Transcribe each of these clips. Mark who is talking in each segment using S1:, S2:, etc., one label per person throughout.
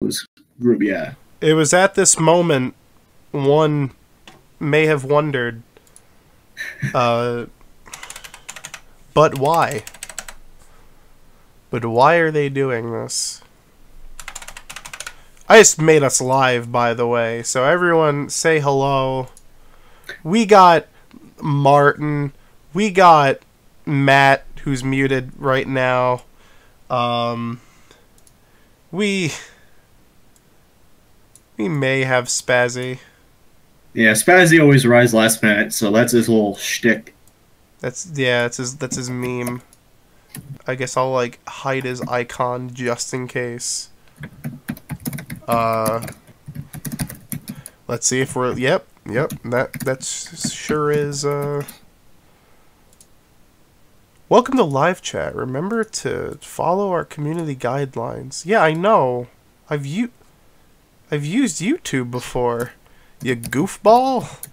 S1: those group. Yeah.
S2: It was at this moment one may have wondered, but why? But why are they doing this? I just made us live, by the way, so everyone say hello. We got Martin. We got Matt, who's muted right now. We may have Spazzy.
S1: Yeah, Spazzy always arrives last minute, so that's his little shtick.
S2: That's his meme. I guess I'll like hide his icon just in case. Let's see if we're yep, that sure is Welcome to live chat. Remember to follow our community guidelines. Yeah, I know. I've used YouTube before. You goofball.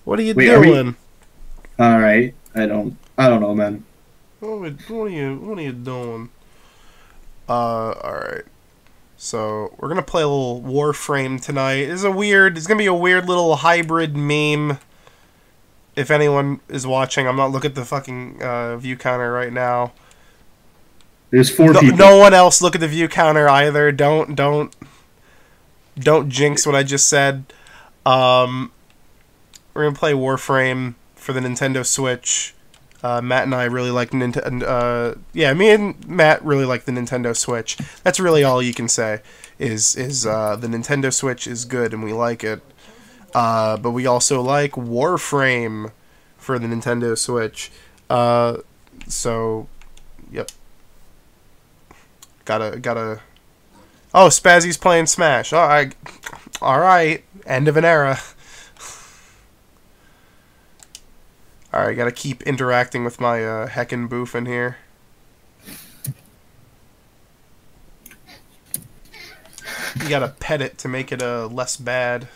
S2: What are you doing?
S1: All right. I don't know, man.
S2: What are you doing? All right. So we're gonna play a little Warframe tonight. It's gonna be a weird little hybrid meme. If anyone is watching, I'm not looking at the fucking view counter right now.
S1: There's 4 people.
S2: No one else look at the view counter either. Don't jinx what I just said. We're gonna play Warframe for the Nintendo Switch. Matt and I really like Nintendo. Yeah, me and Matt really like the Nintendo Switch. That's really all you can say. Is the Nintendo Switch is good and we like it. But we also like Warframe for the Nintendo Switch. So, yep. Gotta. Oh, Spazzy's playing Smash. All right. End of an era. All right, gotta keep interacting with my heckin' boof in here. You gotta pet it to make it less bad.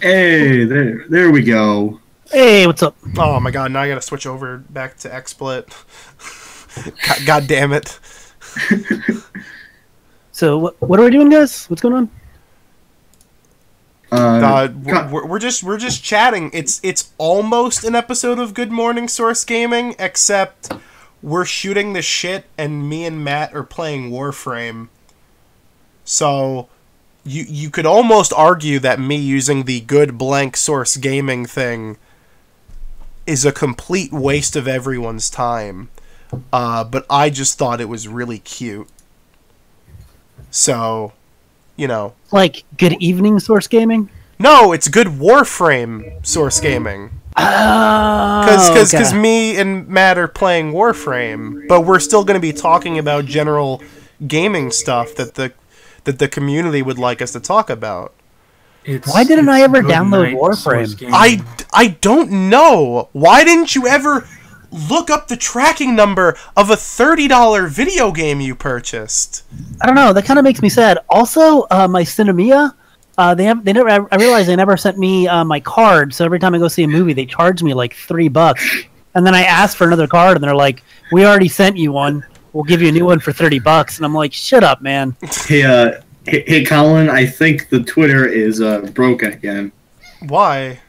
S1: Hey, there we go.
S3: Hey, what's up?
S2: Oh my god, now I gotta switch over back to XSplit. God damn it.
S3: So what are we doing, guys? What's going on?
S2: We're just chatting. It's almost an episode of Good Morning Source Gaming, except we're shooting the shit and me and Matt are playing Warframe. So you could almost argue that me using the Good Blank Source Gaming thing is a complete waste of everyone's time. But I just thought it was really cute. So, you know.
S3: Like, Good Evening Source Gaming?
S2: No, it's Good Warframe Source Gaming.
S3: Oh,
S2: Because me and Matt are playing Warframe, but we're still going to be talking about general gaming stuff that the community would like us to talk about.
S3: Why didn't I ever download Warframe?
S2: I don't know. Why didn't you ever look up the tracking number of a $30 video game you purchased?
S3: I don't know. That kind of makes me sad. Also, my Cinemia, I realized they never sent me my card. So every time I go see a movie, they charge me like $3. And then I asked for another card, and they're like, "We already sent you one. We'll give you a new one for $30." And I'm like, "Shut up, man."
S1: Hey, Colin. I think the Twitter is broken again.
S2: Why?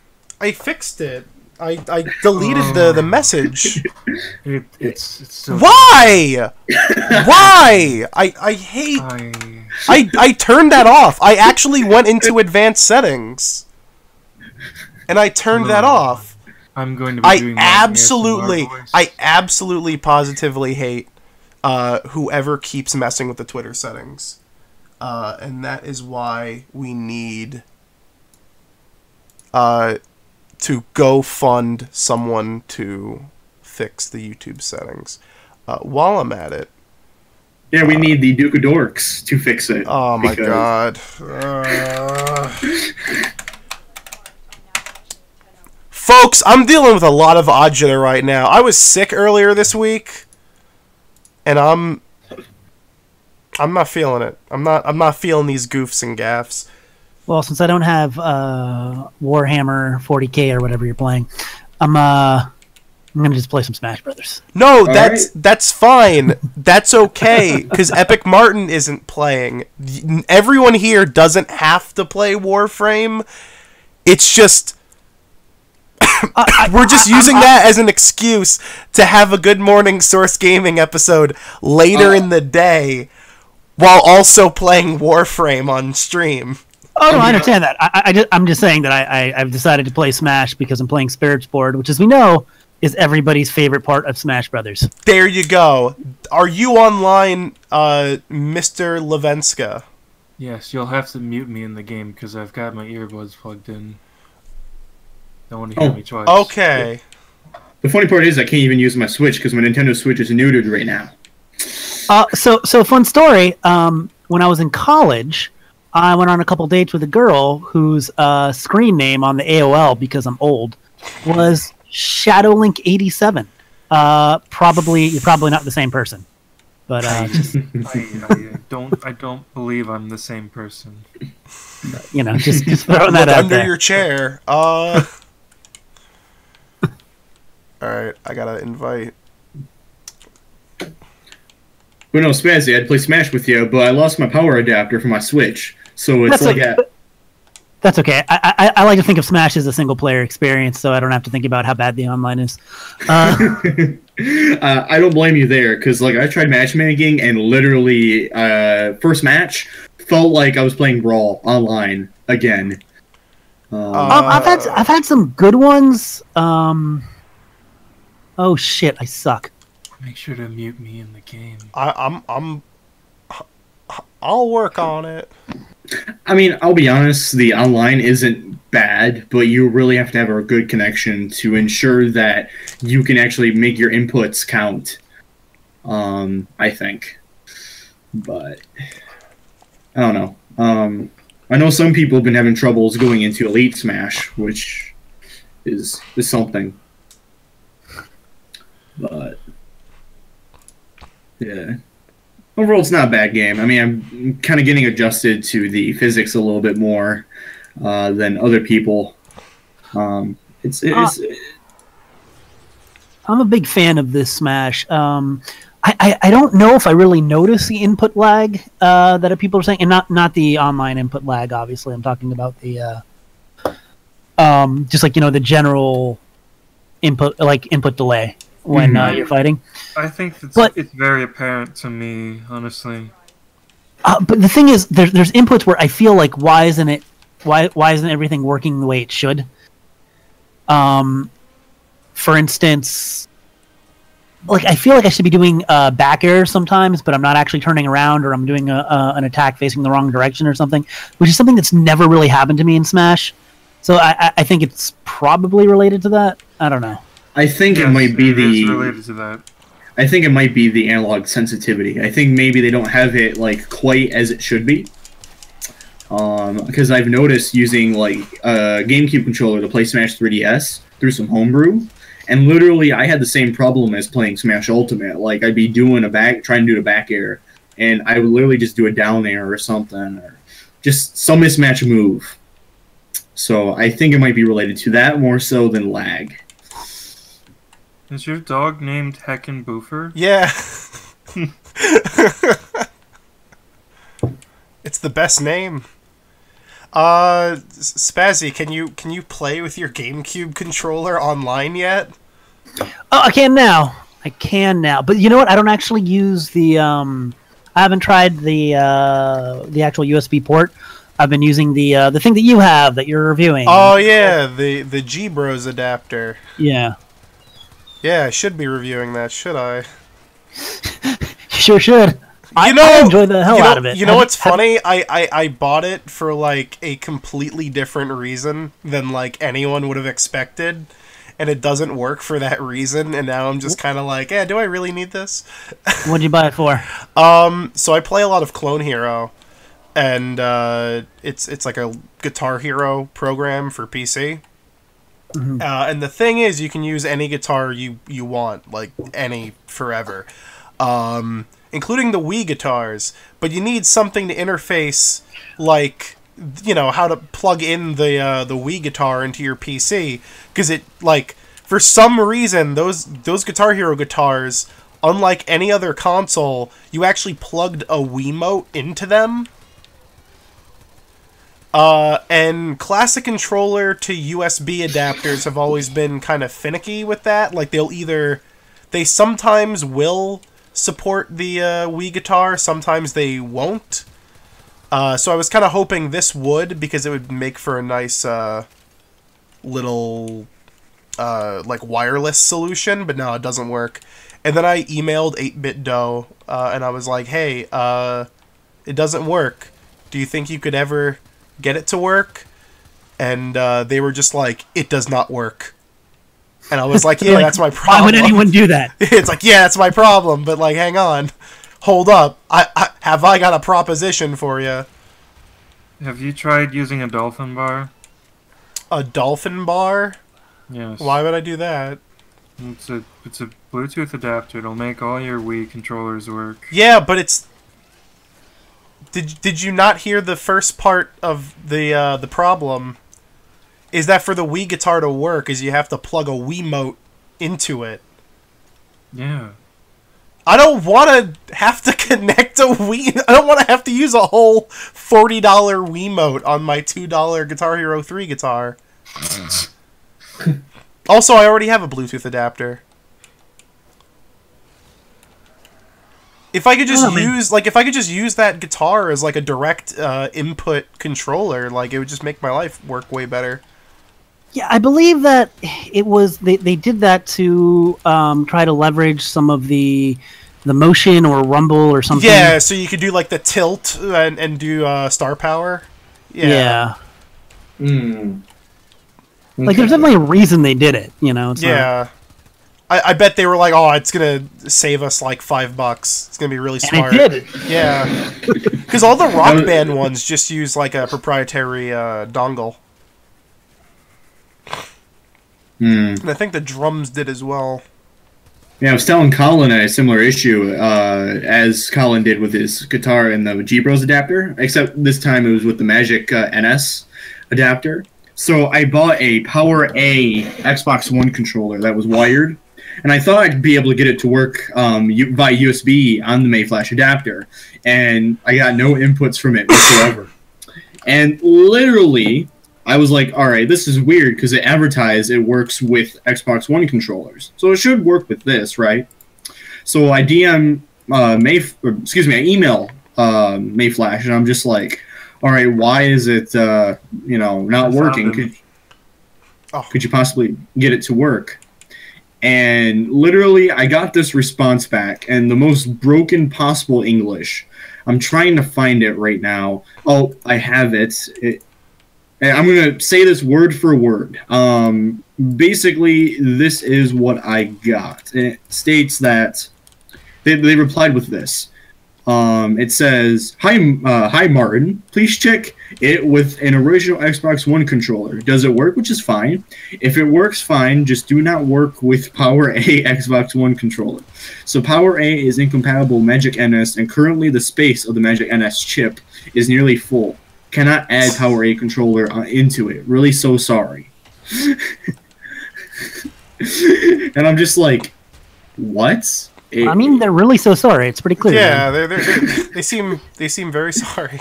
S2: I fixed it. I deleted the message.
S4: It's still...
S2: Why? Why? I hate... I turned that off. I actually went into advanced settings. And I turned that off.
S4: I'm going to be doing
S2: I absolutely positively hate whoever keeps messing with the Twitter settings. And that is why we need... to go fund someone to fix the YouTube settings. While I'm at it...
S1: Yeah, we need the Duke of Dorks to fix it.
S2: Oh my god. Folks, I'm dealing with a lot of agita right now. I was sick earlier this week, and I'm not feeling it. I'm not feeling these goofs and gaffs.
S3: Well, since I don't have Warhammer 40K or whatever you're playing, I'm I'm gonna just play some Smash Brothers.
S2: No, that's fine. That's okay, because Epic Martin isn't playing. Everyone here doesn't have to play Warframe. It's just we're just using that as an excuse to have a Good Morning Source Gaming episode later in the day, while also playing Warframe on stream.
S3: Oh, no, I understand that. I'm just saying that I've decided to play Smash because I'm playing Spirits Board, which, as we know, is everybody's favorite part of Smash Brothers.
S2: There you go. Are you online, Mr. Levenska?
S4: Yes, you'll have to mute me in the game because I've got my earbuds plugged in. Don't want to hear me twice.
S2: Okay.
S1: The funny part is I can't even use my Switch because my Nintendo Switch is neutered right now.
S3: So fun story. When I was in college, I went on a couple dates with a girl whose screen name on the AOL, because I'm old, was ShadowLink87. You're probably not the same person, but just,
S4: I don't believe I'm the same person.
S3: Just throwing that out
S2: under
S3: there.
S2: your chair. All right, I gotta invite.
S1: Well, no, Spazzy, I'd play Smash with you, but I lost my power adapter for my Switch, so it's
S3: That's okay. I like to think of Smash as a single-player experience, so I don't have to think about how bad the online is.
S1: I don't blame you there, because I tried matchmaking, and literally, first match felt like I was playing Brawl online again.
S3: I've had some good ones. Oh shit, I suck.
S4: Make sure to mute me in the game.
S2: I'll work on it.
S1: I mean, I'll be honest, the online isn't bad, but you really have to have a good connection to ensure that you can actually make your inputs count, I think. But, I don't know. I know some people have been having troubles going into Elite Smash, which is something. But, yeah. Overall, it's not a bad game. I mean, I'm kind of getting adjusted to the physics a little bit more than other people. I'm
S3: a big fan of this Smash. I don't know if I really notice the input lag that people are saying, and not the online input lag. Obviously, I'm talking about the just the general input delay when you're fighting.
S4: I think it's very apparent to me, honestly.
S3: But the thing is, there's inputs where I feel like why isn't everything working the way it should? For instance, I feel like I should be doing back air sometimes, but I'm not actually turning around, or I'm doing an attack facing the wrong direction or something, which is something that's never really happened to me in Smash. So I think it's probably related to that. I don't know.
S1: I think it might be
S4: related to that.
S1: I think it might be the analog sensitivity. I think maybe they don't have it quite as it should be. Because I've noticed using a GameCube controller to play Smash 3DS through some homebrew, and literally I had the same problem as playing Smash Ultimate. I'd be trying to do a back air, and I would literally just do a down air or something, or just some mismatch move. So I think it might be related to that more so than lag.
S4: Is your dog named Heckin' Boofer?
S2: Yeah. It's the best name. Spazzy, can you play with your GameCube controller online yet?
S3: Oh, I can now. But you know what? I don't actually use the I haven't tried the actual USB port. I've been using the thing that you have that you're reviewing.
S2: Oh yeah, the G-Bros adapter.
S3: Yeah.
S2: Yeah, I should be reviewing that, should I?
S3: You sure should. I enjoy the hell out of it.
S2: You know what's funny? I bought it for a completely different reason than anyone would have expected, and it doesn't work for that reason, and now I'm just kind of do I really need this?
S3: What'd you buy it for?
S2: So I play a lot of Clone Hero, and it's like a Guitar Hero program for PC.
S3: Mm-hmm.
S2: And the thing is, you can use any guitar you want, any, forever. Including the Wii guitars, but you need something to interface, how to plug in the Wii guitar into your PC, because it, For some reason, those Guitar Hero guitars, unlike any other console, you actually plugged a Wiimote into them. And classic controller to USB adapters have always been kind of finicky with that. Like, they sometimes will support the Wii guitar, sometimes they won't. So I was kind of hoping this would, because it would make for a nice little like wireless solution, but no, it doesn't work. And then I emailed 8BitDo, and I was like, hey, it doesn't work. Do you think you could ever get it to work? And they were just like, it does not work. And I was like, yeah, like, that's my problem.
S3: Why would anyone do that?
S2: It's like, yeah, that's my problem, but like, hang on. Hold up. I got a proposition for you.
S4: Have you tried using a dolphin bar?
S2: A dolphin bar?
S4: Yes.
S2: Why would I do that?
S4: It's a Bluetooth adapter. It'll make all your Wii controllers work.
S2: Yeah, but it's... Did you not hear the first part of the problem? Is that for the Wii guitar to work, is you have to plug a Wiimote into it.
S4: Yeah.
S2: I don't want to have to connect a Wii... I don't want to have to use a whole $40 Wiimote on my $2 Guitar Hero 3 guitar. Also, I already have a Bluetooth adapter. If I could just use that guitar as like a direct input controller, like it would just make my life work way better.
S3: Yeah, I believe that it was they did that to try to leverage some of the motion or rumble or something.
S2: Yeah, so you could do like the tilt and do star power.
S3: Yeah.
S1: Hmm.
S3: Like there's definitely a reason they did it, you know. It's
S2: yeah. I bet they were like, oh, it's gonna save us like $5. It's gonna be really smart.
S3: And it did.
S2: Yeah. Because all the Rock Band ones just use like a proprietary dongle. And I think the drums did as well.
S1: Yeah, I was telling Colin a similar issue as Colin did with his guitar and the G-Bros adapter, except this time it was with the Magic NS adapter. So I bought a Power A Xbox One controller that was wired, and I thought I'd be able to get it to work via USB on the Mayflash adapter, and I got no inputs from it whatsoever. And literally, I was like, all right, this is weird because it advertised it works with Xbox One controllers, so it should work with this, right? So I DM I email Mayflash, and I'm just like, all right, why is it not working? Could you possibly get it to work? And literally, I got this response back, and the most broken possible English. I'm trying to find it right now. Oh, I have it. I'm going to say this word for word. Basically, this is what I got. It states that they replied with this. It says, hi Martin, please check it with an original Xbox One controller. Does it work? Which is fine. If it works fine, just do not work with Power A Xbox One controller. So Power A is incompatible with Magic NS, and currently the space of the Magic NS chip is nearly full. Cannot add Power A controller into it. Really so sorry. And I'm just like, what?
S3: I mean, they're really so sorry. It's pretty clear.
S2: Yeah, they seem very sorry.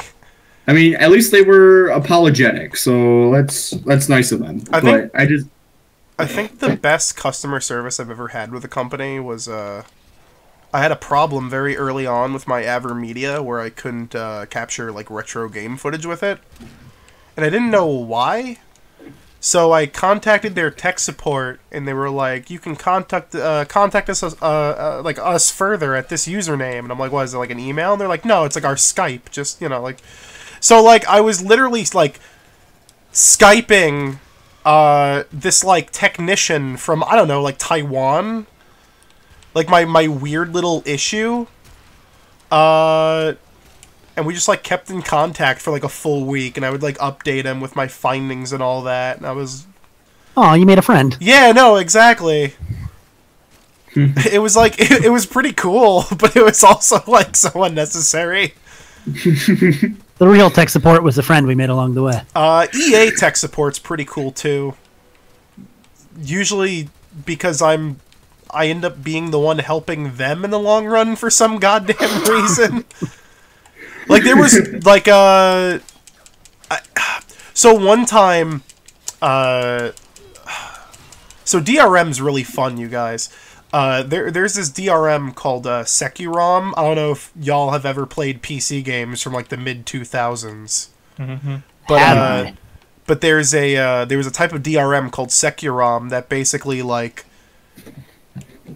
S1: I mean, at least they were apologetic, so that's nice of them. I
S2: think the best customer service I've ever had with a company was I had a problem very early on with my AverMedia where I couldn't capture like retro game footage with it, and I didn't know why. So I contacted their tech support, and they were like, "You can contact us like us further at this username." And I'm like, "What is it, like an email?" And they're like, "No, it's like our Skype. Just like." So like I was literally like Skyping this like technician from I don't know like Taiwan, like my weird little issue, and we just like kept in contact for like a full week, and I would like update him with my findings and all that, and I was...
S3: Oh, you made a friend.
S2: Yeah, no, exactly. It was like, it was pretty cool, but it was also like so unnecessary.
S3: The real tech support was the friend we made along the way.
S2: EA tech support's pretty cool too. Usually because I end up being the one helping them in the long run for some goddamn reason. Like, there was, like, so one time, so DRM's really fun, you guys. There's this DRM called Securom. I don't know if y'all have ever played PC games from, like, the mid-2000s.
S4: Mm-hmm.
S2: But there was a type of DRM called Securom that basically, like,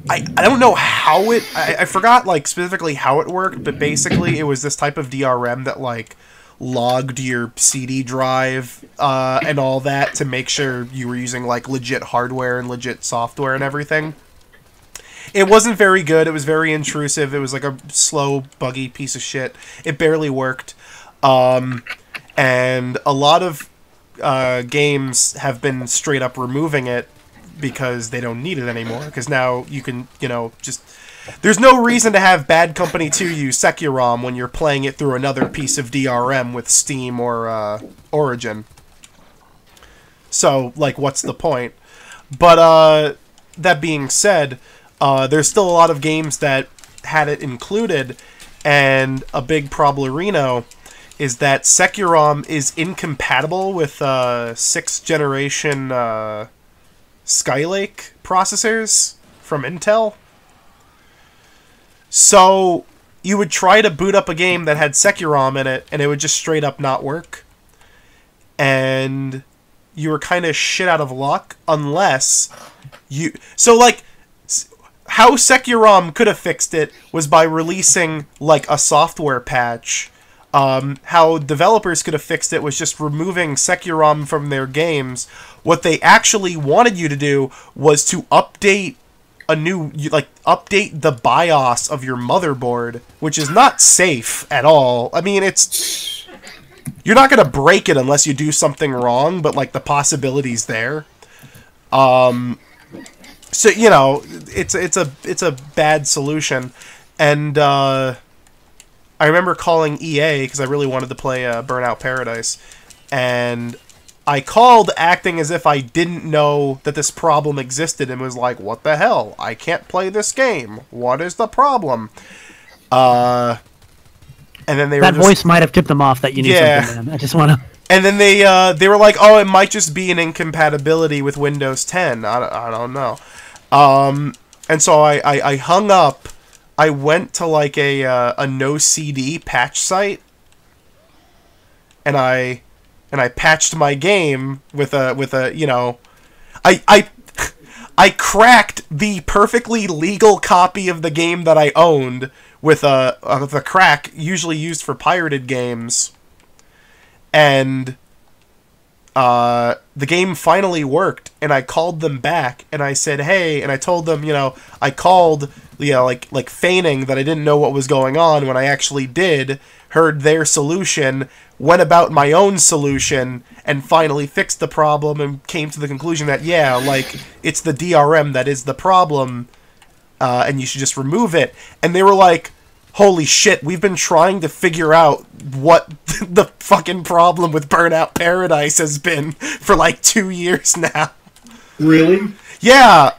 S2: I don't know how it... I forgot, like, specifically how it worked, but basically it was this type of DRM that, like, logged your CD drive and all that to make sure you were using, like, legit hardware and legit software and everything. It wasn't very good. It was very intrusive. It was, like, a slow, buggy piece of shit. It barely worked. And a lot of games have been straight up removing it because they don't need it anymore. Because now you can, just... There's no reason to have Bad Company 2 use Securom when you're playing it through another piece of DRM with Steam or Origin. So, like, what's the point? But, that being said, there's still a lot of games that had it included, and a big problemino is that Securom is incompatible with 6th generation Skylake processors from Intel. So you would try to boot up a game that had Securom in it, and it would just straight up not work. And you were kind of shit out of luck unless you... So, like, how Securom could have fixed it was by releasing, like, a software patch. How developers could have fixed it was just removing Securom from their games. What they actually wanted you to do was to update update the BIOS of your motherboard, which is not safe at all. I mean, you're not gonna break it unless you do something wrong, but, like, the possibility's there. So, it's a bad solution, and I remember calling EA because I really wanted to play Burnout Paradise, and I called acting as if I didn't know that this problem existed and was like, what the hell? I can't play this game. What is the problem? And then
S3: that voice might have tipped them off that you knew something, man. I just want to...
S2: And then they were like, oh, it might just be an incompatibility with Windows 10. I don't know. And so I hung up. I went to, like, a no CD patch site, and I patched my game with a I cracked the perfectly legal copy of the game that I owned with a crack usually used for pirated games, and the game finally worked, and I called them back, and I said, hey, and I told them, I called, like feigning that I didn't know what was going on when I actually did, heard their solution, went about my own solution, and finally fixed the problem, and came to the conclusion that, yeah, like, it's the DRM that is the problem, and you should just remove it. And they were like, holy shit, we've been trying to figure out what the fucking problem with Burnout Paradise has been for, like, 2 years now.
S1: Really?
S2: Yeah,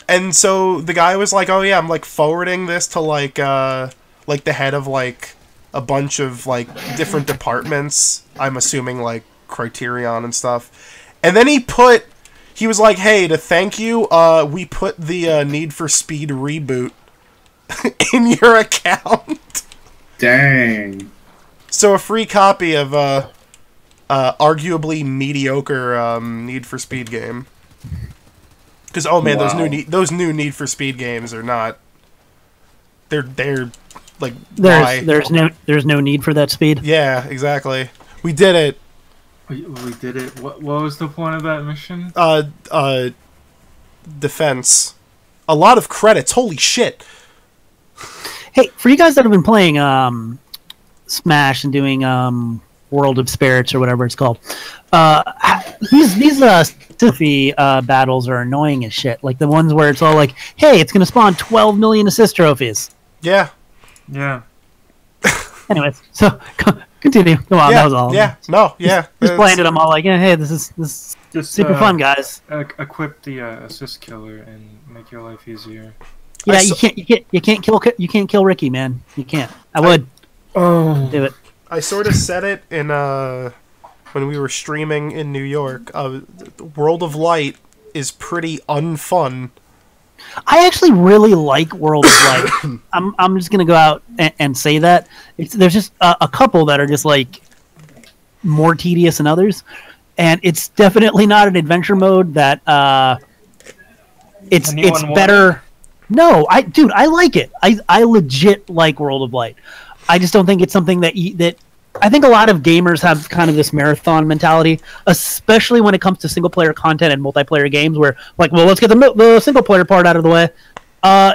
S2: and so the guy was like, oh yeah, I'm, like, forwarding this to, like the head of, like, a bunch of, like, different departments, I'm assuming, like, Criterion and stuff. And then he was like, hey, to thank you, we put the Need for Speed reboot in your account.
S1: Dang.
S2: So a free copy of arguably mediocre Need for Speed game. Because, oh man,
S1: Wow.
S2: those new Need for Speed games are not... They're like, why?
S3: There's no need for that speed.
S2: Yeah, exactly. We did it.
S4: We did it. What was the point of that mission?
S2: Defense. A lot of credits. Holy shit.
S3: Hey, for you guys that have been playing Smash and doing World of Spirits or whatever it's called, these Stiffy battles are annoying as shit. Like the ones where it's all like, hey, it's going to spawn 12 million assist trophies.
S2: Yeah.
S4: Yeah.
S3: Anyways, so Continue. Come on, that was all.
S2: Yeah, no, yeah.
S3: Just playing it, I'm all like, yeah, hey, this is
S4: Just
S3: super fun, guys.
S4: Equip the assist killer and make your life easier.
S3: Yeah, you can't kill Ricky, man. You can't. I would. Do it.
S2: I sort of said it in when we were streaming in New York. World of Light is pretty unfun.
S3: I actually really like World of Light. I'm just gonna go out and say that there's just a couple that are just like more tedious than others, and it's definitely not an adventure mode that it's better. No, I like it. I legit like World of Light. I just don't think it's something that I think a lot of gamers have kind of this marathon mentality, especially when it comes to single player content and multiplayer games where like, well, let's get the single player part out of the way.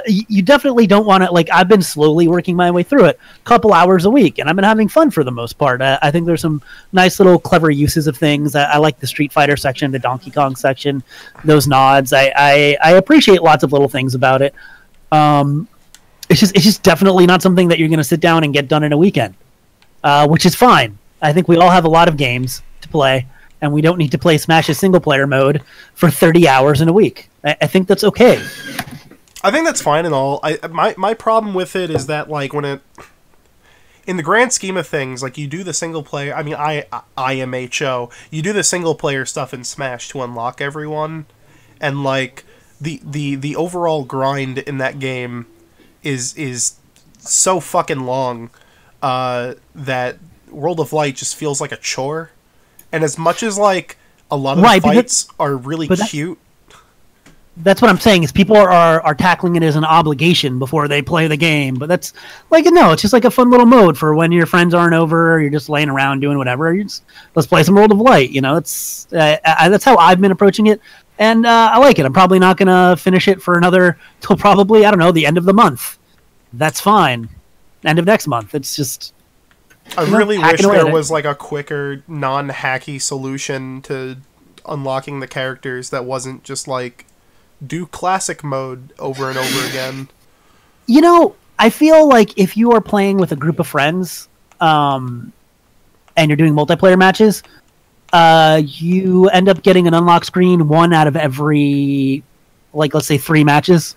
S3: You definitely don't want to, like, I've been slowly working my way through it, a couple hours a week, and I've been having fun for the most part. I think there's some nice little clever uses of things. I like the Street Fighter section, the Donkey Kong section, those nods. I appreciate lots of little things about it. It's just definitely not something that you're going to sit down and get done in a weekend. Which is fine. I think we all have a lot of games to play, and we don't need to play Smash's single-player mode for 30 hours in a week. I think that's okay.
S2: I think that's fine and all. My problem with it is that, like, when it... In the grand scheme of things, like, you do the single-player... I mean, IMHO. You do the single-player stuff in Smash to unlock everyone, and, like, the overall grind in that game is so fucking long... that World of Light just feels like a chore. And as much as, like, a lot of the fights are really cute...
S3: That's what I'm saying, is people are tackling it as an obligation before they play the game. But that's, like, no, it's just like a fun little mode for when your friends aren't over, or you're just laying around doing whatever. Let's play some World of Light, you know? It's that's how I've been approaching it. And I like it. I'm probably not going to finish it for till probably, I don't know, the end of the month. That's fine. End of next month. It's just...
S2: I really wish there was like a quicker, non-hacky solution to unlocking the characters that wasn't just like do classic mode over and over again.
S3: You know, I feel like if you are playing with a group of friends, and you're doing multiplayer matches, you end up getting an unlock screen 1 out of every, like, let's say 3 matches.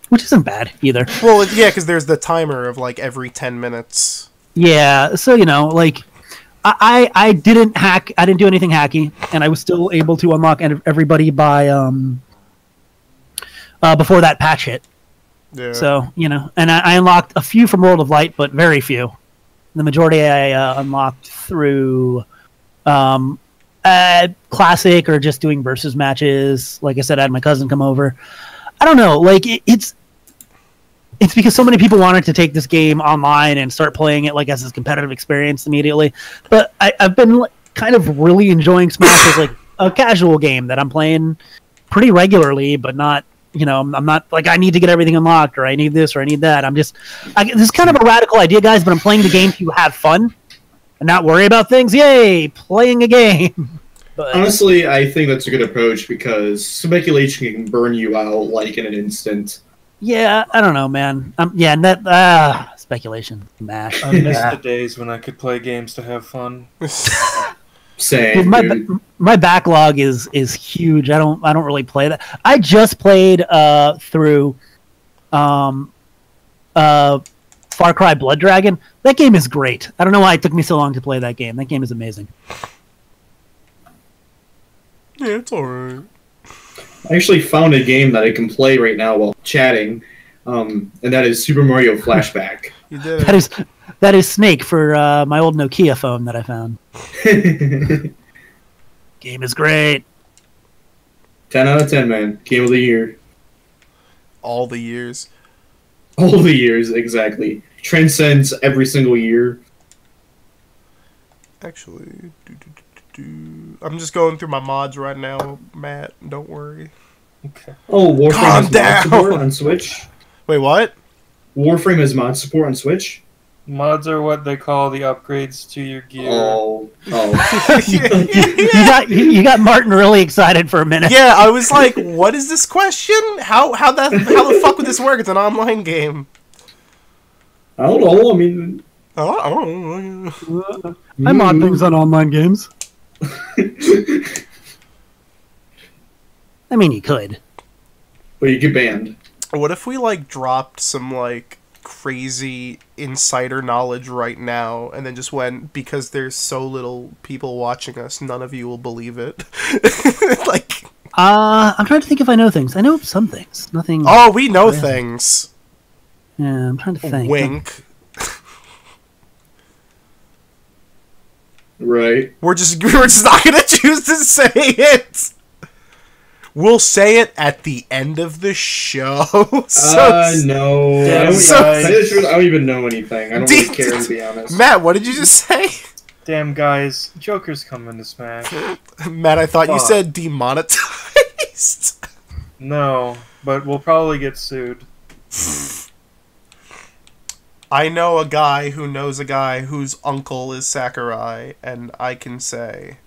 S3: Which isn't bad either.
S2: Well, yeah, because there's the timer of like every 10 minutes. Yeah,
S3: so, you know, like, I didn't do anything hacky, and I was still able to unlock everybody by before that patch hit. Yeah. So, you know, and I unlocked a few from World of Light, but very few. The majority I unlocked through classic or just doing versus matches. Like I said, I had my cousin come over. I don't know, like, it's because so many people wanted to take this game online and start playing it, like, as a competitive experience immediately. But I've been kind of really enjoying Smash as, like, a casual game that I'm playing pretty regularly, but not, you know, I'm not, like, I need to get everything unlocked, or I need this, or I need that. This is kind of a radical idea, guys, but I'm playing the game to have fun and not worry about things. Yay, playing a game. But
S1: honestly, I think that's a good approach because speculation can burn you out like in an instant.
S3: Yeah, I don't know, man. Yeah, and that speculation, mash.
S4: I miss the days when I could play games to have fun.
S1: Same.
S3: My backlog is huge. I don't really play that. I just played through Far Cry Blood Dragon. That game is great. I don't know why it took me so long to play that game. That game is amazing.
S2: Yeah, it's alright.
S1: I actually found a game that I can play right now while chatting, and that is Super Mario Flashback.
S2: You did.
S3: That is Snake for my old Nokia phone that I found. Game is great.
S1: 10 out of 10, man. Game of the year.
S2: All the years.
S1: All the years, exactly. Transcends every single year.
S2: Actually, I'm just going through my mods right now, Matt. Don't worry.
S1: Okay. Oh, Warframe has mod support on Switch.
S2: Wait, what?
S1: Warframe has mod support on Switch?
S4: Mods are what they call the upgrades to your gear.
S1: Oh.
S3: you got Martin really excited for a minute.
S2: Yeah, I was like, what is this question? How the fuck would this work? It's an online game.
S1: I don't know. I mean,
S2: Oh.
S3: I mod things on online games. I mean, you could.
S1: But you get banned.
S2: What if we, like, dropped some, like, crazy insider knowledge right now and then just went, because there's so little people watching us, none of you will believe it? Like...
S3: I'm trying to think if I know things. I know some things. Nothing...
S2: Oh, we know things!
S3: Yeah, I'm trying to think.
S2: Wink.
S1: Right.
S2: We're just not gonna choose to say it. We'll say it at the end of the show.
S1: No.
S4: Damn,
S1: I don't even know anything. I don't really care, to be honest.
S2: Matt, what did you just say?
S4: Damn, guys, Joker's coming to Smash.
S2: Matt, I thought you said demonetized.
S4: No, but we'll probably get sued.
S2: I know a guy who knows a guy whose uncle is Sakurai, and I can say...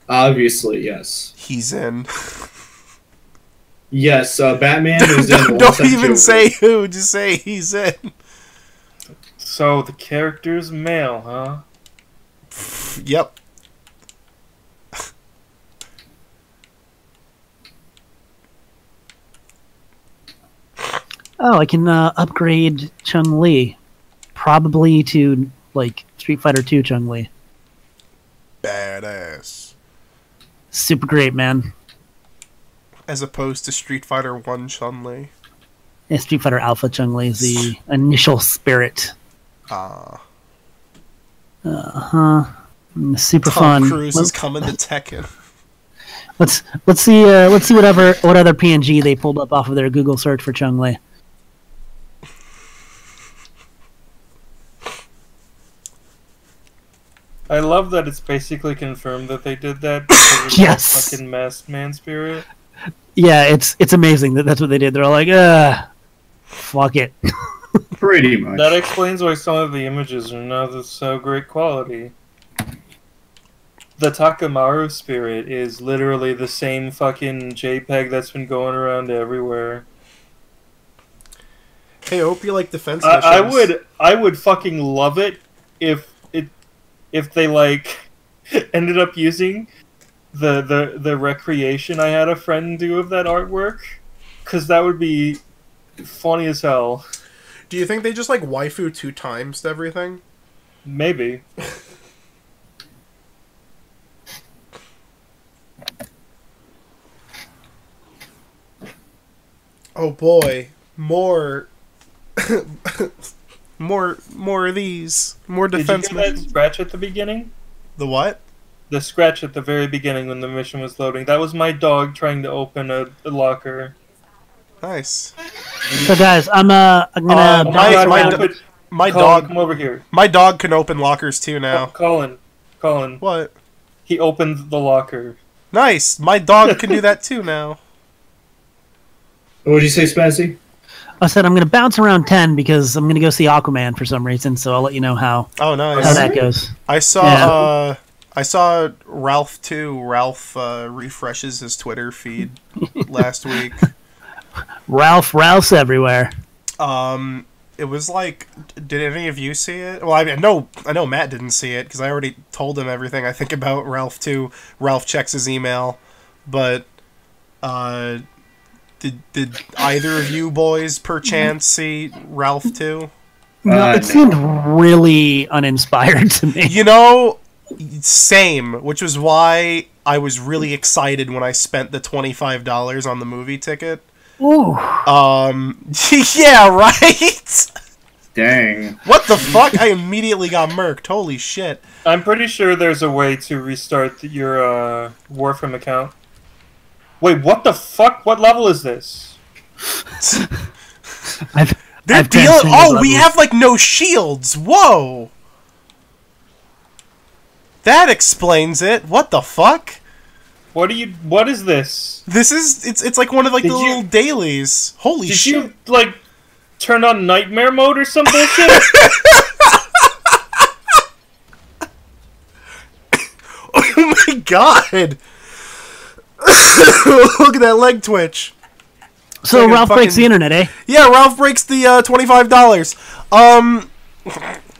S1: Obviously, yes.
S2: He's in.
S1: Yes, Batman is in.
S2: Don't even say who, just say he's in.
S4: So, the character's male, huh?
S2: Yep.
S3: Oh, I can upgrade Chun-Li. Probably to, like, Street Fighter 2 Chun-Li.
S2: Badass.
S3: Super great, man.
S2: As opposed to Street Fighter 1 Chun-Li.
S3: Yeah, Street Fighter Alpha Chun-Li is the initial spirit.
S2: Ah.
S3: Super
S2: Tom
S3: fun.
S2: Cruise is coming to Tekken.
S3: Let's see what other PNG they pulled up off of their Google search for Chun-Li.
S4: I love that it's basically confirmed that they did that because of
S3: Yes.
S4: the fucking masked man spirit.
S3: Yeah, it's amazing that's what they did. They're all like, fuck it.
S1: Pretty much.
S4: That explains why some of the images are not of so great quality. The Takamaru spirit is literally the same fucking JPEG that's been going around everywhere.
S2: Hey, I hope you like defense missions.
S4: I would fucking love it if they like ended up using the recreation I had a friend do of that artwork, because that would be funny as hell.
S2: Do you think they just like waifu 2 times to everything?
S4: Maybe.
S2: Oh boy, more more of these. More defense
S4: Did you hear that
S2: missions.
S4: scratch at the beginning?
S2: The what?
S4: The scratch at the very beginning when the mission was loading. That was my dog trying to open a locker.
S2: Nice.
S3: So guys, I'm gonna
S2: my
S4: Colin,
S2: dog
S4: come over here.
S2: My dog can open lockers too now.
S4: Colin.
S2: What?
S4: He opened the locker.
S2: Nice. My dog can do that too now.
S1: What did you say, Spazzy?
S3: I said I'm gonna bounce around 10 because I'm gonna go see Aquaman for some reason. So I'll let you know how
S2: nice.
S3: that goes.
S2: I saw Ralph too. Ralph refreshes his Twitter feed last week.
S3: Ralph's everywhere.
S2: It was like, did any of you see it? Well, I know Matt didn't see it because I already told him everything I think about Ralph too. Ralph checks his email, but did either of you boys perchance see Ralph too?
S3: No, it seemed really uninspired to me.
S2: You know, same, which was why I was really excited when I spent the $25 on the movie ticket.
S3: Ooh.
S2: Yeah, right?
S1: Dang.
S2: What the fuck? I immediately got murked. Holy shit.
S4: I'm pretty sure there's a way to restart your Warframe account. Wait, what the fuck? What level is this?
S2: They're dealing. Oh, we have like no shields. Whoa. That explains it. What the fuck?
S4: What is this?
S2: This is it's like one of like the little dailies. Holy shit.
S4: Did you like turn on nightmare mode or some bullshit?
S2: Oh my god. Look at that leg twitch.
S3: So
S2: like
S3: Ralph breaks the internet, eh?
S2: Yeah, Ralph breaks the $25.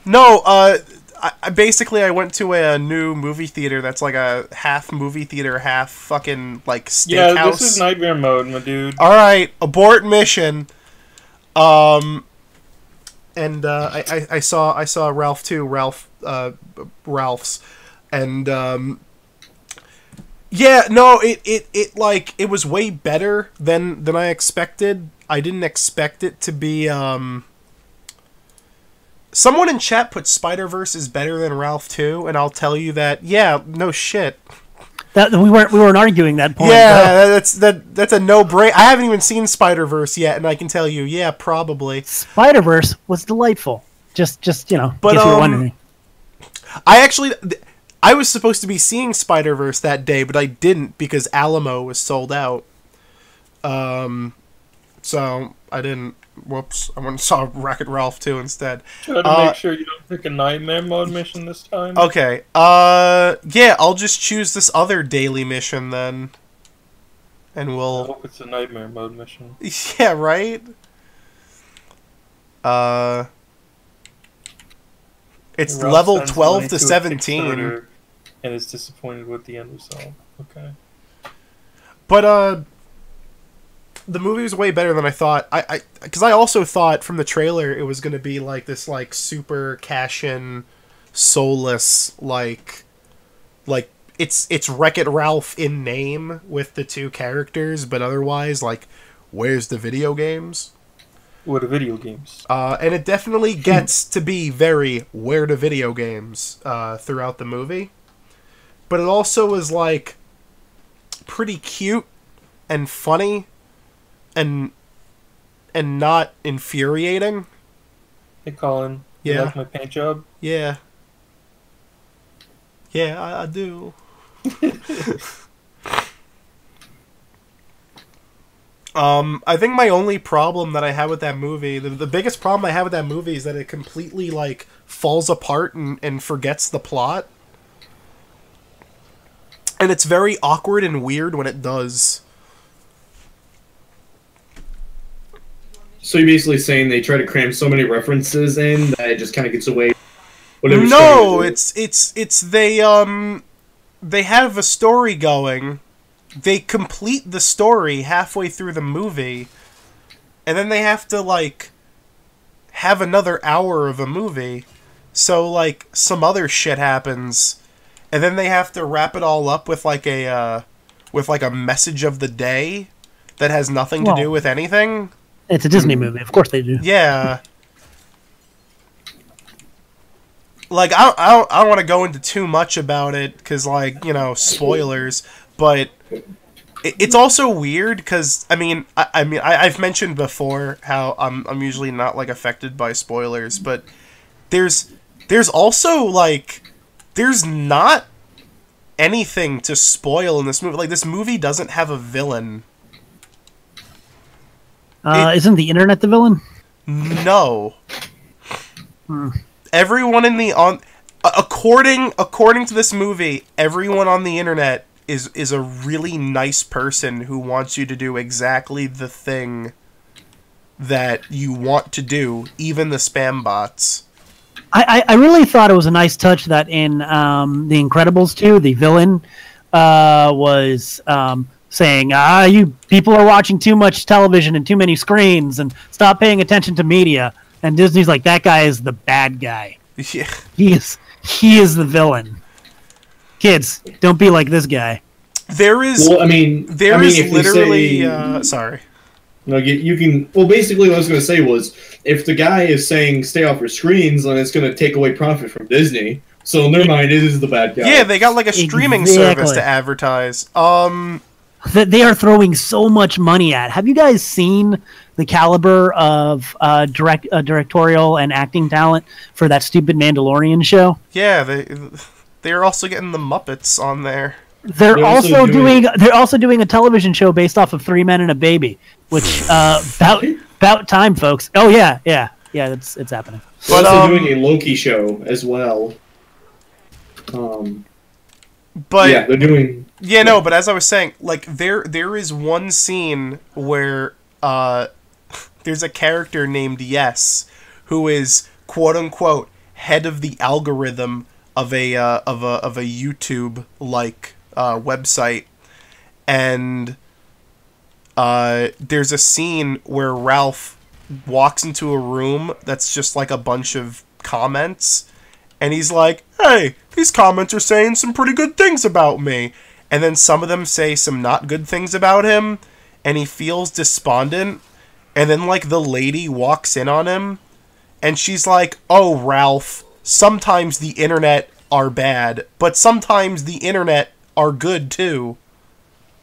S2: No, basically I went to a new movie theater that's like a half movie theater, half fucking like steakhouse.
S4: Yeah, this is nightmare mode, my dude.
S2: All right, abort mission. And I saw Ralph too, Ralph's, and yeah, no, it was way better than I expected. I didn't expect it to be. Someone in chat put Spider-Verse is better than Ralph 2, and I'll tell you that, yeah, no shit.
S3: That we weren't arguing that point.
S2: Yeah, that's a no-brainer. I haven't even seen Spider-Verse yet, and I can tell you, yeah, probably.
S3: Spider-Verse was delightful. Just you know,
S2: but,
S3: if you're wondering.
S2: I was supposed to be seeing Spider-Verse that day, but I didn't because Alamo was sold out. So I didn't. Whoops! I went and saw Wreck-It Ralph 2 instead.
S4: Try to make sure you don't pick a nightmare mode mission this time.
S2: Okay. Yeah, I'll just choose this other daily mission then, and
S4: I
S2: we'll.
S4: hope it's a nightmare mode mission.
S2: Yeah. Right. It's
S4: Ralph
S2: level
S4: sends
S2: 12
S4: money
S2: to
S4: a
S2: 17.
S4: Kickstarter and is disappointed with the end result. Okay.
S2: But the movie was way better than I thought. Because I also thought from the trailer it was gonna be like this like super cash-in, soulless like it's Wreck-It Ralph in name with the two characters, but otherwise like where's the video games?
S4: What are video games?
S2: And it definitely gets to be very where the video games throughout the movie, but it also is like pretty cute and funny. And not infuriating.
S4: Hey, Colin. You
S2: Yeah.
S4: like my paint job?
S2: Yeah. Yeah, I do. I think my only problem that I have with that movie, the biggest problem I have with that movie is that it completely, like, falls apart and forgets the plot. And it's very awkward and weird when it does.
S1: So you're basically saying they try to cram so many references in that it just kind of gets away.
S2: No, it's they have a story going. They complete the story halfway through the movie, and then they have to like have another hour of a movie. So like some other shit happens, and then they have to wrap it all up with like a message of the day that has nothing to do with anything.
S3: It's a Disney movie, of course they do.
S2: Yeah. Like, I don't want to go into too much about it, because, like, you know, spoilers, but it's also weird, because, I mean, I've mentioned before how I'm usually not, like, affected by spoilers, but there's also, like, there's not anything to spoil in this movie. Like, this movie doesn't have a villain.
S3: Isn't the internet the villain?
S2: No. Everyone in the according to this movie, everyone on the internet is a really nice person who wants you to do exactly the thing that you want to do, even the spam bots.
S3: I really thought it was a nice touch that in The Incredibles 2, the villain was saying, you people are watching too much television and too many screens and stop paying attention to media. And Disney's like, that guy is the bad guy.
S2: Yeah.
S3: He is the villain. Kids, don't be like this guy.
S2: There is literally sorry.
S1: No, you can. Well, basically, what I was going to say was, if the guy is saying stay off your screens, then it's going to take away profit from Disney. So in their mind, it is the bad guy.
S2: Yeah, they got like a streaming service to advertise.
S3: That they are throwing so much money at. Have you guys seen the caliber of directorial and acting talent for that stupid Mandalorian show?
S2: Yeah, they're also getting the Muppets on there.
S3: They're also doing a television show based off of Three Men and a Baby, which about time, folks. Oh yeah, it's happening.
S1: They're also doing a Loki show as well.
S2: But
S1: yeah, they're doing.
S2: Yeah, no, but as I was saying, like there is one scene where there's a character named Yes who is quote unquote head of the algorithm of a YouTube like website, and there's a scene where Ralph walks into a room that's just like a bunch of comments, and he's like, "Hey, these comments are saying some pretty good things about me," and then some of them say some not good things about him, and he feels despondent, and then like the lady walks in on him, and she's like, "Oh, Ralph, sometimes the internet are bad, but sometimes the internet are good too."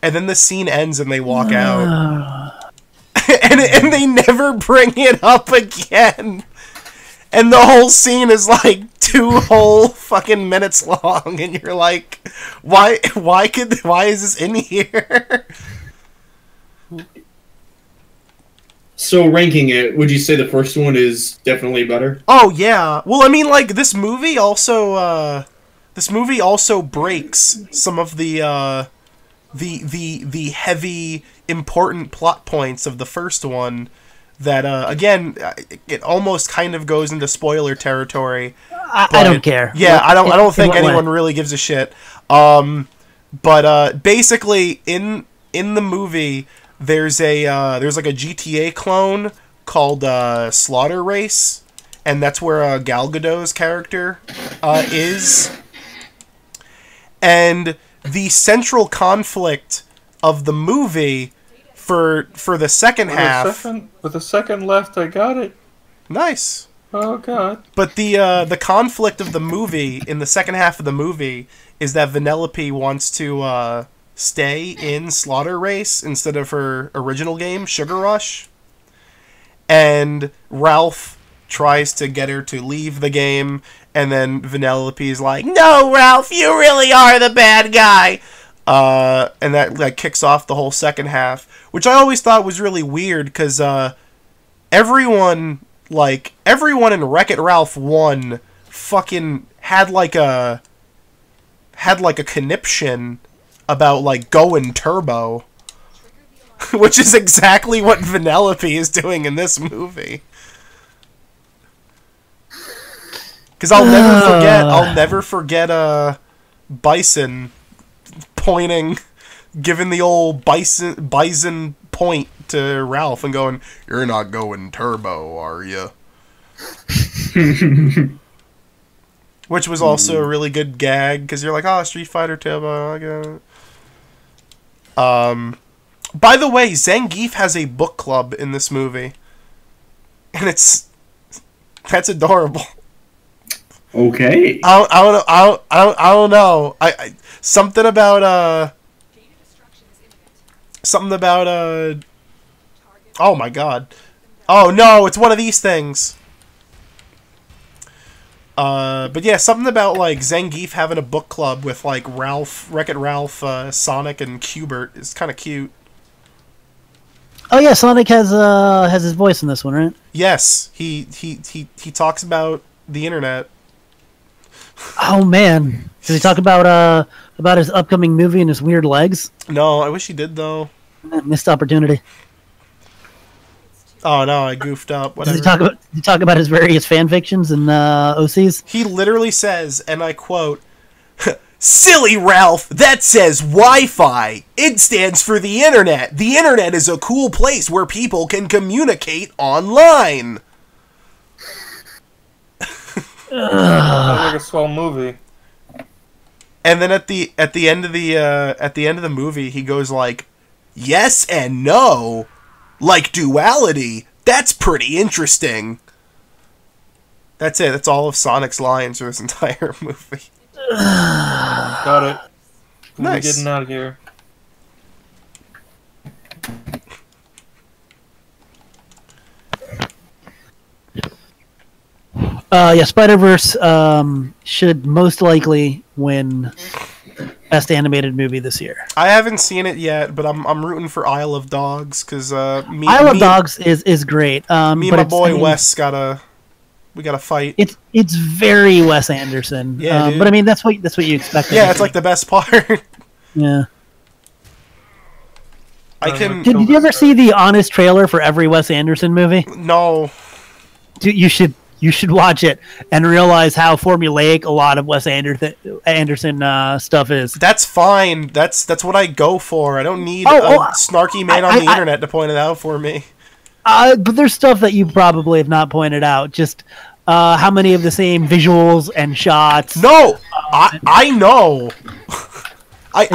S2: And then the scene ends and they walk out. and they never bring it up again. And the whole scene is like 2 whole fucking minutes long, and you're like, why is this in here?
S1: So ranking it, would you say the first one is definitely better?
S2: Oh yeah. Well, I mean, like, this movie also breaks some of the heavy, important plot points of the first one that, again, it almost kind of goes into spoiler territory.
S3: I don't care.
S2: Yeah, I don't think anyone really gives a shit. But basically, in the movie, there's like a GTA clone called Slaughter Race, and that's where Gal Gadot's character is. And the central conflict of the movie for the second half.
S4: With a second left, I got it.
S2: Nice.
S4: Oh god.
S2: But the conflict of the movie in the second half of the movie is that Vanellope wants to stay in Slaughter Race instead of her original game, Sugar Rush. And Ralph tries to get her to leave the game, and then Vanellope is like, "No, Ralph, you really are the bad guy." And that like kicks off the whole second half, which I always thought was really weird, because everyone in Wreck-It Ralph 1 fucking had like a conniption about like going turbo, which is exactly what Vanellope is doing in this movie. Because I'll never forget Bison pointing, giving the old Bison point to Ralph and going, "You're not going turbo, are you?" Which was also a really good gag, because you're like, "Oh, Street Fighter Turbo, I get it." By the way, Zangief has a book club in this movie, and that's adorable.
S1: Okay.
S2: I don't know. Something about oh my god. Oh no, it's one of these things. But yeah, something about like Zangief having a book club with like Ralph, Wreck-It Ralph, Sonic, and Q*bert is kind of cute.
S3: Oh yeah, Sonic has his voice in this one, right?
S2: Yes, he talks about the internet.
S3: Oh man, does he talk about his upcoming movie and his weird legs?
S2: No, I wish he did though.
S3: Missed opportunity.
S2: Oh no, I goofed up. Whatever.
S3: Does he talk about his various fan fictions and OCs?
S2: He literally says, and I quote, "Silly Ralph, that says Wi-Fi. It stands for the internet. The internet is a cool place where people can communicate online."
S4: Sounds like a swell movie.
S2: And then at the end of the movie, he goes like, "Yes and no, like duality. That's pretty interesting." That's it. That's all of Sonic's lines for this entire movie.
S4: Got it.
S2: Nice.
S4: We're getting out of here.
S3: Yeah, Spider-Verse should most likely win Best Animated Movie this year.
S2: I haven't seen it yet, but I'm rooting for Isle of Dogs, because
S3: Isle of Dogs is great.
S2: Me and my boy Wes gotta fight.
S3: It's very Wes Anderson.
S2: Yeah,
S3: but I mean that's what you expect.
S2: Yeah, it's like the best part.
S3: Yeah.
S2: Did
S3: you ever see the honest trailer for every Wes Anderson movie?
S2: No.
S3: Dude, you should you should watch it and realize how formulaic a lot of Wes Anderson stuff is.
S2: That's fine. That's what I go for. I don't need a snarky man on the internet to point it out for me.
S3: But there's stuff that you probably have not pointed out. Just how many of the same visuals and shots.
S2: No, I know. I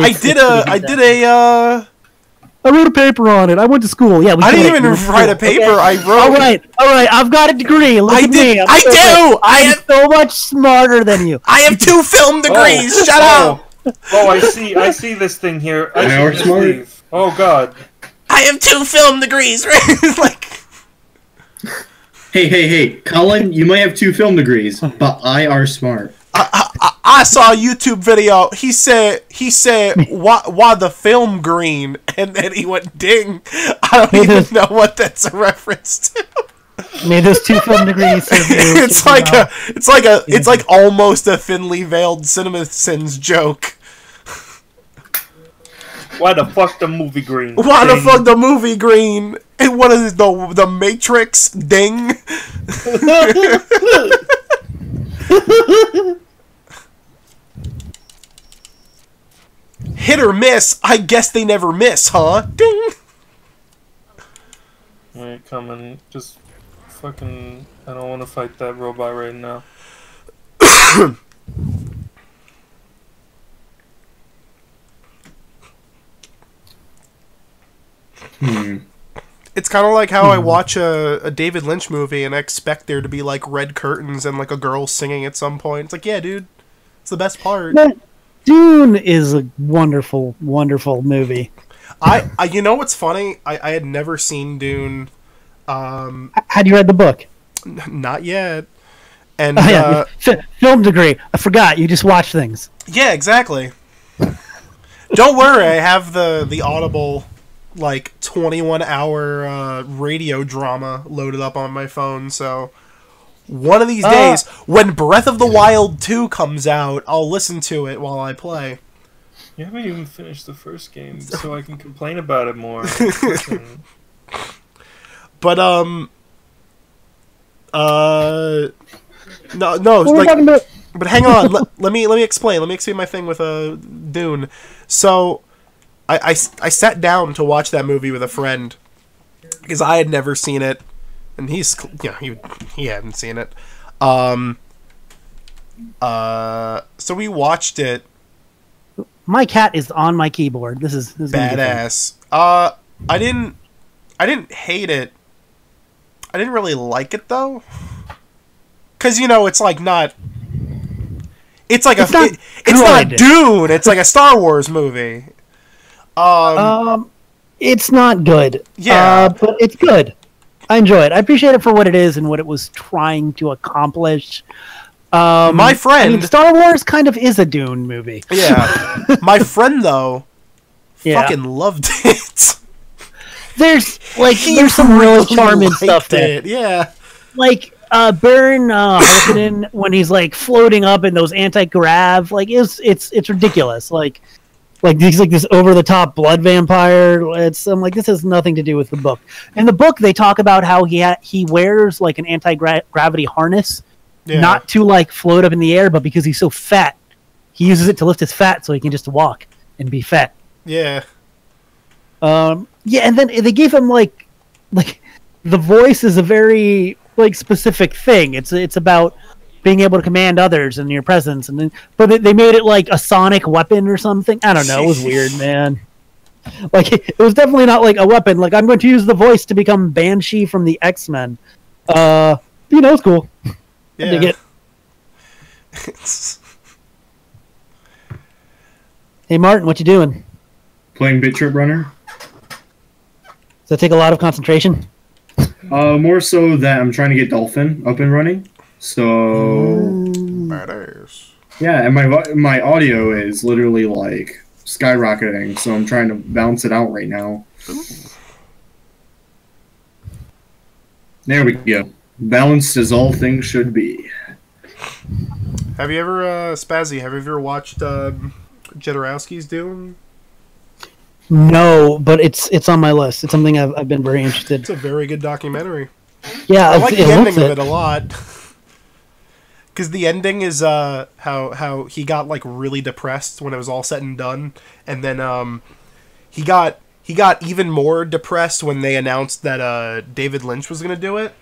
S3: wrote a paper on it. I went to school. Yeah,
S2: I didn't even write a paper. Okay. I wrote.
S3: All right. I've got a degree. Look at me. I am so much smarter than you.
S2: I have 2 film degrees. Shut up.
S4: Oh, I see this thing here. Oh God.
S2: I have 2 film degrees. Like.
S1: Hey, Colin, you might have 2 film degrees, but I are smart.
S2: I saw a YouTube video. He said, why the film green? And then he went, ding. I don't even know what that's a reference to.
S3: Made those 2 film degrees.
S2: It's like almost a thinly veiled CinemaSins joke.
S4: Why the fuck the movie green?
S2: Why the fuck the movie green? And what is the Matrix? Ding. Hit or miss? I guess they never miss, huh? Ding.
S4: Wait, come on, just fucking. I don't want to fight that robot right now.
S2: It's kind of like how I watch a David Lynch movie and I expect there to be like red curtains and like a girl singing at some point. It's like, yeah, dude, it's the best part.
S3: Dune is a wonderful, wonderful movie.
S2: I you know what's funny? I had never seen Dune.
S3: Had you read the book?
S2: Not yet. And
S3: film degree. I forgot. You just watch things.
S2: Yeah, exactly. Don't worry. I have the Audible like 21-hour radio drama loaded up on my phone. So one of these days, when Breath of the Wild 2 comes out, I'll listen to it while I play.
S4: You haven't even finished the first game, so I can complain about it more.
S2: But no, like, but hang on. let me explain. Let me explain my thing with Dune. So, I sat down to watch that movie with a friend because I had never seen it, and he hadn't seen it. So we watched it.
S3: My cat is on my keyboard. This is
S2: badass. I didn't hate it. I didn't really like it though, because it's like not. It's like it's not Dune. It's like a Star Wars movie.
S3: It's not good.
S2: Yeah,
S3: but it's good. I enjoy it. I appreciate it for what it is and what it was trying to accomplish.
S2: My friend,
S3: Star Wars kind of is a Dune movie.
S2: Yeah, my friend though, fucking loved it.
S3: There's some really charming stuff there.
S2: Yeah,
S3: like Baron Harkonnen when he's like floating up in those anti-grav, like it's ridiculous. Like he's like this over the top blood vampire. I'm like, this has nothing to do with the book. In the book, they talk about how he wears like an anti-gravity harness, not to like float up in the air, but because he's so fat, he uses it to lift his fat so he can just walk and be fat.
S2: Yeah.
S3: Yeah, and then they gave him like the voice is a very like specific thing. It's about being able to command others in your presence, but they made it like a sonic weapon or something. I don't know. It was weird, man. Like it was definitely not like a weapon. Like I'm going to use the voice to become Banshee from the X-Men. It's cool.
S2: Yeah.
S3: I dig it. Hey Martin, what you doing?
S1: Playing Bit Trip Runner.
S3: Does that take a lot of concentration?
S1: More so that I'm trying to get Dolphin up and running. So
S2: badass.
S1: Yeah, and my audio is literally like skyrocketing, so I'm trying to balance it out right now. There we go. Balanced as all things should be.
S2: Have you ever, Spazzy, have you ever watched Jodorowsky's Dune?
S3: No, but it's on my list. It's something I've been very interested.
S2: It's a very good documentary.
S3: Yeah,
S2: I like the ending of it a lot. Because the ending is how he got like really depressed when it was all said and done, and then he got even more depressed when they announced that David Lynch was gonna do it.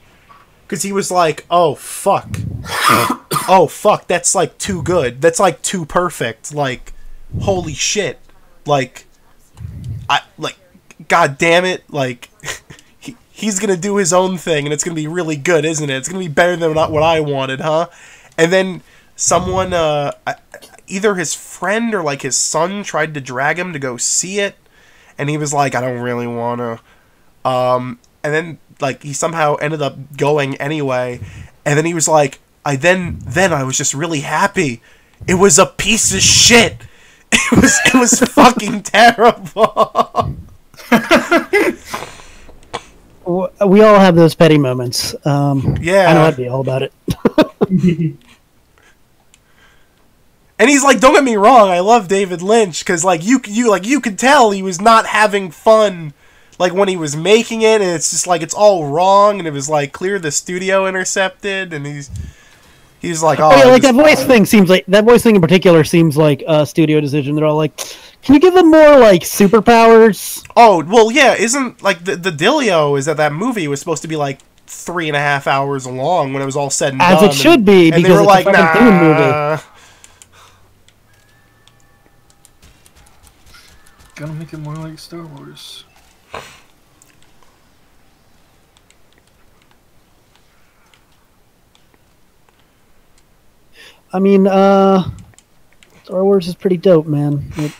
S2: Because he was like, oh fuck, oh fuck, that's like too good, that's like too perfect, like holy shit, like god damn it, like he's gonna do his own thing and it's gonna be really good, isn't it? It's gonna be better than what I wanted, huh? And then someone, either his friend or like his son, tried to drag him to go see it, and he was like, I don't really want to. And then like he somehow ended up going anyway, and then he was like, then I was just really happy. It was a piece of shit. It was fucking terrible.
S3: We all have those petty moments.
S2: Yeah,
S3: I know I'd be all about it.
S2: And he's like, don't get me wrong, I love David Lynch, because like you could tell he was not having fun, like when he was making it, and it's just like it's all wrong, and it was like clear the studio intercepted, and he's like, oh
S3: yeah, like that voice thing seems like that voice thing in particular seems like a studio decision. They're all like, can you give him more like superpowers?
S2: Oh well, yeah, isn't like the dealio is that movie was supposed to be like 3.5 hours long when it was all said and done.
S3: As it should be,
S2: and
S3: because
S2: they were
S3: it's
S2: like,
S3: a fucking Dune movie.
S4: Gotta make it more like Star Wars.
S3: I mean, Star Wars is pretty dope, man. It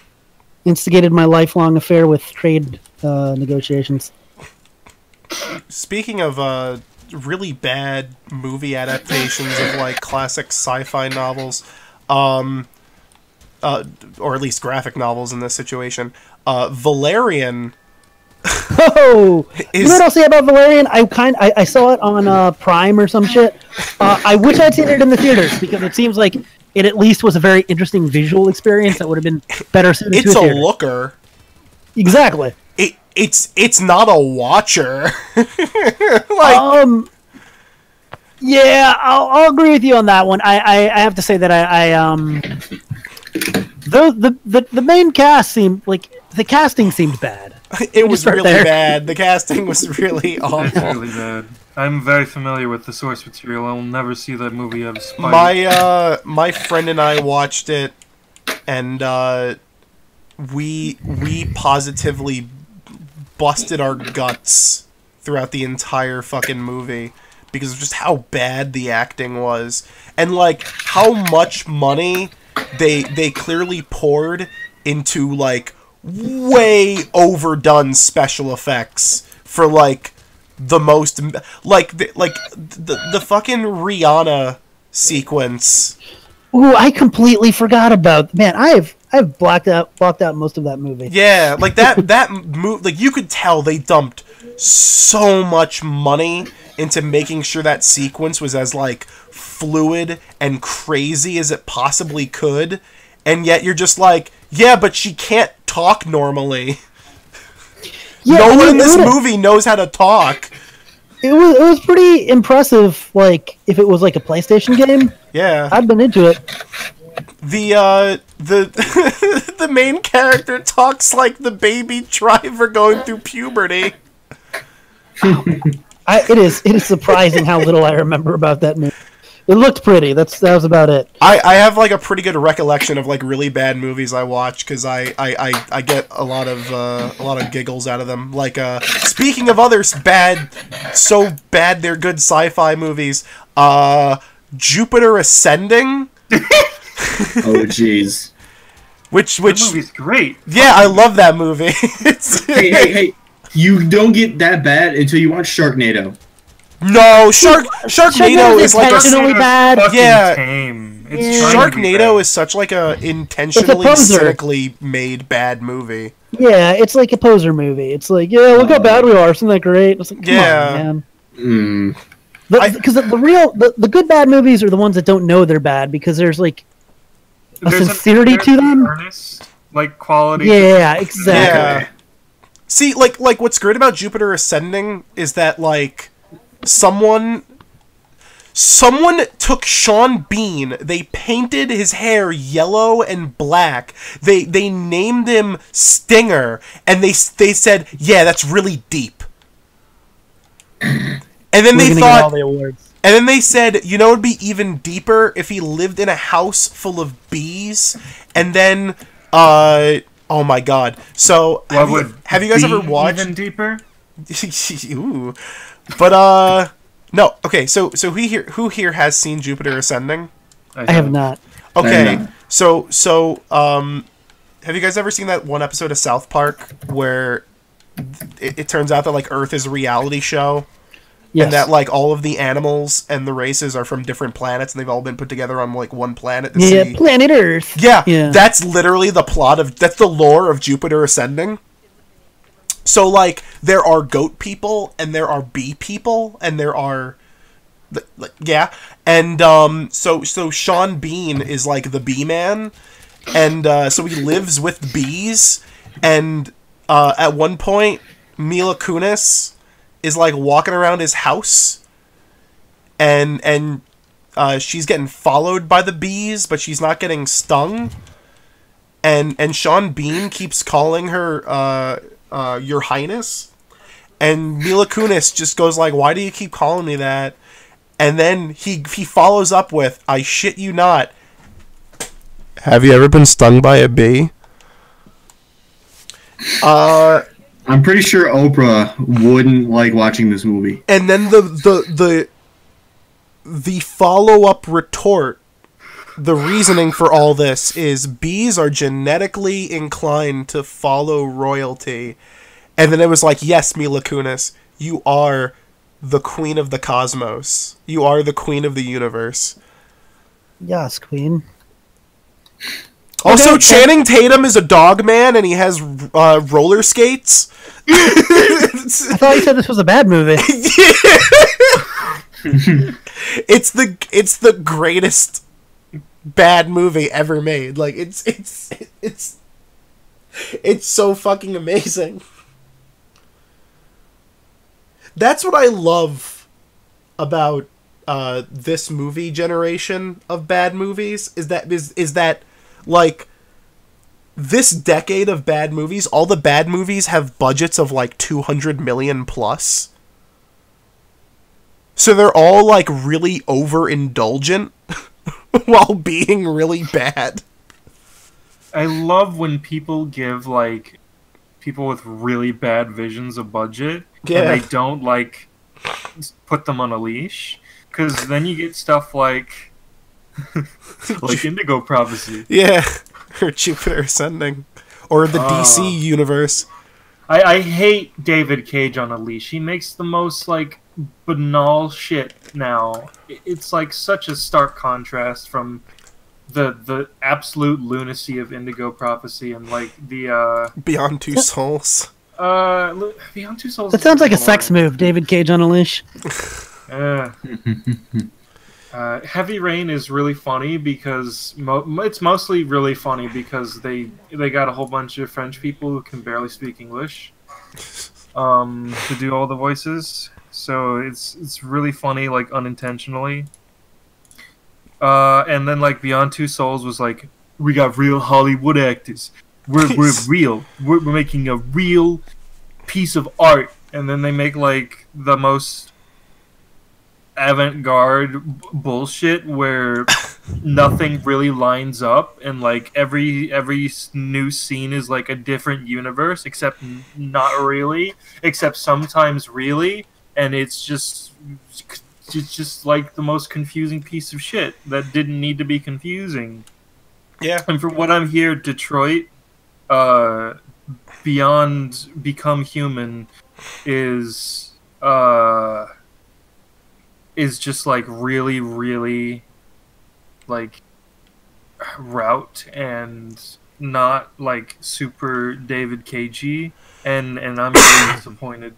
S3: instigated my lifelong affair with trade negotiations.
S2: Speaking of really bad movie adaptations of like classic sci-fi novels, or at least graphic novels in this situation, Valerian.
S3: Oh, you know what I'll say about Valerian? I saw it on Prime or some shit. I wish I'd seen it in the theaters because it seems like it at least was a very interesting visual experience that would have been better suited to a theater.
S2: It's a looker.
S3: Exactly.
S2: It's not a watcher.
S3: Yeah, I'll agree with you on that one. I have to say that the main cast seemed like the casting seemed bad.
S2: It was really bad. The casting was really awful.
S4: It's really bad. I'm very familiar with the source material. I will never see that movie out of spite.
S2: My friend and I watched it, and we positively busted our guts throughout the entire fucking movie because of just how bad the acting was, and like how much money they clearly poured into like way overdone special effects for like the most like the fucking Rihanna sequence.
S3: Ooh, I completely forgot about. Man, I've blocked out most of that movie.
S2: Yeah, like that move. Like you could tell they dumped so much money into making sure that sequence was as like fluid and crazy as it possibly could, and yet you're just like, yeah, but she can't talk normally. Yeah, no one in this movie knows how to talk.
S3: It was pretty impressive. Like if it was like a PlayStation game,
S2: yeah,
S3: I'd been into it.
S2: The the main character talks like the baby driver going through puberty.
S3: It is surprising how little I remember about that movie. It looked pretty. That was about it.
S2: I have like a pretty good recollection of like really bad movies I watch because I get a lot of giggles out of them. Like speaking of others bad, so bad they're good sci-fi movies. Jupiter Ascending.
S1: Oh jeez.
S2: Which
S4: that movie's great.
S2: Yeah, I love that movie.
S1: Hey! You don't get that bad until you watch Sharknado.
S2: No, Sharknado is like
S3: intentionally bad.
S2: Yeah,
S4: Sharknado
S2: is such like a intentionally cynically made bad movie.
S3: Yeah, it's like a poser movie. It's like, yeah, look how bad we are. Isn't that great? It's like, come on, man. Because the good bad movies are the ones that don't know they're bad because there's like there's sincerity to them.
S4: Earnest, like quality.
S3: Yeah, exactly.
S2: Yeah. See, like what's great about Jupiter Ascending is that like someone Someone took Sean Bean, they painted his hair yellow and black, they named him Stinger, and they said, yeah, that's really deep. And then they thought,
S3: all the awards.
S2: and then they said, you know, it'd be even deeper if he lived in a house full of bees, and then, oh my god. So, have you guys ever watched...
S4: even deeper?
S2: Ooh. But, no, okay, so who here has seen Jupiter Ascending?
S3: I have not.
S2: Okay, so have you guys ever seen that one episode of South Park where it turns out that, like, Earth is a reality show?
S3: Yes.
S2: And that, like, all of the animals and the races are from different planets, and they've all been put together on, like, one planet to see...
S3: Yeah, planet Earth.
S2: Yeah,
S3: yeah,
S2: that's literally the plot of... That's the lore of Jupiter Ascending. So, like, there are goat people, and there are bee people, and there are... yeah. And, so Sean Bean is, like, the bee man, and, so he lives with bees, and, at one point, Mila Kunis is, like, walking around his house, and she's getting followed by the bees, but she's not getting stung, and Sean Bean keeps calling her, Your Highness, and Mila Kunis just goes like, why do you keep calling me that? And then he follows up with, I shit you not, have you ever been stung by a bee?
S1: I'm pretty sure Oprah wouldn't like watching this movie.
S2: And then the follow-up retort, the reasoning for all this is bees are genetically inclined to follow royalty. And then it was like, yes, Mila Kunis, you are the queen of the cosmos. You are the queen of the universe.
S3: Yes, queen.
S2: Also,
S3: Okay.
S2: Channing Tatum is a dog man, and he has roller skates.
S3: I thought you said this was a bad movie.
S2: It's the greatest bad movie ever made. Like, it's so fucking amazing. That's what I love about this movie generation of bad movies, is that like, this decade of bad movies, all the bad movies have budgets of like 200 million plus. So they're all like really overindulgent while being really bad.
S4: I love when people give, like, people with really bad visions a budget,
S2: Yeah.
S4: and they don't, like, put them on a leash, because then you get stuff like like Indigo Prophecy.
S2: Yeah, or Jupiter Ascending, or the DC universe.
S4: I hate David Cage on a leash. He makes the most, like, banal shit now. It's like such a stark contrast from the absolute lunacy of Indigo Prophecy and, like, the
S2: Beyond Two Souls.
S4: Beyond Two Souls.
S3: That sounds like a sex move, David Cage on a leash.
S4: Heavy Rain is really funny because it's mostly really funny because they got a whole bunch of French people who can barely speak English to do all the voices. So it's really funny, like, unintentionally. And then, like, Beyond Two Souls was like, we got real Hollywood actors. We're real. We're making a real piece of art. And then they make, like, the most avant-garde bullshit where nothing really lines up, and, like, every new scene is like a different universe, except not really, except sometimes really, and it's just like the most confusing piece of shit that didn't need to be confusing.
S2: Yeah.
S4: And from what I'm here, Detroit, Beyond Become Human is just, like, really, really, like, route and not, like, super David Cagey, and I'm really disappointed.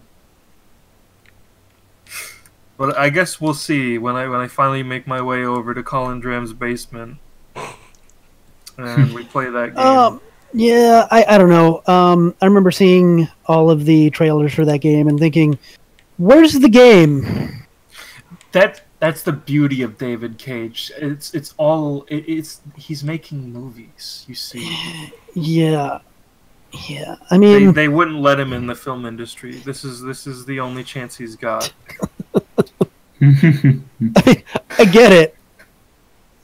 S4: But I guess we'll see when I finally make my way over to KawlunDram's basement and we play that game.
S3: Yeah, I don't know. I remember seeing all of the trailers for that game and thinking, where's the game?
S4: That That's the beauty of David Cage. It's he's making movies. You see.
S3: Yeah. Yeah. I mean,
S4: they wouldn't let him in the film industry. This is the only chance he's got.
S3: I get it.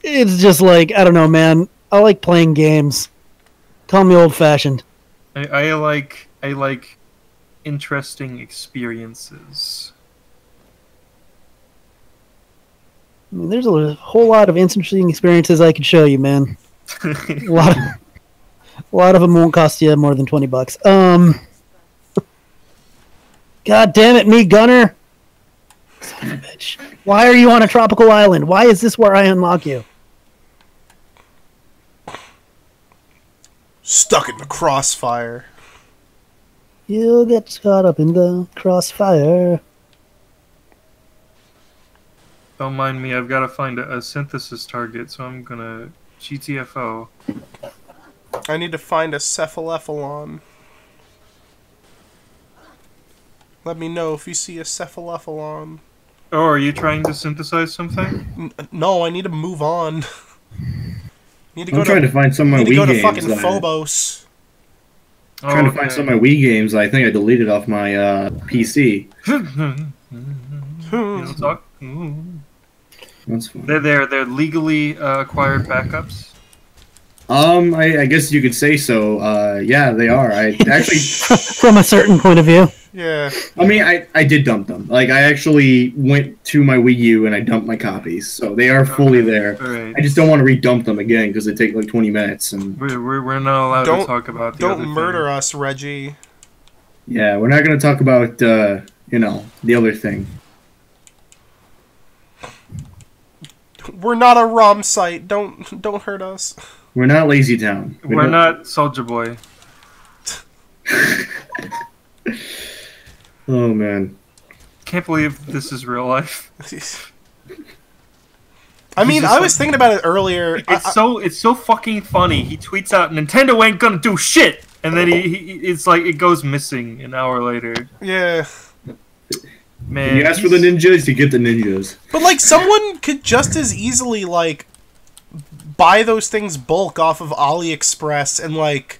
S3: It's just like, I don't know, man. I like playing games. Call me old-fashioned.
S4: I like interesting experiences.
S3: I mean, there's a whole lot of interesting experiences I could show you, man. A lot of them won't cost you more than $20. God damn it, me, Gunner! Son of a bitch. Why are you on a tropical island? Why is this where I unlock you?
S2: Stuck in the crossfire.
S3: You'll get caught up in the crossfire.
S4: Don't mind me, I've got to find a synthesis target, so I'm gonna GTFO.
S2: I need to find a cephalephalon. Let me know if you see a cephalephalon.
S4: Oh, are you trying to synthesize something?
S2: No, I need to move on.
S1: I'm trying to find some of my Wii games.
S2: Go to fucking Phobos.
S1: I'm trying to find some of my Wii games I think I deleted off my PC.
S4: You don't talk?
S1: That's fine.
S4: They're legally acquired backups.
S1: I guess you could say so. Yeah, they are. I actually,
S3: from a certain point of view.
S2: Yeah.
S1: I mean, I did dump them. Like, I actually went to my Wii U and I dumped my copies, so they are fully there.
S4: Right.
S1: I just don't want to redump them again because they take like 20 minutes. And
S4: we're not allowed to talk about the other
S2: Don't murder
S4: thing.
S2: us, Reggie.
S1: Yeah, we're not going to talk about you know, the other thing.
S2: We're not a ROM site. Don't hurt us.
S1: We're not Lazy Town.
S4: We're not Soldier Boy.
S1: Oh man.
S4: Can't believe this is real life.
S2: I mean, I was thinking about it earlier.
S4: It's so fucking funny. He tweets out, "Nintendo ain't gonna do shit," and then it's like it goes missing an hour later.
S2: Yeah.
S1: Man, you ask for the ninjas, you get the ninjas.
S2: But like, someone could just as easily like buy those things bulk off of AliExpress and like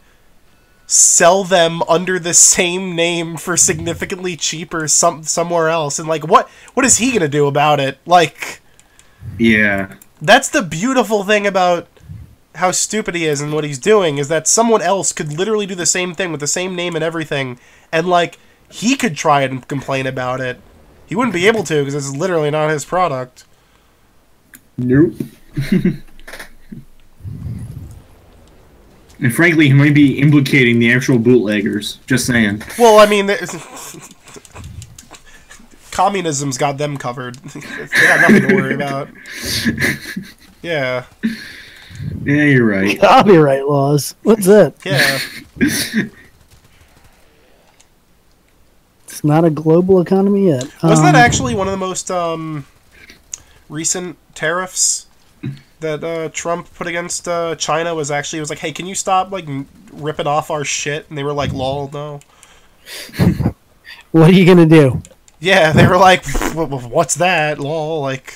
S2: sell them under the same name for significantly cheaper somewhere else. And like, what is he gonna do about it? Like,
S1: yeah,
S2: that's the beautiful thing about how stupid he is and what he's doing, is that someone else could literally do the same thing with the same name and everything, and like, he could try and complain about it. He wouldn't be able to because it's literally not his product.
S1: Nope. And frankly, he might be implicating the actual bootleggers. Just saying.
S2: Well, I mean, communism's got them covered. They got nothing to worry about. Yeah.
S1: Yeah, you're right.
S3: Copyright laws. What's that?
S2: Yeah.
S3: It's not a global economy yet.
S2: Wasn't that actually one of the most recent tariffs that Trump put against China? Was like, hey, can you stop like ripping off our shit? And they were like, lol, no.
S3: What are you gonna do?
S2: Yeah, they were like, what's that? Lol, like.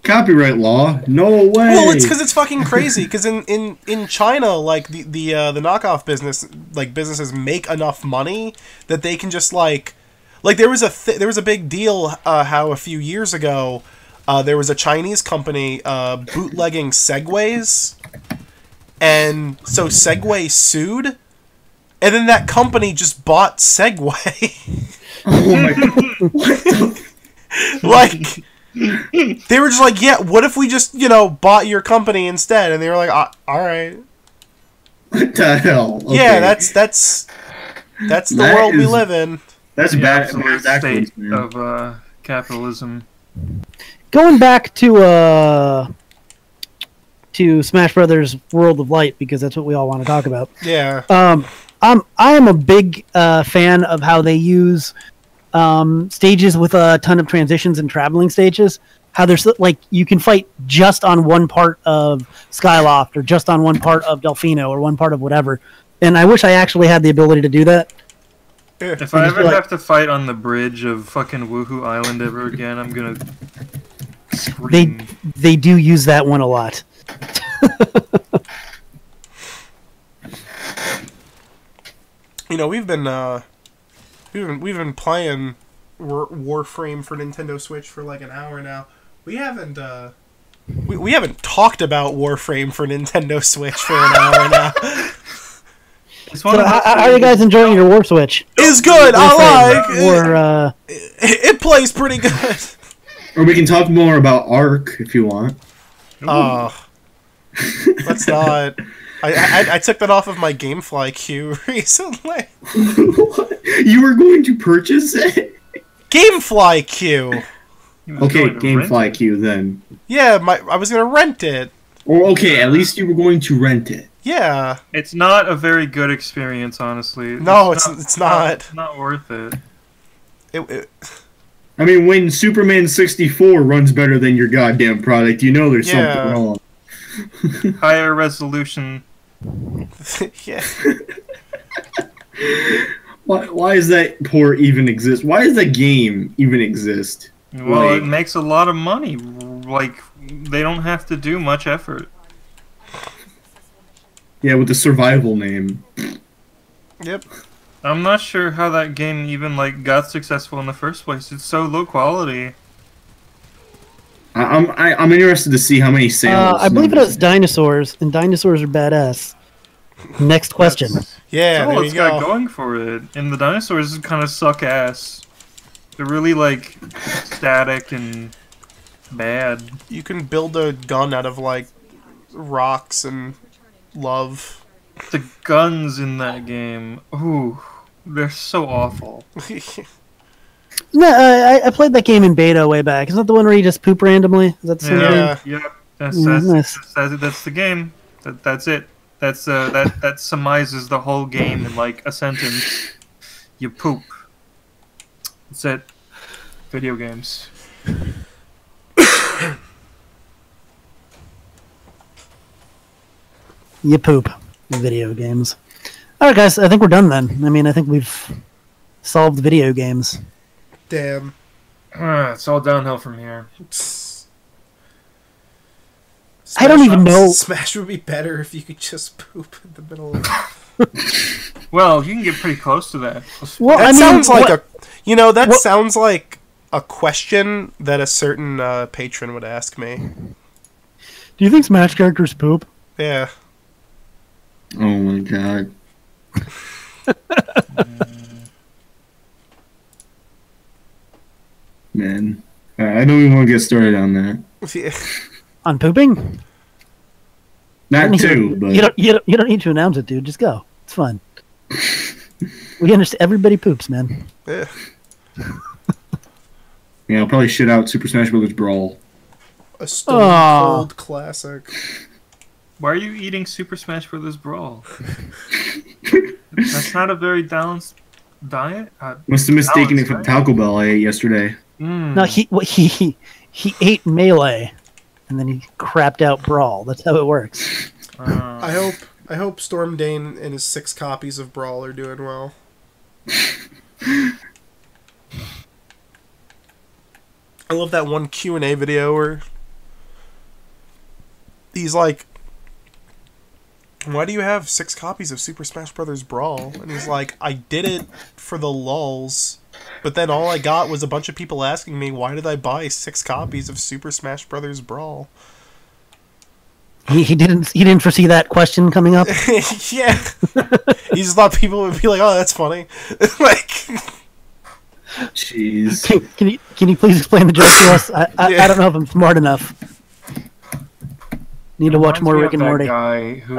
S1: Copyright law? No way.
S2: Well, it's because it's fucking crazy. Because in China, like the knockoff businesses make enough money that they can just like there was a big deal how a few years ago there was a Chinese company bootlegging Segways, and so Segway sued, and then that company just bought Segway.
S1: Oh my god! What the?
S2: Like. They were just like, yeah, what if we just, bought your company instead? And they were like, alright.
S1: What the hell? Okay.
S2: Yeah, that's the world we live in.
S1: That's bad
S4: state of capitalism.
S3: Going back to Smash Brothers World of Light, because that's what we all want to talk about.
S2: Yeah.
S3: I am a big fan of how they use stages with a ton of transitions and traveling stages. How there's like you can fight just on one part of Skyloft or just on one part of Delfino or one part of whatever. And I wish I actually had the ability to do that.
S4: If I ever have to fight on the bridge of fucking Woohoo Island ever again, I'm gonna scream.
S3: They do use that one a lot.
S2: You know, we've been playing Warframe for Nintendo Switch for like an hour now. We haven't we haven't talked about Warframe for Nintendo Switch for an hour now.
S3: So how are you guys enjoying your War Switch?
S2: It's good. I like.
S3: Or
S2: it plays pretty good.
S1: Or we can talk more about Ark if you want.
S2: Let's not. I took that off of my GameFly queue recently.
S1: What? You were going to purchase it?
S2: GameFly queue.
S1: Okay, GameFly queue then.
S2: Yeah, I was gonna rent it.
S1: Or okay, at least you were going to rent it.
S2: Yeah.
S4: It's not a very good experience, honestly.
S2: No, it's not.
S4: It's not worth it.
S1: I mean, when Superman 64 runs better than your goddamn product, you know there's something wrong.
S4: Higher resolution.
S2: Yeah.
S1: Why does that port even exist? Why does that game even exist?
S4: Well, it makes a lot of money. Like, they don't have to do much effort.
S1: Yeah, with the survival name.
S2: Yep.
S4: I'm not sure how that game even like got successful in the first place. It's so low quality.
S1: I'm interested to see how many sales.
S3: I believe it was dinosaurs, and dinosaurs are badass. Next question.
S2: Yeah, there you
S4: got
S2: go.
S4: going for it. And the dinosaurs kind of suck ass. They're really like static and bad.
S2: You can build a gun out of like rocks and love.
S4: The guns in that game, ooh, they're so awful.
S3: No, I played that game in beta way back. Isn't that the one where you just poop randomly? Is that the same game?
S4: Yep. That's the game. That's it. That summarizes the whole game in like a sentence. You poop. That's it. Video games.
S3: You poop. Video games. Alright guys, I think we're done then. I mean, I think we've solved video games.
S2: Damn.
S4: It's all downhill from here.
S3: I don't even know.
S2: Smash would be better if you could just poop in the middle of
S4: Well, you can get pretty close to that.
S3: Well,
S2: that
S3: I mean,
S2: sounds like sounds like a question that a certain patron would ask me.
S3: Do you think Smash characters poop?
S2: Yeah.
S1: Oh my god. Man. I don't even want to get started on that.
S3: On pooping?
S1: Not two, but...
S3: You don't need to announce it, dude. Just go. It's fun. We understand. Everybody poops, man.
S2: Yeah.
S1: Yeah, I'll probably shit out Super Smash Bros. Brawl.
S2: A stone cold classic.
S4: Why are you eating Super Smash Bros. Brawl? That's not a very balanced diet.
S1: Must have mistaken it for Taco Bell I ate yesterday.
S3: No, he ate Melee, and then he crapped out Brawl. That's how it works.
S2: I hope Storm Dane and his 6 copies of Brawl are doing well. I love that one Q&A video where he's like, why do you have 6 copies of Super Smash Bros. Brawl? And he's like, I did it for the lulz, but then all I got was a bunch of people asking me, why did I buy 6 copies of Super Smash Bros. Brawl?
S3: He didn't foresee that question coming up.
S2: Yeah. He just thought people would be like, oh, that's funny. Like,
S1: jeez.
S3: Can you please explain the joke to us? I don't know if I'm smart enough. Need to watch more Rick and Morty.
S4: Guy who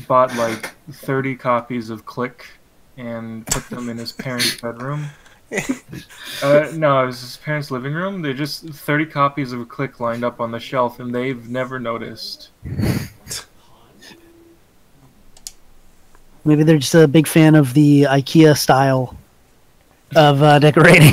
S4: bought like 30 copies of Click and put them in his parents' bedroom. No, it was his parents' living room. They're just 30 copies of Click lined up on the shelf, and they've never noticed.
S3: Maybe they're just a big fan of the IKEA style of decorating.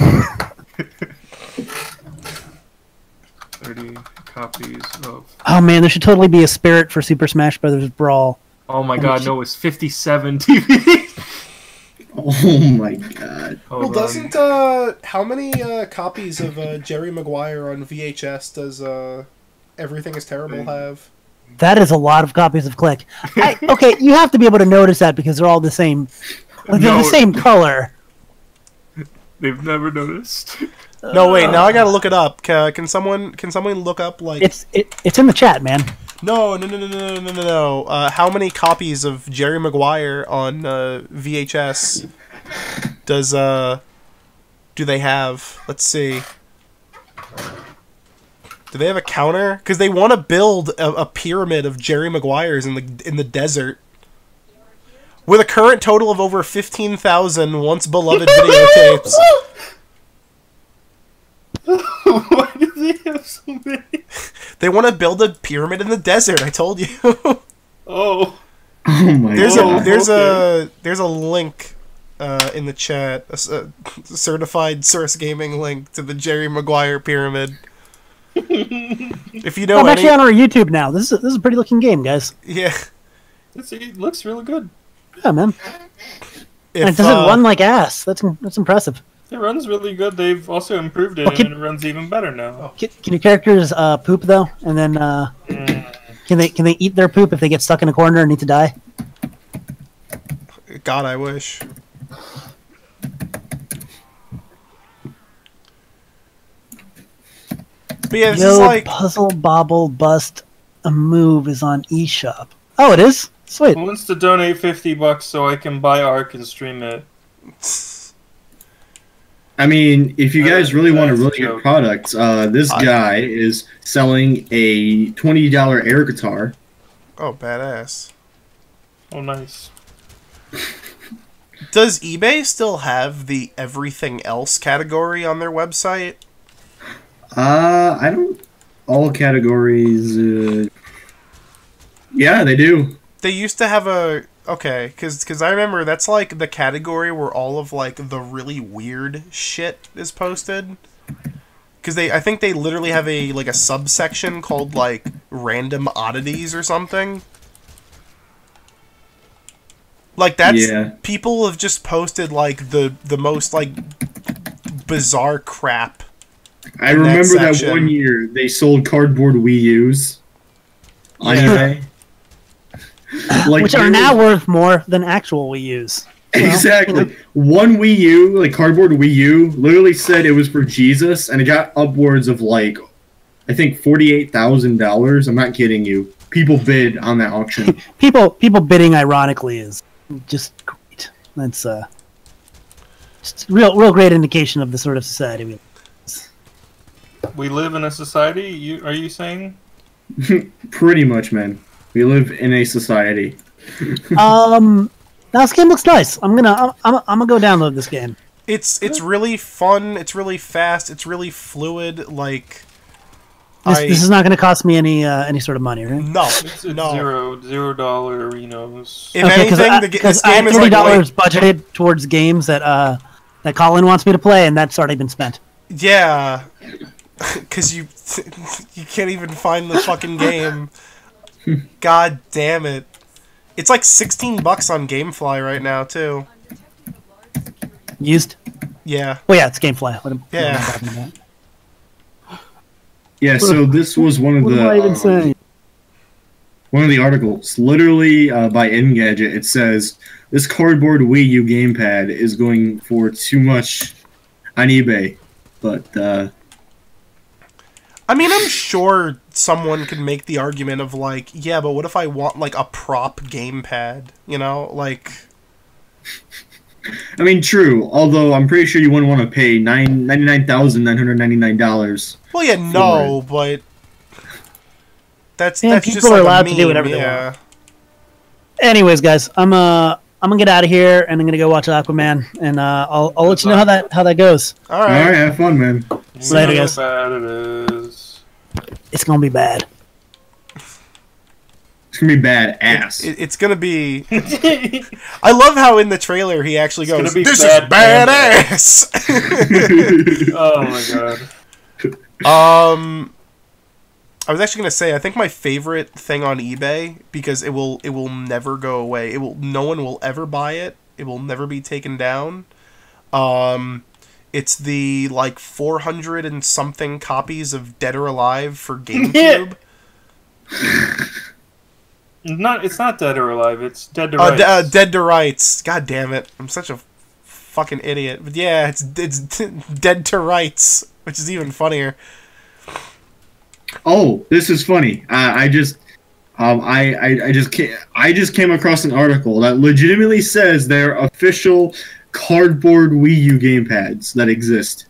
S4: 30 copies of...
S3: Oh man, there should totally be a spirit for Super Smash Bros. Brawl.
S4: Oh my god, no, it's 57 TVs!
S1: Oh my god.
S2: Well, doesn't how many copies of Jerry Maguire on VHS does Everything Is Terrible have?
S3: That is a lot of copies of Click. Okay, you have to be able to notice that because they're all the same. Like, they're the same color.
S4: They've never noticed.
S2: No, wait. Now I gotta look it up. Can someone look up like?
S3: It's in the chat, man.
S2: No. How many copies of Jerry Maguire on VHS do they have? Let's see. Do they have a counter? Because they want to build a pyramid of Jerry Maguires in the desert. With a current total of over 15,000 once beloved videotapes.
S4: Why do they have so many?
S2: They want to build a pyramid in the desert. I told you.
S4: Oh.
S1: Oh my god.
S2: There's a link in the chat, a certified Source Gaming link to the Jerry Maguire pyramid. If you know,
S3: I'm actually on our YouTube now. This is a pretty looking game, guys.
S2: Yeah,
S4: It looks really good.
S3: Yeah, man. And it doesn't run like ass. That's impressive.
S4: It runs really good. They've also improved it, and it runs even better now.
S3: Can your characters poop though? And then can they eat their poop if they get stuck in a corner and need to die?
S2: God, I wish. But yeah, this is like
S3: Puzzle Bobble Bust a Move is on eShop. Oh, it is? Sweet.
S4: Who wants to donate $50 so I can buy Ark and stream it?
S1: I mean, if you guys really want a really good product, this guy is selling a $20 air guitar.
S2: Oh, badass.
S4: Oh, nice.
S2: Does eBay still have the everything else category on their website?
S1: I don't. All categories. Yeah, they do.
S2: They used to have a because I remember that's like the category where all of like the really weird shit is posted. Because I think they literally have a subsection called like random oddities or something. Like that's people have just posted like the most like bizarre crap.
S1: I remember that one year they sold cardboard Wii U's on eBay.
S3: Which are now worth more than actual Wii U's.
S1: Exactly. One Wii U, like cardboard Wii U, literally said it was for Jesus, and it got upwards of like, I think $48,000. I'm not kidding you. People bid on that auction.
S3: people bidding ironically is just great. That's just real great indication of the sort of society we live in.
S4: We live in a society? Are you saying?
S1: Pretty much, man. We live in a society.
S3: Now this game looks nice. I'm gonna go download this game.
S2: It's really fun. It's really fast. It's really fluid. Like
S3: this is not gonna cost me any sort of money, right?
S2: No,
S4: It's $0 arenos.
S2: If anything, this game is like
S3: $30 budgeted towards games that Colin wants me to play, and that's already been spent.
S2: Yeah, because you can't even find the fucking game. God damn it! It's like $16 on GameFly right now too.
S3: Used?
S2: Yeah.
S3: Well, yeah, it's GameFly. What am I
S2: Yeah.
S3: talking about?
S1: Yeah. So this was one of
S3: What am I even saying?
S1: one of the articles, literally by Engadget. It says this cardboard Wii U gamepad is going for too much on eBay, but
S2: I mean, I'm sure someone could make the argument of like, yeah, but what if I want like a prop gamepad? You know, like.
S1: I mean, true. Although I'm pretty sure you wouldn't want to pay $99,999.
S2: Well, yeah, no, but that's
S3: people
S2: just
S3: are
S2: like
S3: allowed
S2: a
S3: to do
S2: meme,
S3: whatever they
S2: yeah.
S3: want. Anyways, guys, I'm gonna get out of here and I'm gonna go watch Aquaman, and I'll let you know how that goes.
S2: All right,
S1: have fun, man.
S3: Later, guys.
S4: How bad it is.
S3: It's gonna be bad.
S1: It's gonna be bad ass.
S2: It's gonna be. I love how in the trailer he actually goes,
S4: be
S2: "This
S4: bad,
S2: is badass."
S4: Oh my god.
S2: I was actually gonna say I think my favorite thing on eBay, because it will never go away. No one will ever buy it. It will never be taken down. It's the, like, 400 and something copies of Dead or Alive for GameCube.
S4: It's not Dead or Alive, it's Dead to Rights.
S2: Dead to Rights. God damn it. I'm such a fucking idiot. But yeah, it's Dead to Rights, which is even funnier.
S1: Oh, this is funny. I just came across an article that legitimately says they're official cardboard Wii U gamepads that exist.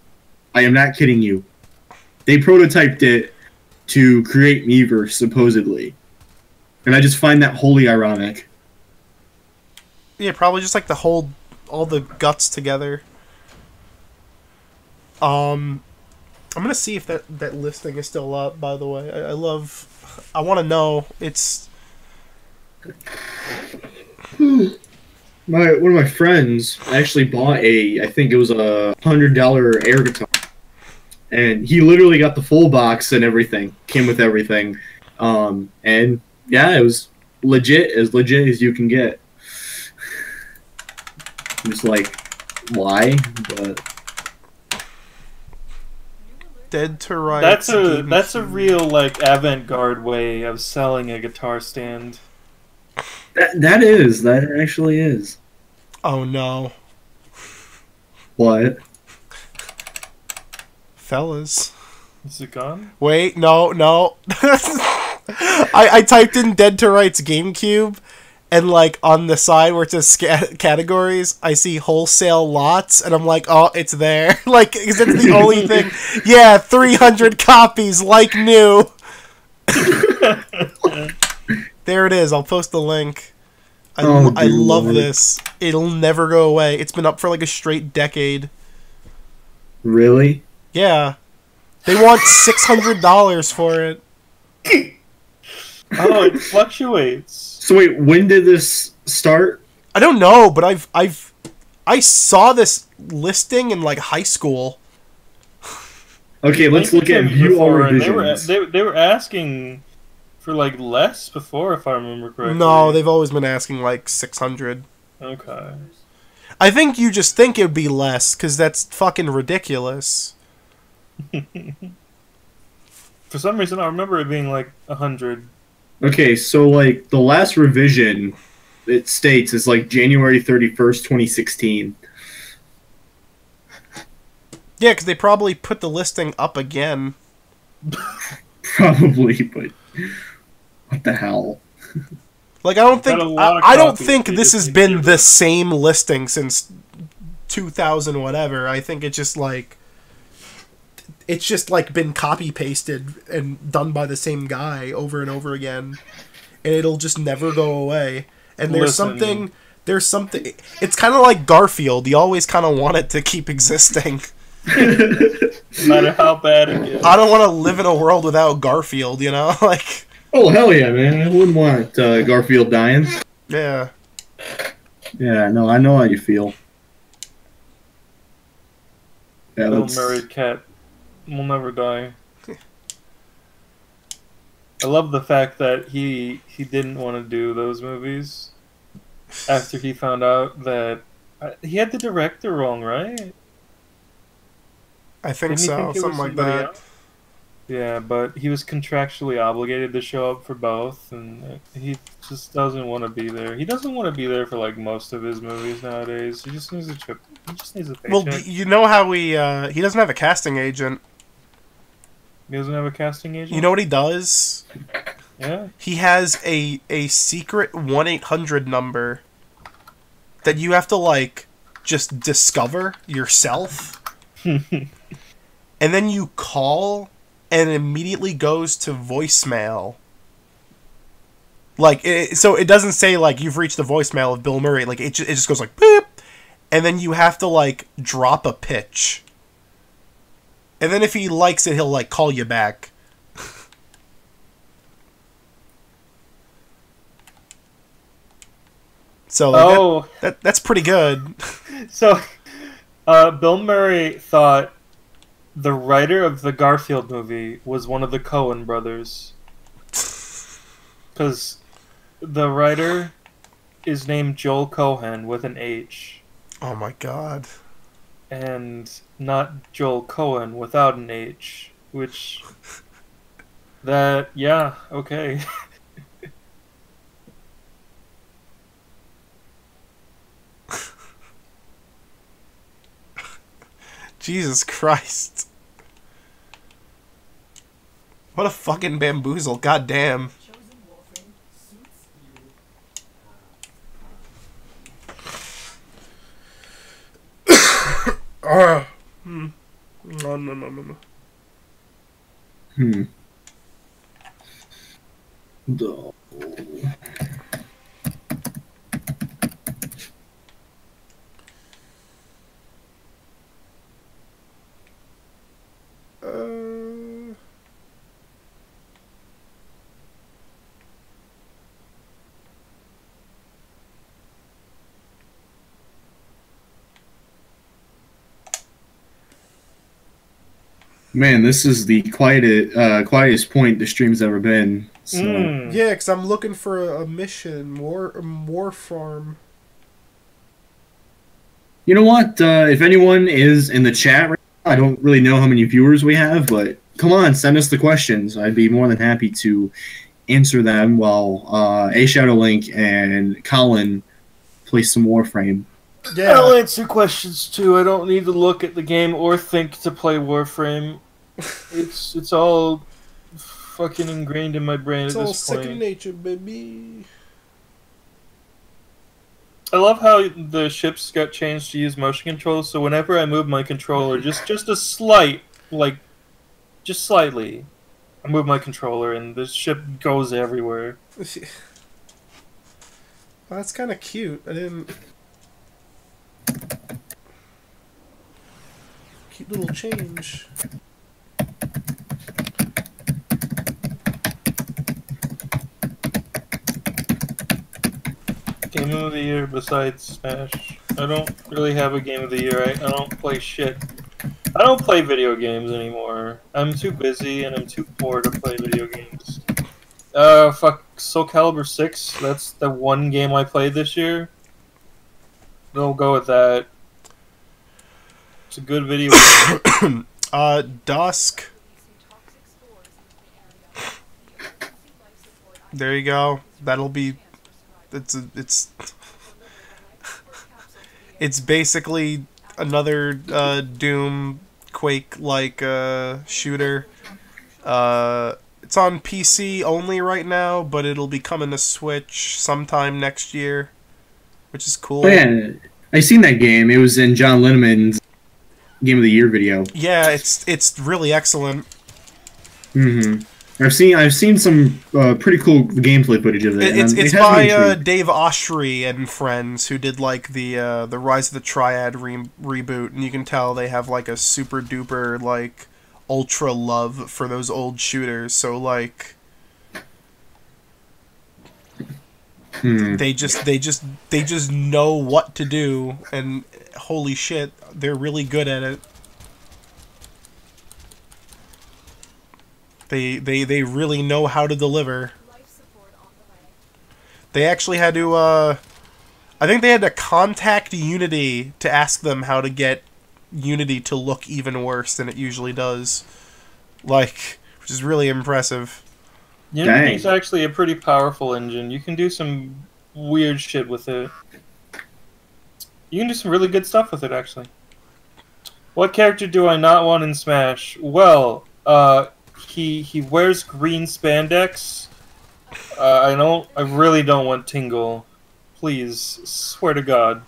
S1: I am not kidding you. They prototyped it to create Miiverse, supposedly. And I just find that wholly ironic.
S2: Yeah, probably just like the whole, all the guts together. I'm gonna see if that listing is still up, by the way. I want to know. It's...
S1: One of my friends actually bought I think it was a $100 air guitar. And he literally got the full box and everything. Came with everything. And yeah, it was legit as you can get. I'm just like, why? But
S2: Dead to Rights.
S4: That's a real, like, avant-garde way of selling a guitar stand.
S1: That actually is.
S2: Oh no.
S1: What?
S2: Fellas.
S4: Is it gone?
S2: Wait, no. I typed in Dead to Rights GameCube, and, like, on the side where it says categories, I see wholesale lots, and I'm like, oh, it's there. Like, because it's the only thing. Yeah, 300 copies, like new. There it is. I'll post the link. I love this. It'll never go away. It's been up for, like, a straight decade.
S1: Really?
S2: Yeah. They want $600 for it.
S4: Oh, it fluctuates.
S1: So wait, when did this start?
S2: I don't know, but I saw this listing in, like, high school.
S1: Okay, let's look at view all revisions.
S4: They were asking for, like, less before, if I remember correctly.
S2: No, they've always been asking, like, 600.
S4: Okay.
S2: I think you just think it would be less, because that's fucking ridiculous.
S4: For some reason, I remember it being, like, 100.
S1: Okay, so, like, the last revision, it states, is, like, January 31st, 2016.
S2: Yeah, because they probably put the listing up again.
S1: Probably, but what the hell?
S2: Like, I don't think this has been the same listing since 2000 whatever. I think it's just like been copy pasted and done by the same guy over and over again, and it'll just never go away. And there's something. It's kind of like Garfield. You always kind of want it to keep existing.
S4: No matter how bad it gets.
S2: I don't want to live in a world without Garfield, you know? Like,
S1: oh, hell yeah, man. I wouldn't want Garfield dying.
S2: yeah.
S1: Yeah, no, I know how you feel. Yeah,
S4: Bill Murray cat will never die. I love the fact that he didn't want to do those movies after he found out that he had the director wrong, right?
S2: I think
S4: Didn't he
S2: so,
S4: think it
S2: something
S4: was
S2: like
S4: somebody
S2: that.
S4: else? Yeah, but he was contractually obligated to show up for both, and he just doesn't want to be there. He doesn't want to be there for, like, most of his movies nowadays. He just needs a trip. He just needs a paycheck.
S2: Well, you know how he doesn't have a casting agent.
S4: He doesn't have a casting agent?
S2: You know what he does?
S4: Yeah.
S2: He has a secret 1-800 number that you have to, like, just discover yourself. And then you call, and it immediately goes to voicemail. Like, so it doesn't say, like, you've reached the voicemail of Bill Murray. Like, it just goes, like, beep. And then you have to, like, drop a pitch. And then if he likes it, he'll, like, call you back. So, like, that's pretty good.
S4: So, Bill Murray thought the writer of the Garfield movie was one of the Coen brothers. Because the writer is named Joel Cohen with an H.
S2: Oh my god.
S4: And not Joel Cohen without an H, which... yeah, okay.
S2: Jesus Christ. What a fucking bamboozle, goddamn. No.
S1: No. Man, this is the quietest point the stream's ever been. So.
S2: Yeah, because I'm looking for a mission, Warframe.
S1: You know what? If anyone is in the chat right now, I don't really know how many viewers we have, but come on, send us the questions. I'd be more than happy to answer them while AShadowLink and Kawlun play some Warframe.
S2: Yeah.
S4: I'll answer questions too. I don't need to look at the game or think to play Warframe. It's all fucking ingrained in my brain
S2: It's
S4: at
S2: all
S4: this point.
S2: second nature, baby.
S4: I love how the ships got changed to use motion controls, so whenever I move my controller, just a slight, like, just slightly, I move my controller and the ship goes everywhere.
S2: Well, that's kind of cute. I didn't... Cute little change.
S4: Game of the year besides Smash. I don't really have a game of the year. I don't play shit. I don't play video games anymore. I'm too busy and I'm too poor to play video games. Fuck, Soul Calibur 6. That's the one game I played this year. We'll go with that. It's a good video game.
S2: Dusk. There you go. That'll be... It's basically another Doom Quake-like shooter. It's on PC only right now, but it'll be coming to Switch sometime next year, which is cool.
S1: Oh, yeah, I seen that game. It was in John Linneman's Game of the Year video.
S2: Yeah, it's really excellent.
S1: Mm-hmm. I've seen some pretty cool gameplay footage of it.
S2: It's by Dave Oshry and friends who did like the Rise of the Triad reboot, and you can tell they have like a super duper like ultra love for those old shooters. So like they just know what to do, and holy shit, they're really good at it. They really know how to deliver. They actually had to, I think they had to contact Unity to ask them how to get Unity to look even worse than it usually does. Like, which is really impressive.
S4: Unity's actually a pretty powerful engine. You can do some weird shit with it. You can do some really good stuff with it, actually. What character do I not want in Smash? Well, he wears green spandex. I really don't want Tingle. Please, swear to God.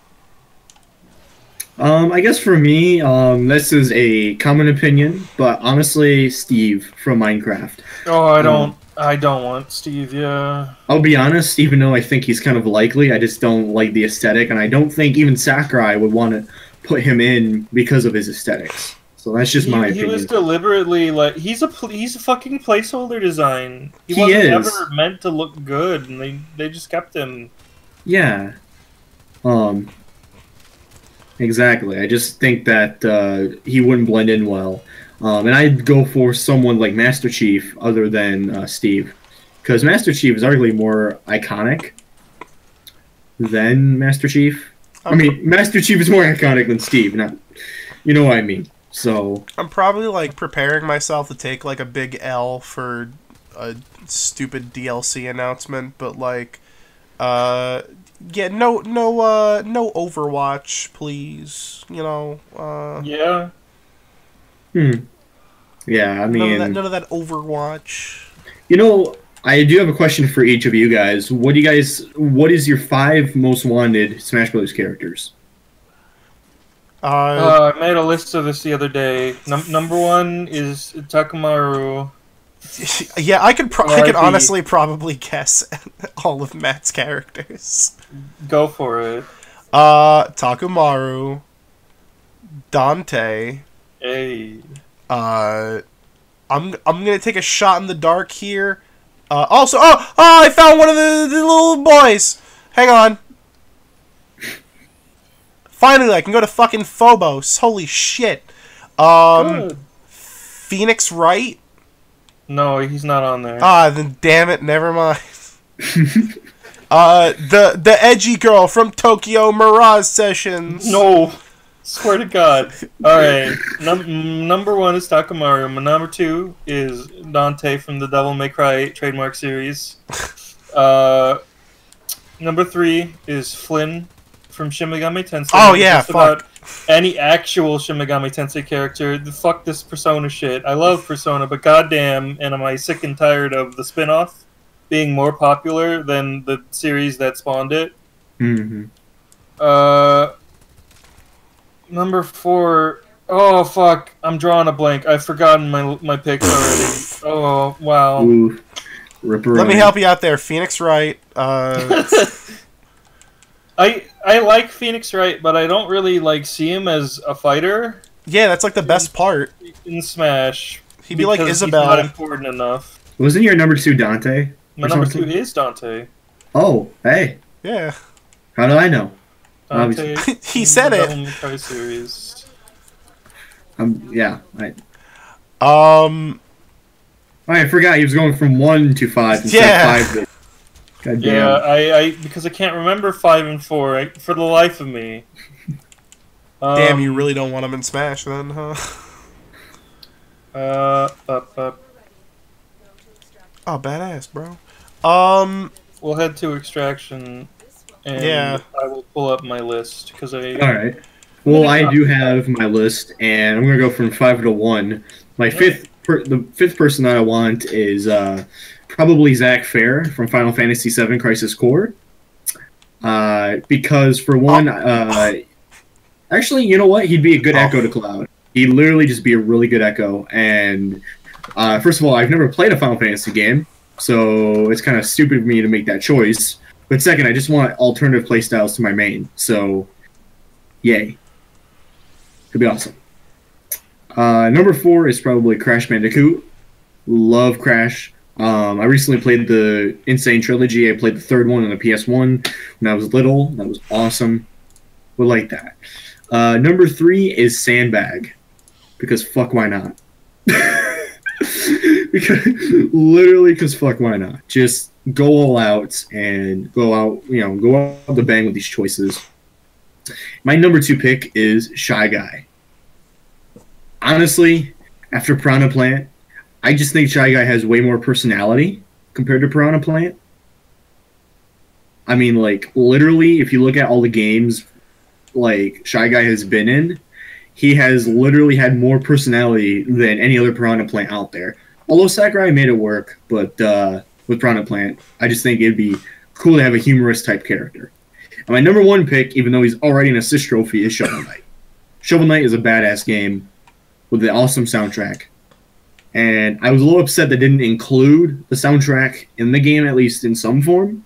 S1: I guess for me, this is a common opinion, but honestly, Steve from Minecraft.
S4: Oh, I don't want Steve, yeah.
S1: I'll be honest, even though I think he's kind of likely, I just don't like the aesthetic, and I don't think even Sakurai would want to put him in because of his aesthetics. So that's just my opinion.
S4: He was deliberately like he's a fucking placeholder design. He wasn't ever meant to look good, and they just kept him.
S1: Yeah. Exactly. I just think that he wouldn't blend in well. And I'd go for someone like Master Chief other than Steve, because Master Chief is arguably more iconic. then Master Chief. I mean, Master Chief is more iconic than Steve. Not, you know what I mean. So
S2: I'm probably like preparing myself to take like a big L for a stupid DLC announcement, but like, yeah, no Overwatch, please. You know.
S4: Yeah.
S1: Yeah, I mean,
S2: none of that Overwatch.
S1: You know, I do have a question for each of you guys. What is your 5 most wanted Smash Bros. Characters?
S4: I made a list of this the other day. Number 1 is Takamaru.
S2: Yeah, I could honestly probably guess all of Matt's characters.
S4: Go for it.
S2: Takamaru, Dante.
S4: Hey.
S2: I'm gonna take a shot in the dark here. Also, I found one of the little boys. Hang on. Finally, I can go to fucking Phobos. Holy shit.
S4: Good.
S2: Phoenix Wright?
S4: No, he's not on there.
S2: Then damn it, never mind. The edgy girl from Tokyo Mirage Sessions.
S4: No. Swear to God. Alright. Number 1 is Takamaru. My number 2 is Dante from the Devil May Cry trademark series. Number 3 is Flynn from Shin Megami Tensei.
S2: Oh, yeah,
S4: fuck. About any actual Shin Megami Tensei character. Fuck this Persona shit. I love Persona, but goddamn, and am I sick and tired of the spin-off being more popular than the series that spawned it.
S1: Mm-hmm.
S4: Number 4. Oh fuck! I'm drawing a blank. I've forgotten my picks already. Oh wow.
S1: Ooh,
S2: let me help you out there, Phoenix Wright.
S4: I like Phoenix Wright, but I don't really like see him as a fighter.
S2: Yeah, that's like the best part
S4: in Smash.
S2: He'd be like Isabelle.
S4: He's not important enough.
S1: Wasn't your number 2 Dante?
S4: My number 2 is Dante.
S1: Oh, hey.
S2: Yeah.
S1: How did I know?
S4: Dante.
S2: He said it.
S4: Devil May Cry series.
S1: Yeah.
S2: I
S1: forgot he was going from 1 to 5 instead of 5. God damn.
S4: Yeah, I because I can't remember 5 and 4 for the life of me.
S2: Damn, you really don't want him in Smash then, huh? Oh, badass, bro.
S4: We'll head to Extraction, and
S2: yeah.
S4: I will pull up my list because I.
S1: All right. Well, I do have my list, and I'm gonna go from 5 to 1. My the fifth person that I want is probably Zach Fair from Final Fantasy VII Crisis Core. Because for one, actually, you know what? He'd be a good Echo to Cloud. He'd literally just be a really good Echo. And first of all, I've never played a Final Fantasy game, so it's kind of stupid of me to make that choice. But second, I just want alternative playstyles to my main. So, yay. Could be awesome. Number 4 is probably Crash Bandicoot. Love Crash. I recently played the Insane Trilogy. I played the third one on the PS1 when I was little. That was awesome. Would like that. Number 3 is Sandbag. Because fuck, why not? Because fuck, why not? Just go all out and go out the bang with these choices. My number 2 pick is Shy Guy. Honestly, after Piranha Plant, I just think Shy Guy has way more personality compared to Piranha Plant. I mean, like, literally, if you look at all the games, like, Shy Guy has been in, he has literally had more personality than any other Piranha Plant out there. Although Sakurai made it work, but with Piranha Plant, I just think it'd be cool to have a humorous type character. And my number 1 pick, even though he's already an assist trophy, is Shovel Knight. Shovel Knight is a badass game with an awesome soundtrack. And I was a little upset they didn't include the soundtrack in the game, at least in some form.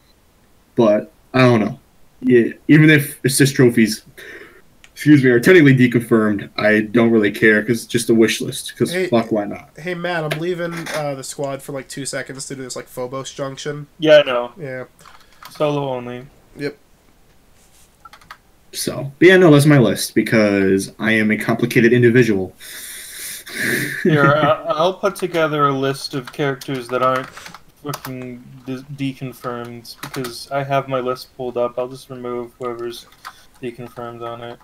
S1: But, I don't know. Yeah, even if assist trophies, are technically deconfirmed, I don't really care, because it's just a wish list. Because fuck, why not?
S2: Hey, Matt, I'm leaving the squad for like 2 seconds to do this like Phobos junction.
S4: Yeah, I know.
S2: Yeah.
S4: Solo only.
S2: Yep.
S1: So, but yeah, no, that's my list, because I am a complicated individual.
S4: Here, I'll put together a list of characters that aren't fucking deconfirmed because I have my list pulled up. I'll just remove whoever's deconfirmed on it.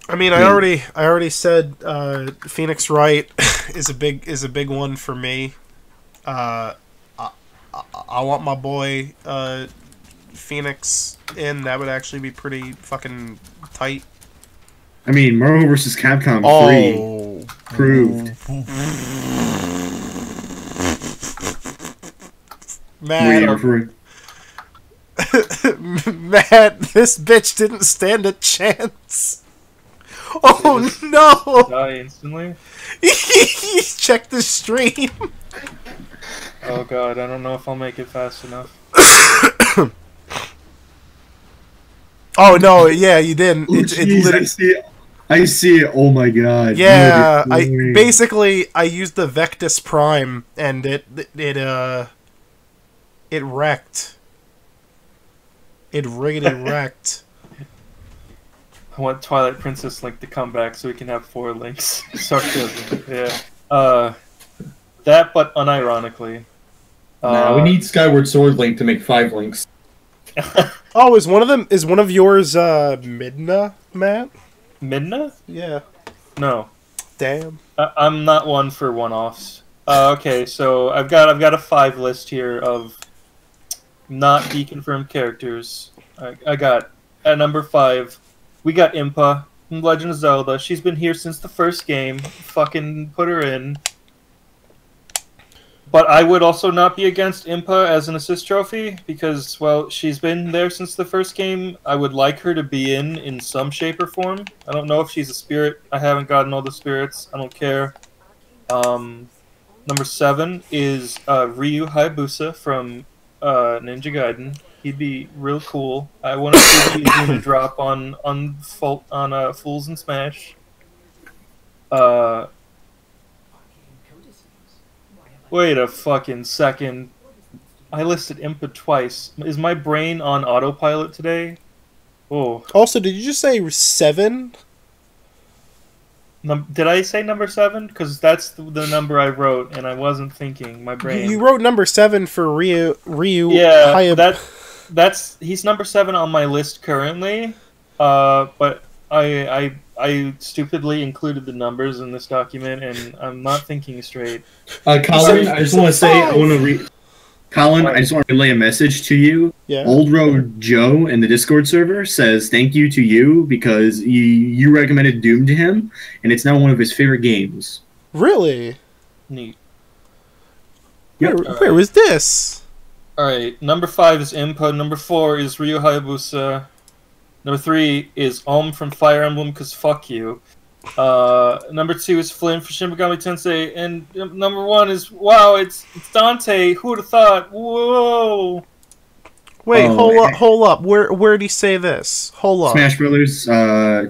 S2: I mean, I already said Phoenix Wright is a big one for me. I want my boy Phoenix in. That would actually be pretty fucking tight.
S1: I mean, Marvel vs. Capcom 3 proved.
S2: Matt, Matt, this bitch didn't stand a chance. Oh no!
S4: Die instantly.
S2: Check the stream.
S4: Oh god, I don't know if I'll make it fast enough.
S2: Oh no! Yeah, you didn't.
S1: Oh,
S2: it literally.
S1: I see it. Oh my god.
S2: Yeah, I used the Vectis Prime and it wrecked. It really wrecked.
S4: I want Twilight Princess Link to come back so we can have 4 links. Sarcasm. Yeah. That, but unironically.
S1: Nah, we need Skyward Sword Link to make 5 links.
S2: Oh, is one of yours Midna, Matt?
S4: Midna?
S2: Yeah.
S4: No.
S2: Damn.
S4: I'm not one for one-offs. Okay, so I've got a 5 list here of not deconfirmed characters. I got at number 5. We got Impa from Legend of Zelda. She's been here since the first game. Fucking put her in. But I would also not be against Impa as an assist trophy because, well, she's been there since the first game. I would like her to be in some shape or form. I don't know if she's a spirit. I haven't gotten all the spirits. I don't care. Number 7 is Ryu Hayabusa from Ninja Gaiden. He'd be real cool. I want to see he's going to drop on Fools and Smash. Wait a fucking second. I listed Impa twice. Is my brain on autopilot today? Oh.
S2: Also, did you just say 7?
S4: Did I say number 7? Because that's the number I wrote, and I wasn't thinking. My brain.
S2: You wrote number 7 for Ryu.
S4: Yeah, he's number 7 on my list currently. But I stupidly included the numbers in this document, and I'm not thinking straight.
S1: Colin, I just want to say, Colin, I just want to relay a message to you.
S2: Yeah.
S1: Old Road Joe in the Discord server says thank you to you because you recommended Doom to him, and it's now one of his favorite games.
S2: Really?
S4: Neat.
S1: Yep.
S2: Where was this?
S4: Alright, number 5 is Impa, number 4 is Ryu Hayabusa, number 3 is from Fire Emblem, because fuck you. Number 2 is Flynn for Shin Megami Tensei, and number 1 is, wow, it's Dante, who would have thought, whoa!
S2: Wait, hold up, where'd he say this? Hold up.
S1: Smash Brothers,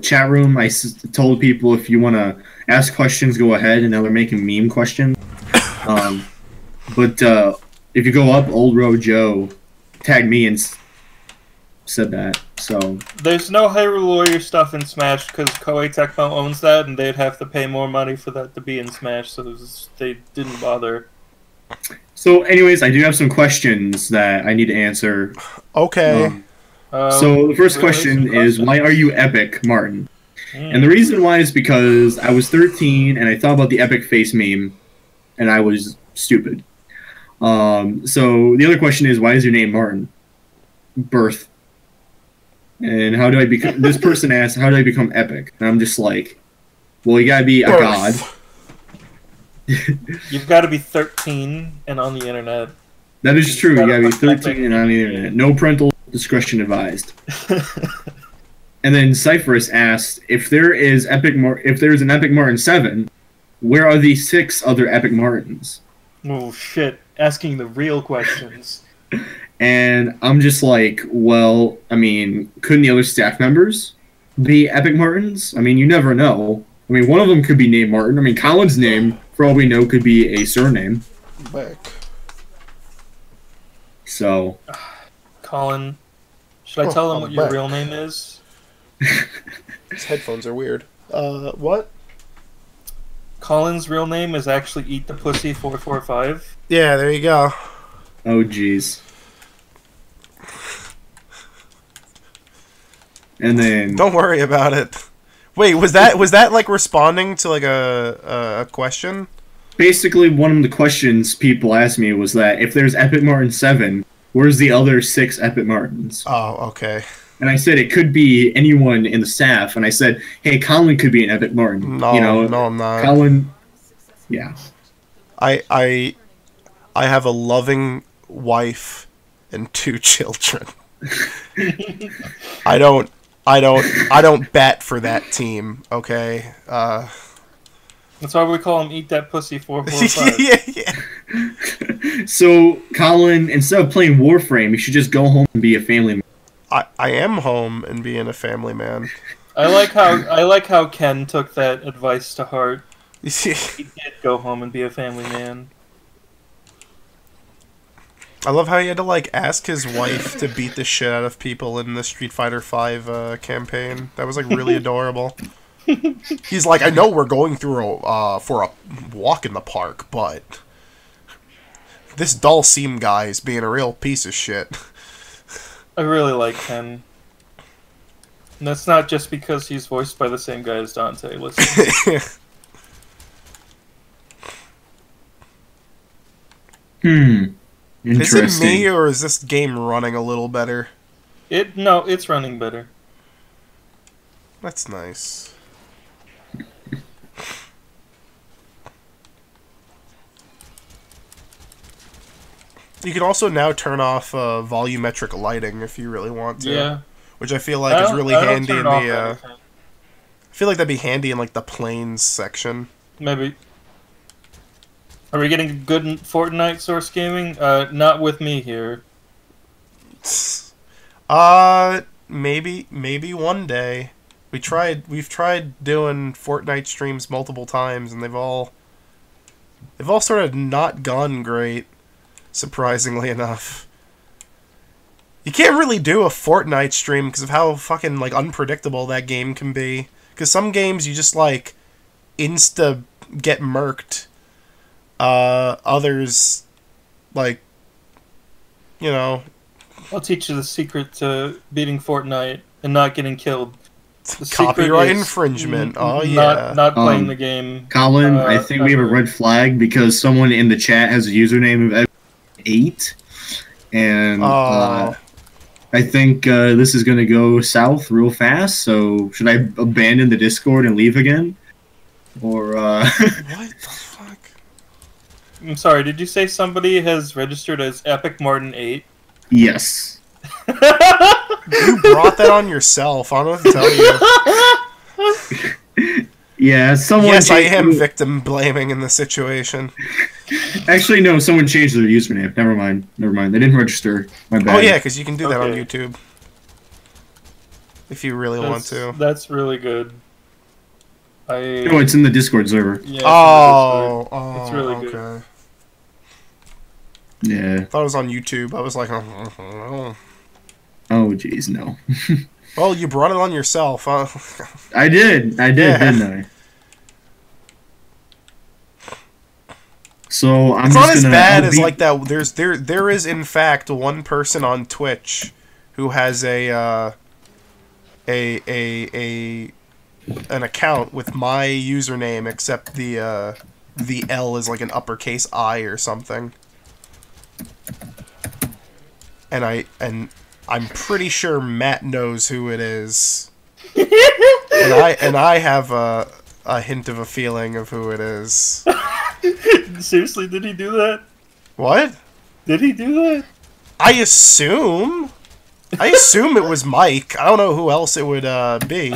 S1: chat room, I told people if you want to ask questions, go ahead, and now they're making meme questions. But if you go up, Old Road Joe tagged me and said that, so...
S4: There's no Hyrule Warrior stuff in Smash because Koei Tecmo owns that, and they'd have to pay more money for that to be in Smash, so they didn't bother.
S1: So, anyways, I do have some questions that I need to answer.
S2: Okay.
S1: So, the first question is, why are you Epic, Martin? And the reason why is because I was 13, and I thought about the Epic face meme, and I was stupid. So, the other question is, why is your name Martin? Birth. And how do I become... This person asked, how do I become Epic? And I'm just like, well, you gotta be a god.
S4: You've got to be 13 and on the internet.
S1: That is true. You gotta be 13 and on the internet. No parental discretion advised. And then Cypherus asked, if there is an EpicMartin7, where are the 6 other Epic Martins?
S4: Oh, shit. Asking the real questions.
S1: And I'm just like, well, I mean, couldn't the other staff members be Epic Martins? I mean, you never know. I mean, one of them could be named Martin. I mean, Colin's name, for all we know, could be a surname.
S2: Back.
S1: So.
S4: Colin, should I tell them what your real name is?
S2: These headphones are weird. What?
S4: Colin's real name is actually Eat the Pussy 445.
S2: Yeah, there you go.
S1: Oh, jeez. And then...
S2: Don't worry about it. Wait, was that like responding to like a question?
S1: Basically, one of the questions people asked me was that if there's EpicMartin7, where's the other 6 EpicMartins?
S2: Oh, okay.
S1: And I said it could be anyone in the staff, and I said, hey, Kawlun could be an EpicMartin.
S2: No,
S1: you know,
S2: no, I'm not.
S1: Kawlun, yeah.
S2: I have a loving wife and 2 children. I don't bat for that team, okay?
S4: That's why we call him Eat That Pussy 445.
S2: yeah.
S1: So, Kawlun, instead of playing Warframe, you should just go home and be a family man.
S2: I am home and being a family man.
S4: I like how Ken took that advice to heart. He did go home and be a family man.
S2: I love how he had to like ask his wife to beat the shit out of people in the Street Fighter V campaign. That was like really adorable. He's like, I know we're going through for a walk in the park, but this Dalsim guy is being a real piece of shit.
S4: I really like Ken. And that's not just because he's voiced by the same guy as Dante. Listen.
S1: Interesting.
S2: Is it me, or is this game running a little better?
S4: No, it's running better.
S2: That's nice. You can also now turn off volumetric lighting if you really want to.
S4: Yeah.
S2: Which I feel like is really handy in the... I
S4: anything.
S2: feel like that'd be handy in like the planes section.
S4: Maybe. Are we getting good in Fortnite source gaming? Not with me here.
S2: Maybe one day. We've tried doing Fortnite streams multiple times, and they've all sort of not gone great, surprisingly enough. You can't really do a Fortnite stream because of how fucking like unpredictable that game can be. Because some games you just like insta get murked. Others, like, you know...
S4: I'll teach you the secret to beating Fortnite and not getting killed. The
S2: copyright infringement. Oh, yeah.
S4: Not playing the game.
S1: Kawlun, I think we have a red flag because someone in the chat has a username of 8. And I think this is going to go south real fast. So should I abandon the Discord and leave again? Or...
S2: What the fuck?
S4: I'm sorry, did you say somebody has registered as EpicMartin7?
S1: Yes.
S2: You brought that on yourself. I don't know what to tell you.
S1: Yeah, someone...
S2: Yes, I am victim blaming in this situation.
S1: Actually, no, someone changed their username. Never mind. They didn't register. My bad.
S2: Oh, yeah, because you can do that on YouTube. If you really want to.
S4: That's really good.
S1: No, it's in the Discord server.
S4: Yeah,
S2: it's
S4: really
S2: okay.
S4: good.
S1: Yeah.
S2: I thought it was on YouTube. I was like, oh,
S1: jeez, no.
S2: well, you brought it on yourself, huh?
S1: I did, didn't I? So I'm
S2: it's
S1: just
S2: not as
S1: gonna,
S2: bad as like that. There is in fact one person on Twitch who has an account with my username, except the L is like an uppercase I or something. And I'm pretty sure Matt knows who it is. and I have a hint of a feeling of who it is.
S4: Seriously, did he do that?
S2: What?
S4: Did he do that?
S2: I assume it was Mike. I don't know who else it would be.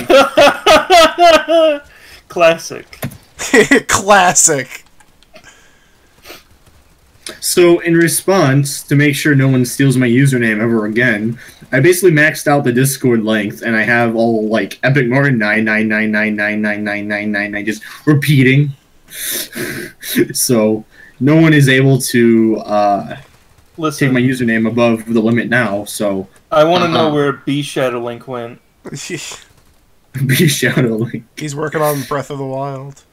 S4: Classic.
S2: Classic.
S1: So, in response, to make sure no one steals my username ever again, I basically maxed out the Discord length, and I have all, like, EpicMartin 999999999 just repeating. So, no one is able to take my username above the limit now, so...
S4: I want to know where BShadowLink went.
S1: BShadowLink.
S2: He's working on Breath of the Wild.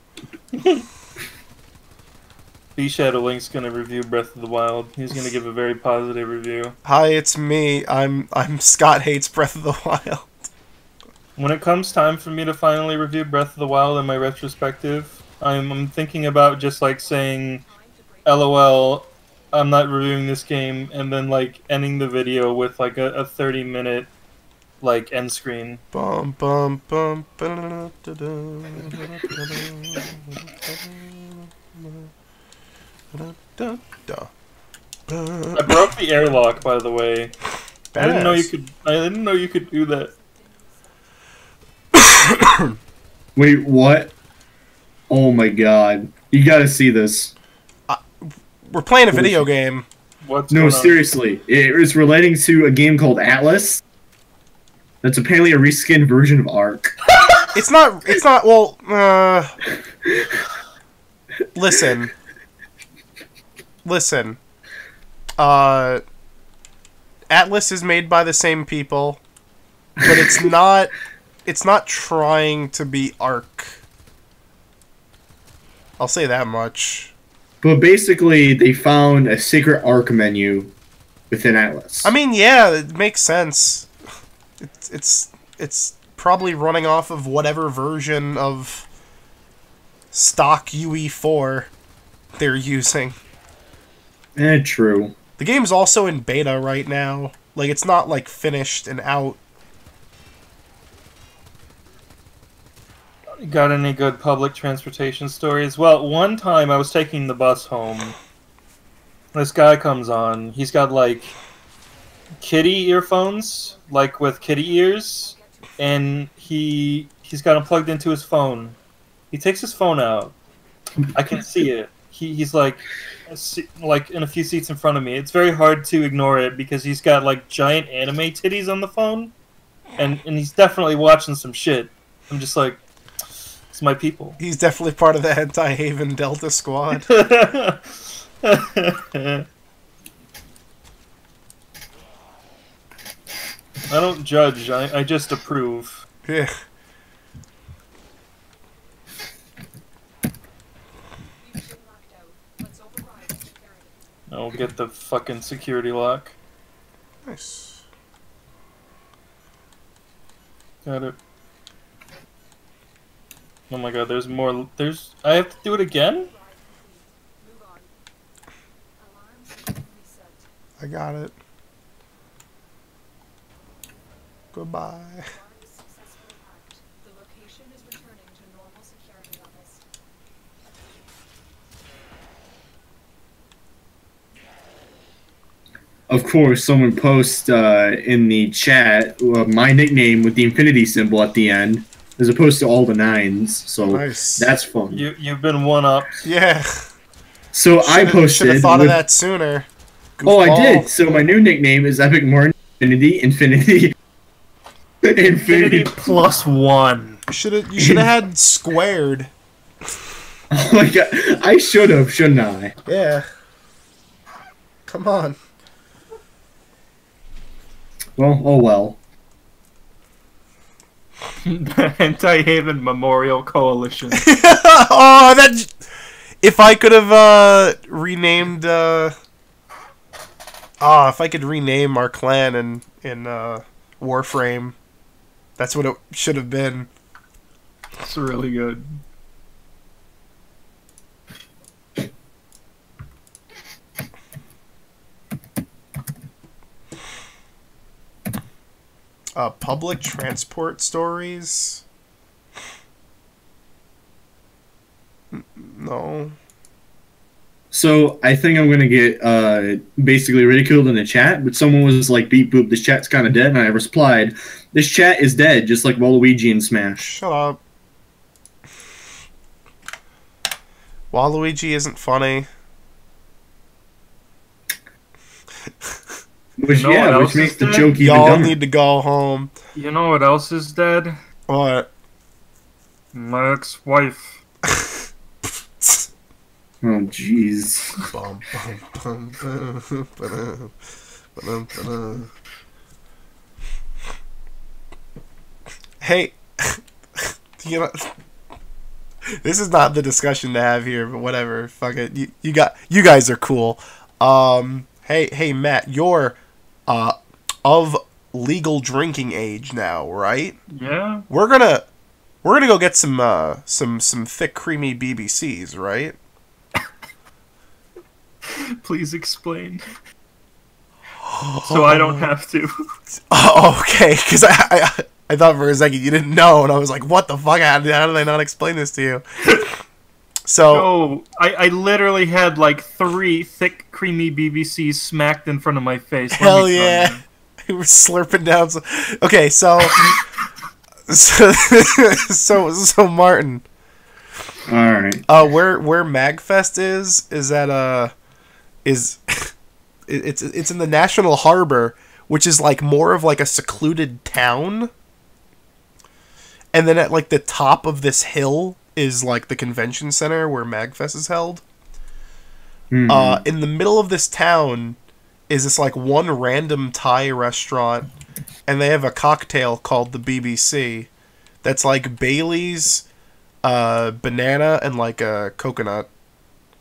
S4: AShadowLink's gonna review Breath of the Wild. He's gonna give a very positive review.
S2: Hi, it's me. I'm Scott hates Breath of the Wild.
S4: When it comes time for me to finally review Breath of the Wild in my retrospective, I'm thinking about just like saying, "LOL, I'm not reviewing this game," and then like ending the video with like a 30-minute like end screen.
S2: Bum bum bum.
S4: I broke the airlock, by the way. I didn't know you could. I didn't know you could do that.
S1: Wait, what? Oh my god. You gotta see this.
S2: We're playing a video game.
S4: What's
S1: No,
S4: going on?
S1: seriously. It's relating to a game called Atlas. That's apparently a reskinned version of Ark.
S2: It's not, well, listen. Atlas is made by the same people, but it's not trying to be Ark. I'll say that much.
S1: But basically, they found a secret Ark menu within Atlas.
S2: I mean, yeah, it makes sense. It's probably running off of whatever version of stock UE4 they're using.
S1: True.
S2: The game's also in beta right now. Like, it's not, like, finished and out.
S4: Got any good public transportation stories? Well, one time I was taking the bus home. This guy comes on. He's got, like, kitty earphones, like with kitty ears, and he's got them plugged into his phone. He takes his phone out. I can see it. He's like in a few seats in front of me. It's very hard to ignore it because he's got like giant anime titties on the phone, and he's definitely watching some shit. I'm just like, it's my people.
S2: He's definitely part of the Anti-Haven Delta Squad.
S4: I don't judge, I just approve.
S2: Yeah.
S4: I'll get the fucking security lock.
S2: Nice.
S4: Got it. Oh my god, there's more. I have to do it again?
S2: I got it. Goodbye.
S1: Of course, someone posts in the chat my nickname with the infinity symbol at the end, as opposed to all the nines. So
S2: Nice.
S1: that's fun.
S4: You've been one-upped.
S2: Yeah.
S1: So I posted.
S2: Should have thought of that sooner.
S1: Oh, I
S2: Goofball.
S1: did. So my new nickname is EpicMartin7 Infinity.
S4: +1.
S2: You should have had squared.
S1: Oh my god, I should have, shouldn't I?
S2: Yeah. Come on.
S1: Well, oh well.
S4: Anti-Haven Memorial Coalition.
S2: Oh, that. If I could have renamed. If I could rename our clan in Warframe, that's what it should have been.
S4: It's really good.
S2: Public transport stories? No.
S1: So I think I'm gonna get basically ridiculed in the chat, but someone was like, "Beep boop, this chat's kind of dead," and I replied, "This chat is dead, just like Waluigi in Smash."
S2: Shut up. Waluigi isn't funny.
S1: Which
S4: You know what else
S1: which makes
S4: is
S1: the
S4: dead?
S1: joke even
S2: Y'all
S1: dumber.
S2: need to go home.
S4: You know what else is dead?
S2: What?
S4: My ex-wife.
S1: Oh jeez.
S2: Bum, bum, bum, ba-dum, ba-dum, ba-dum. Hey, you know, This is not the discussion to have here, but whatever. Fuck it. You guys are cool. Hey Matt, you're of legal drinking age now, right?
S4: Yeah.
S2: We're gonna go get some thick creamy BBCs, right?
S4: Please explain. So I don't have to.
S2: Oh, okay, because I thought for a second you didn't know, and I was like, what the fuck? How did I not explain this to you? So
S4: No, I literally had like 3 thick, creamy BBCs smacked in front of my face.
S2: hell yeah. We were slurping down some... Okay, so Martin.
S1: All right.
S2: Where Magfest is that it's in the National Harbor, which is like more of like a secluded town. And then at like the top of this hill is like the convention center where Magfest is held.
S1: Mm-hmm.
S2: In the middle of this town is this like one random Thai restaurant, and they have a cocktail called the BBC that's like Bailey's, banana, and like a coconut.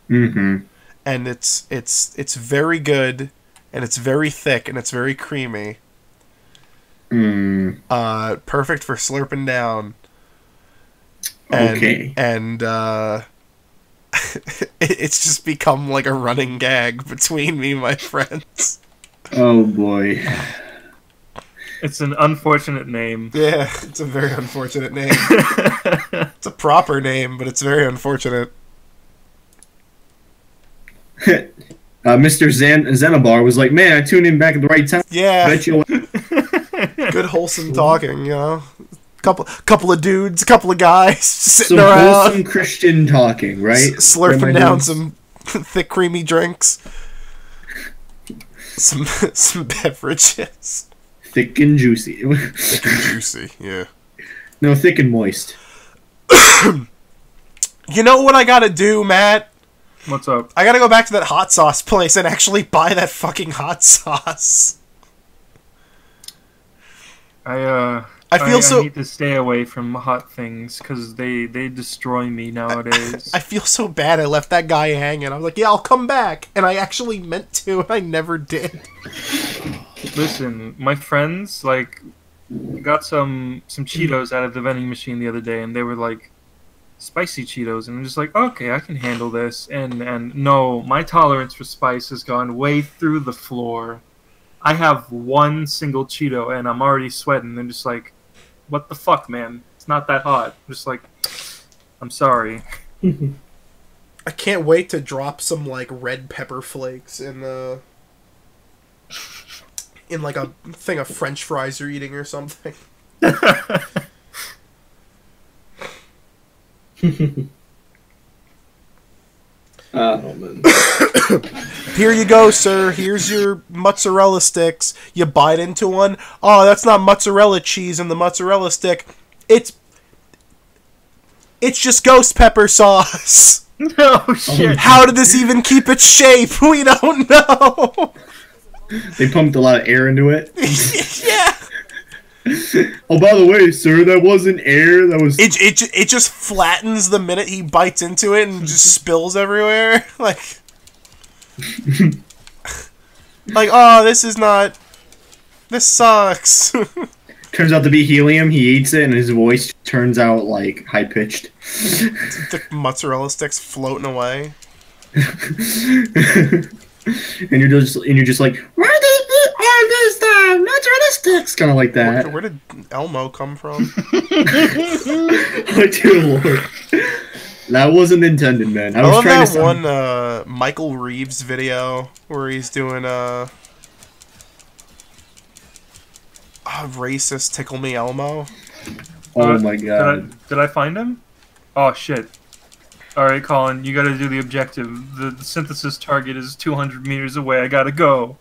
S1: Mm-hmm.
S2: And it's very good, and it's very thick, and it's very creamy. Perfect for slurping down. And,
S1: Okay.
S2: And it's just become like a running gag between me and my friends.
S1: Oh boy.
S4: It's an unfortunate name.
S2: Yeah, it's a very unfortunate name. It's a proper name, but it's very unfortunate.
S1: Mr. Zenabar was like, "Man, I tuned in back at the right time."
S2: Yeah,
S1: Bet you.
S2: good wholesome talking, you know. Couple of dudes, a couple of guys sitting
S1: Some
S2: around,
S1: wholesome Christian talking, right?
S2: slurping down some thick, creamy drinks, some beverages.
S1: Thick and juicy.
S2: Thick and juicy, yeah.
S1: No, thick and moist.
S2: You know what I gotta do, Matt?
S4: What's up?
S2: I gotta go back to that hot sauce place and actually buy that fucking hot sauce. I
S4: need to stay away from hot things because they destroy me nowadays.
S2: I feel so bad I left that guy hanging. I was like, yeah, I'll come back. And I actually meant to, and I never did.
S4: Listen, my friends, like, got some Cheetos out of the vending machine the other day, and they were, like, spicy Cheetos. And I'm just like, okay, I can handle this. And no, my tolerance for spice has gone way through the floor. I have one single Cheeto, and I'm already sweating. They're just like, what the fuck, man? It's not that hot. I'm just like, I'm sorry.
S2: I can't wait to drop some, like, red pepper flakes in like a thing of French fries you're eating or something.
S1: Oh man.
S2: Here you go, sir. Here's your mozzarella sticks. You bite into one. Oh, that's not mozzarella cheese in the mozzarella stick. It's just ghost pepper sauce.
S4: No shit.
S2: How did this even keep its shape? We don't know.
S1: They pumped a lot of air into it.
S2: Yeah.
S1: Oh, by the way, sir, that wasn't air. That was.
S2: It just flattens the minute he bites into it and just spills everywhere. Like, oh, this is not. This sucks.
S1: Turns out to be helium. He eats it, and his voice turns out like high pitched.
S2: The mozzarella sticks floating away.
S1: And you're just like, where did they eat all these mozzarella sticks? Kind of like that.
S2: Where did Elmo come from?
S1: Oh, dear Lord. That wasn't intended, man. I was
S2: love
S1: trying
S2: that
S1: to
S2: one Michael Reeves video where he's doing racist tickle me Elmo.
S1: Oh my god.
S4: Did I find him? Oh shit. Alright, Colin, you gotta do the objective. The synthesis target is 200 meters away. I gotta go.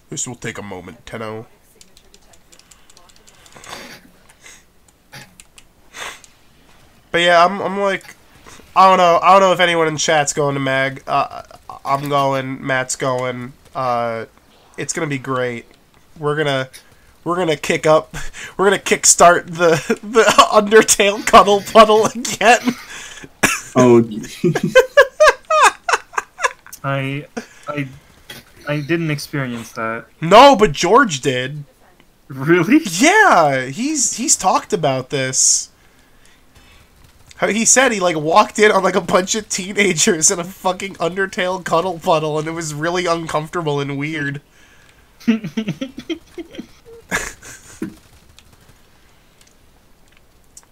S2: This will take a moment, Tenno. But yeah, I'm like, I don't know if anyone in chat's going to Mag. I'm going, Matt's going. It's gonna be great. we're gonna kickstart the Undertale cuddle puddle again.
S1: Oh.
S4: I didn't experience that.
S2: No, but George did.
S4: Really?
S2: Yeah, he's talked about this. He said he like walked in on like a bunch of teenagers in a fucking Undertale cuddle puddle, and it was really uncomfortable and weird. And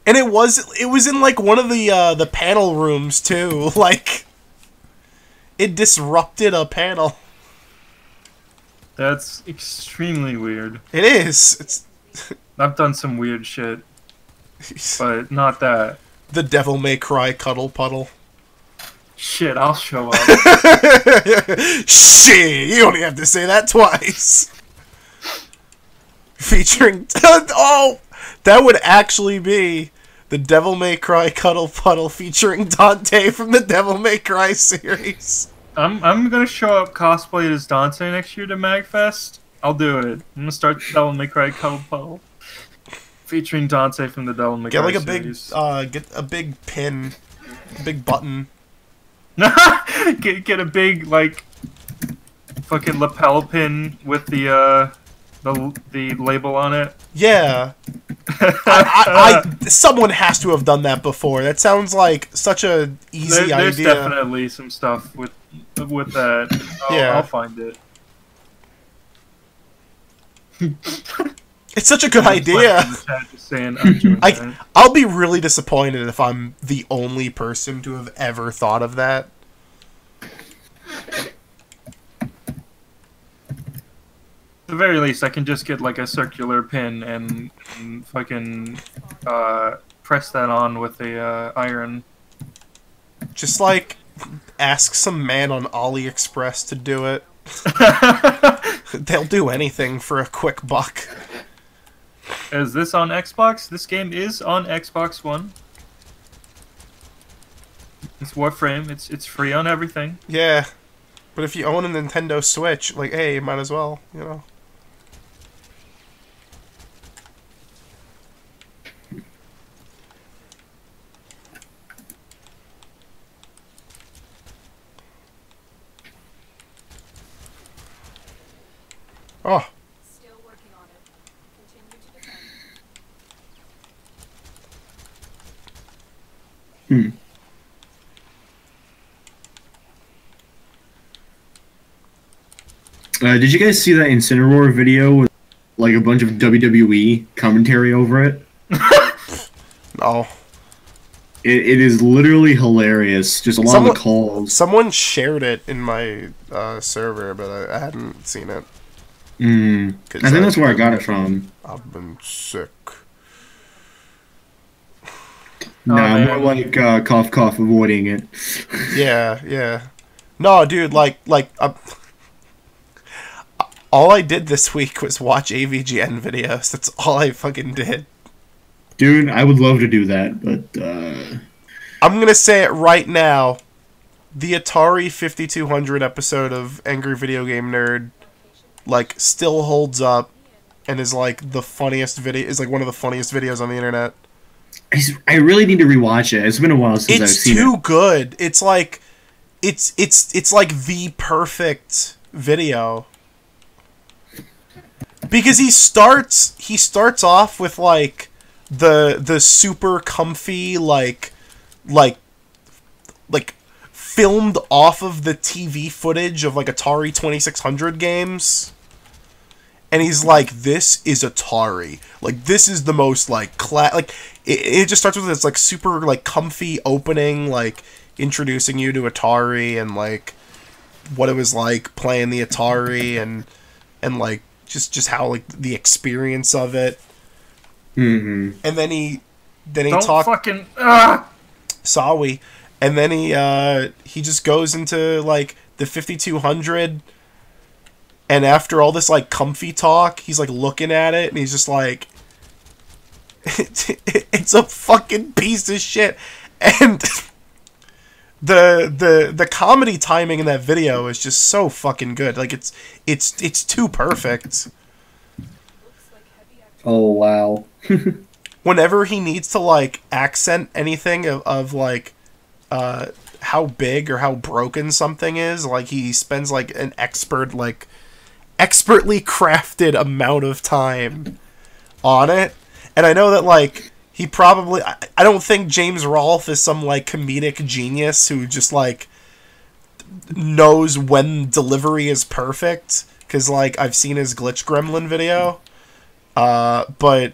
S2: it was in like one of the panel rooms too. Like, it disrupted a panel.
S4: That's extremely weird.
S2: It is.
S4: I've done some weird shit, but not that.
S2: The Devil May Cry cuddle puddle.
S4: Shit, I'll show up.
S2: Shit, you only have to say that twice. Featuring... oh! That would actually be the Devil May Cry cuddle puddle featuring Dante from the Devil May Cry series.
S4: I'm gonna show up cosplayed as Dante next year to MagFest. I'll do it. I'm gonna start the Devil May Cry cuddle puddle. Featuring Dante from the Devil May Cry series.
S2: Get a big pin, a big button.
S4: get a big like fucking lapel pin with the label on it.
S2: Yeah. Someone has to have done that before. That sounds like such a easy idea.
S4: There's definitely some stuff with that. I'll find it.
S2: It's such a good idea. I'll be really disappointed if I'm the only person to have ever thought of that.
S4: At the very least, I can just get like a circular pin and fucking press that on with a iron.
S2: Just like ask some man on AliExpress to do it. They'll do anything for a quick buck.
S4: Is this on Xbox? This game is on Xbox One. It's Warframe. It's free on everything.
S2: Yeah, but if you own a Nintendo Switch, like, hey, you might as well, you know. Oh.
S1: Did you guys see that Incineroar video with like a bunch of WWE commentary over it?
S2: No.
S1: It is literally hilarious. Just a lot of the calls.
S2: Someone shared it in my server, but I hadn't seen it.
S1: I think that's where I got it from.
S2: I've been sick.
S1: Nah, more like cough cough avoiding it.
S2: Yeah. No, dude, like all I did this week was watch AVGN videos. That's all I fucking did.
S1: Dude, I would love to do that, but
S2: I'm gonna say it right now. The Atari 5200 episode of Angry Video Game Nerd like still holds up and is like the funniest video, is like one of the funniest videos on the internet.
S1: I really need to rewatch it. It's been a while since I've seen it.
S2: It's too good. It's like it's like the perfect video. Because he starts off with like the super comfy like filmed off of the TV footage of like Atari 2600 games. And he's like, this is Atari. Like, this is the most, like, it just starts with this, like, super, like, comfy opening, like, introducing you to Atari and, like, what it was like playing the Atari and like, just how, like, the experience of it.
S1: Mm-hmm.
S2: And then he
S4: Don't
S2: talked...
S4: fucking...
S2: Sorry. And then he just goes into, like, the 5200... And after all this, like, comfy talk, he's, like, looking at it, and he's just like... it's a fucking piece of shit. And the comedy timing in that video is just so fucking good. Like, it's too perfect.
S1: Oh wow.
S2: Whenever he needs to like accent anything of like how big or how broken something is, like he spends like an expertly crafted amount of time on it. And I know that like he probably I don't think James Rolfe is some like comedic genius who just like knows when delivery is perfect, because like I've seen his Glitch Gremlin video, but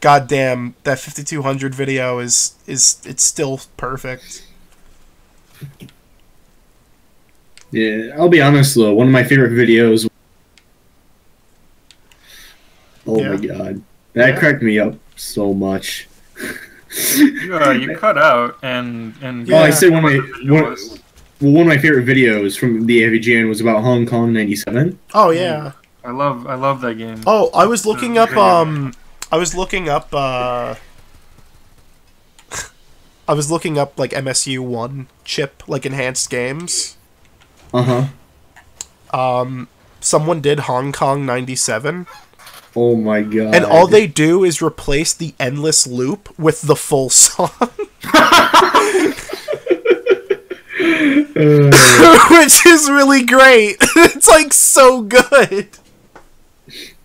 S2: goddamn, that 5200 video is it's still perfect.
S1: Yeah, I'll be honest though, one of my favorite videos. Oh
S2: Yeah.
S1: my god, that
S2: Yeah.
S1: cracked me up so much.
S4: You cut out and
S2: Yeah.
S1: Oh, I said one of
S4: was-
S1: my favorite videos from the AVGN was about Hong Kong '97.
S2: Oh yeah.
S4: I love that game.
S2: Oh, I was looking up I was looking up like MSU1 chip like enhanced games. Someone did Hong Kong '97.
S1: Oh my god.
S2: And all they do is replace the endless loop with the full song. Which is really great. It's like so good.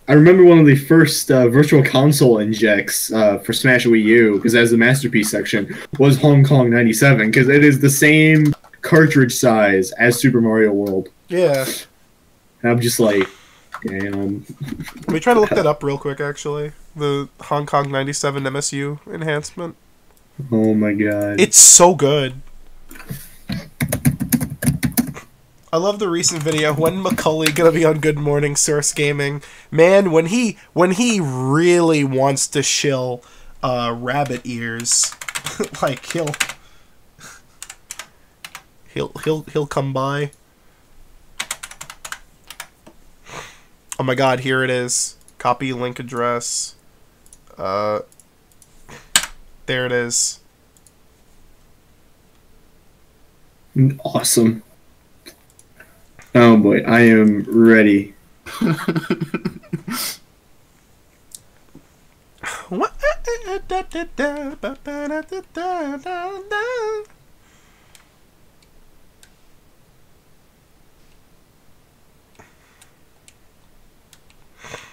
S1: I remember one of the first Virtual Console injects for Smash Wii U, because as the Masterpiece section, was Hong Kong '97, because it is the same cartridge size as Super Mario World.
S2: Yeah.
S1: And I'm just like, damn.
S2: Let me try to look that up real quick, actually. The Hong Kong '97 MSU enhancement.
S1: Oh my god.
S2: It's so good. I love the recent video. When Macaulay gonna be on Good Morning Source Gaming? Man, when he really wants to shill rabbit ears, like he'll come by. Oh my god, here it is. Copy link address. There it is.
S1: Awesome. Oh boy, I am ready.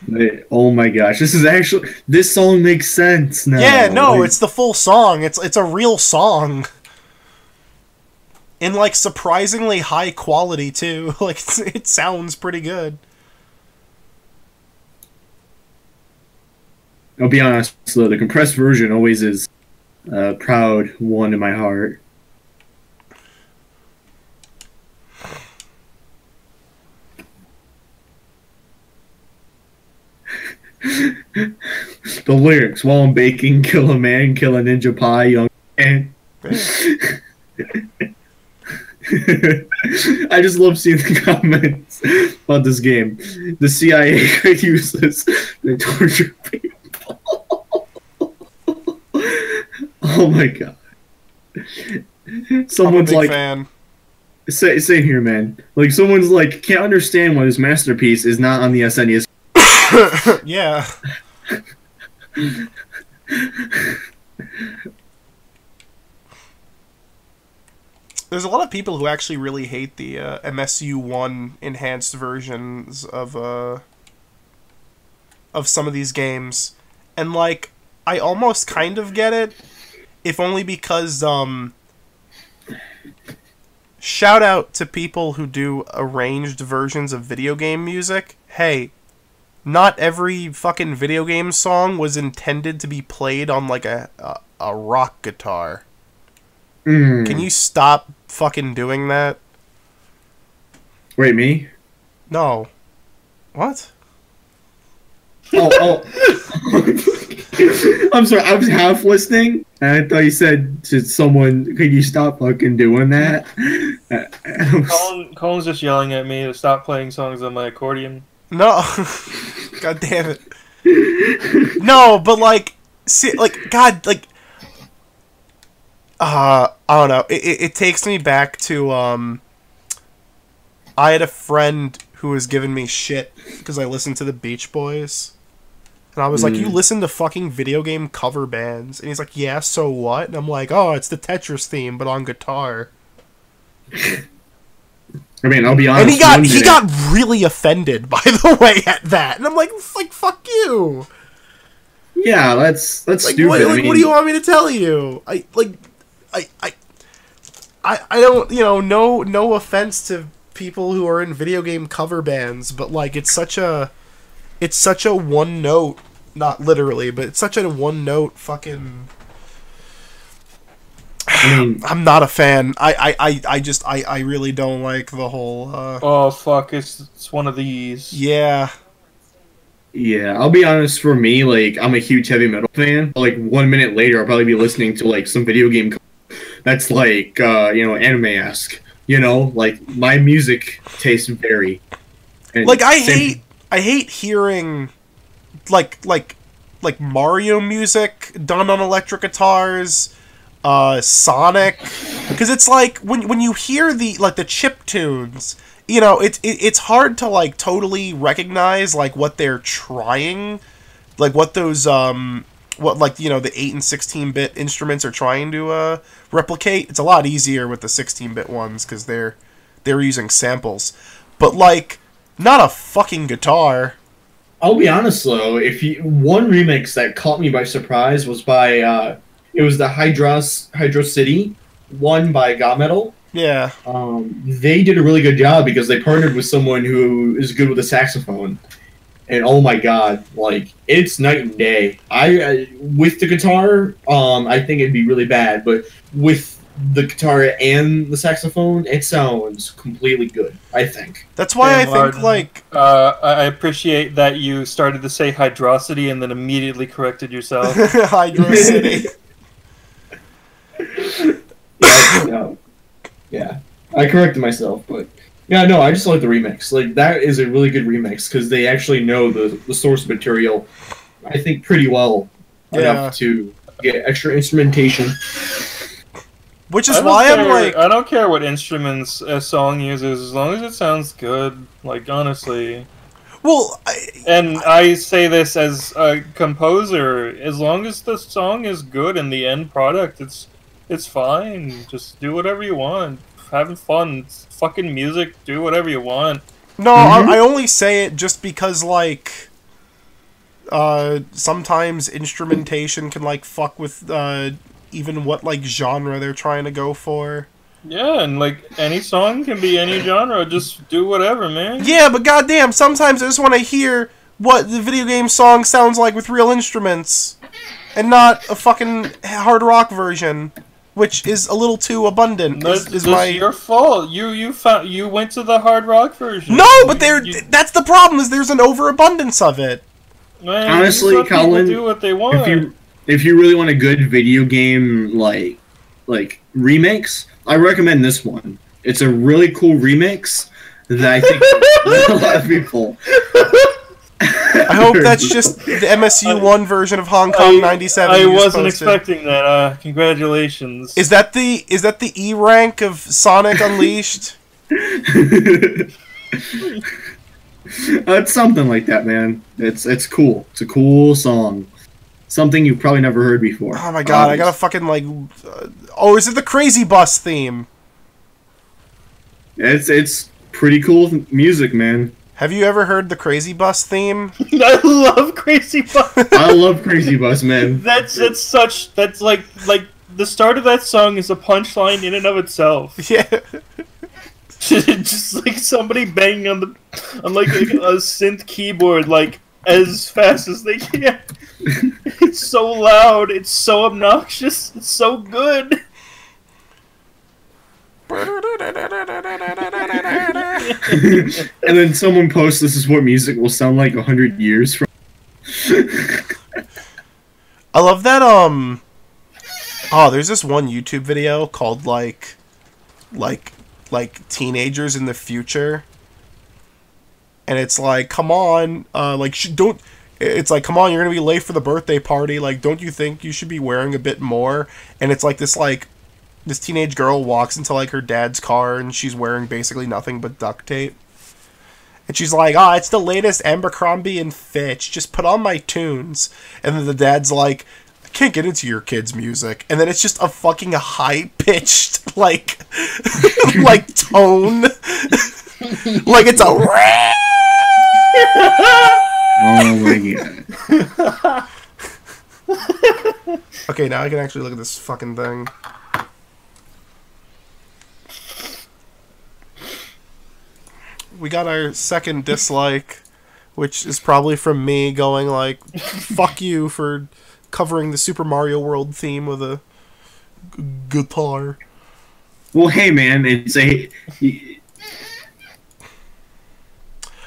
S1: Wait, oh my gosh, this song makes sense now.
S2: Yeah, no,
S1: Like,
S2: it's the full song. It's a real song. In like surprisingly high quality too. Like it sounds pretty good.
S1: I'll be honest though, the compressed version always is a proud one in my heart. The lyrics: while I'm baking, kill a man, kill a ninja pie, young man. I just love seeing the comments about this game. The CIA could use this to torture people. Oh my god. Someone's
S2: I'm a big
S1: like,
S2: fan.
S1: Same here, man. Like, someone's like, can't understand why this masterpiece is not on the SNES.
S2: Yeah. There's a lot of people who actually really hate the MSU1 enhanced versions of some of these games. And, like, I almost kind of get it, if only because, shout out to people who do arranged versions of video game music. Hey, not every fucking video game song was intended to be played on, like, a rock guitar. Can you stop fucking doing that?
S1: Wait, me?
S2: No. What?
S1: Oh. I'm sorry, I was half listening, and I thought you said to someone, could you stop fucking doing that?
S4: Colin's just yelling at me to stop playing songs on my accordion.
S2: No. God damn it. No, but like, see, like, God, like, I don't know. It takes me back to, I had a friend who was giving me shit because I listened to the Beach Boys. And I was like, you listen to fucking video game cover bands? And he's like, yeah, so what? And I'm like, oh, it's the Tetris theme, but on guitar.
S1: I mean, I'll be honest.
S2: And he got really offended, by the way, at that. And I'm like, fuck you.
S1: Yeah, that's stupid.
S2: What do you want me to tell you? I don't, no offense to people who are in video game cover bands, but like it's such a one note, not literally, but it's such a one note fucking. I mean, I'm not a fan. I really don't like the whole.
S4: Oh fuck! It's one of these.
S2: Yeah.
S1: Yeah, I'll be honest. For me, like I'm a huge heavy metal fan. Like 1 minute later, I'll probably be listening to like some video game that's like anime-esque. Like my music tastes vary. And
S2: like I hate hearing like Mario music done on electric guitars, Sonic, because it's like when you hear the chip tunes, it's hard to like totally recognize like what they're trying, like what those the 8 and 16-bit instruments are trying to replicate. It's a lot easier with the 16-bit ones because they're using samples, but like not a fucking guitar.
S1: I'll be honest though, one remix that caught me by surprise was by it was the Hydro City one by Metal.
S2: Yeah.
S1: They did a really good job because they partnered with someone who is good with the saxophone. And oh my god, like it's night and day. I with the guitar, I think it'd be really bad, but with the guitar and the saxophone, it sounds completely good, I think.
S2: That's why I think like
S4: I appreciate that you started to say Hydrocity and then immediately corrected yourself.
S2: Hydrocity.
S1: Yeah, I corrected myself, but yeah, no, I just like the remix. Like that is a really good remix because they actually know the source material, I think, pretty well enough to get extra instrumentation.
S2: Which is why I'm like,
S4: I don't care what instruments a song uses as long as it sounds good. Like honestly.
S2: Well,
S4: I say this as a composer. As long as the song is good and the end product, it's fine. Just do whatever you want. Having fun. It's fucking music. Do whatever you want.
S2: No, I only say it just because, like, sometimes instrumentation can, like, fuck with, even what, like, genre they're trying to go for.
S4: Yeah, and, like, any song can be any genre. Just do whatever, man.
S2: Yeah, but goddamn, sometimes I just want to hear what the video game song sounds like with real instruments. And not a fucking hard rock version. Which is a little too abundant. Is
S4: your fault. You went to the hard rock version.
S2: No, but that's the problem. Is there's an overabundance of it.
S4: Man,
S1: honestly, Kawlun,
S4: do what they want.
S1: If you really want a good video game like remix, I recommend this one. It's a really cool remix that I think a lot of people.
S2: I hope that's just the MSU1 version of Hong Kong 97.
S4: I wasn't expecting that. Congratulations.
S2: Is that the E rank of Sonic Unleashed?
S1: It's something like that, man. It's cool. It's a cool song. Something you've probably never heard before.
S2: Oh my god, I gotta fucking like. Is it the Crazy Bus theme?
S1: It's pretty cool music, man.
S2: Have you ever heard the Crazy Bus theme?
S4: I love Crazy Bus.
S1: I love Crazy Bus, man.
S4: That's like the start of that song is a punchline in and of itself.
S2: Yeah.
S4: Just like somebody banging on like a synth keyboard like as fast as they can. It's so loud, it's so obnoxious, it's so good.
S1: And then someone posts, "This is what music will sound like 100 years from."
S2: I love that. There's this one YouTube video called like teenagers in the future, and it's like, come on, don't. It's like, come on, you're gonna be late for the birthday party. Like, don't you think you should be wearing a bit more? And it's like this teenage girl walks into like her dad's car and she's wearing basically nothing but duct tape. And she's like, "Ah, it's the latest Abercrombie and Fitch. Just put on my tunes." And then the dad's like, "I can't get into your kids' music." And then it's just a fucking high-pitched, like, like, tone. Like it's a...
S1: Oh my god.
S2: Okay, now I can actually look at this fucking thing. We got our second dislike, which is probably from me going like, "Fuck you for covering the Super Mario World theme with a guitar."
S1: Well, hey man, it's a...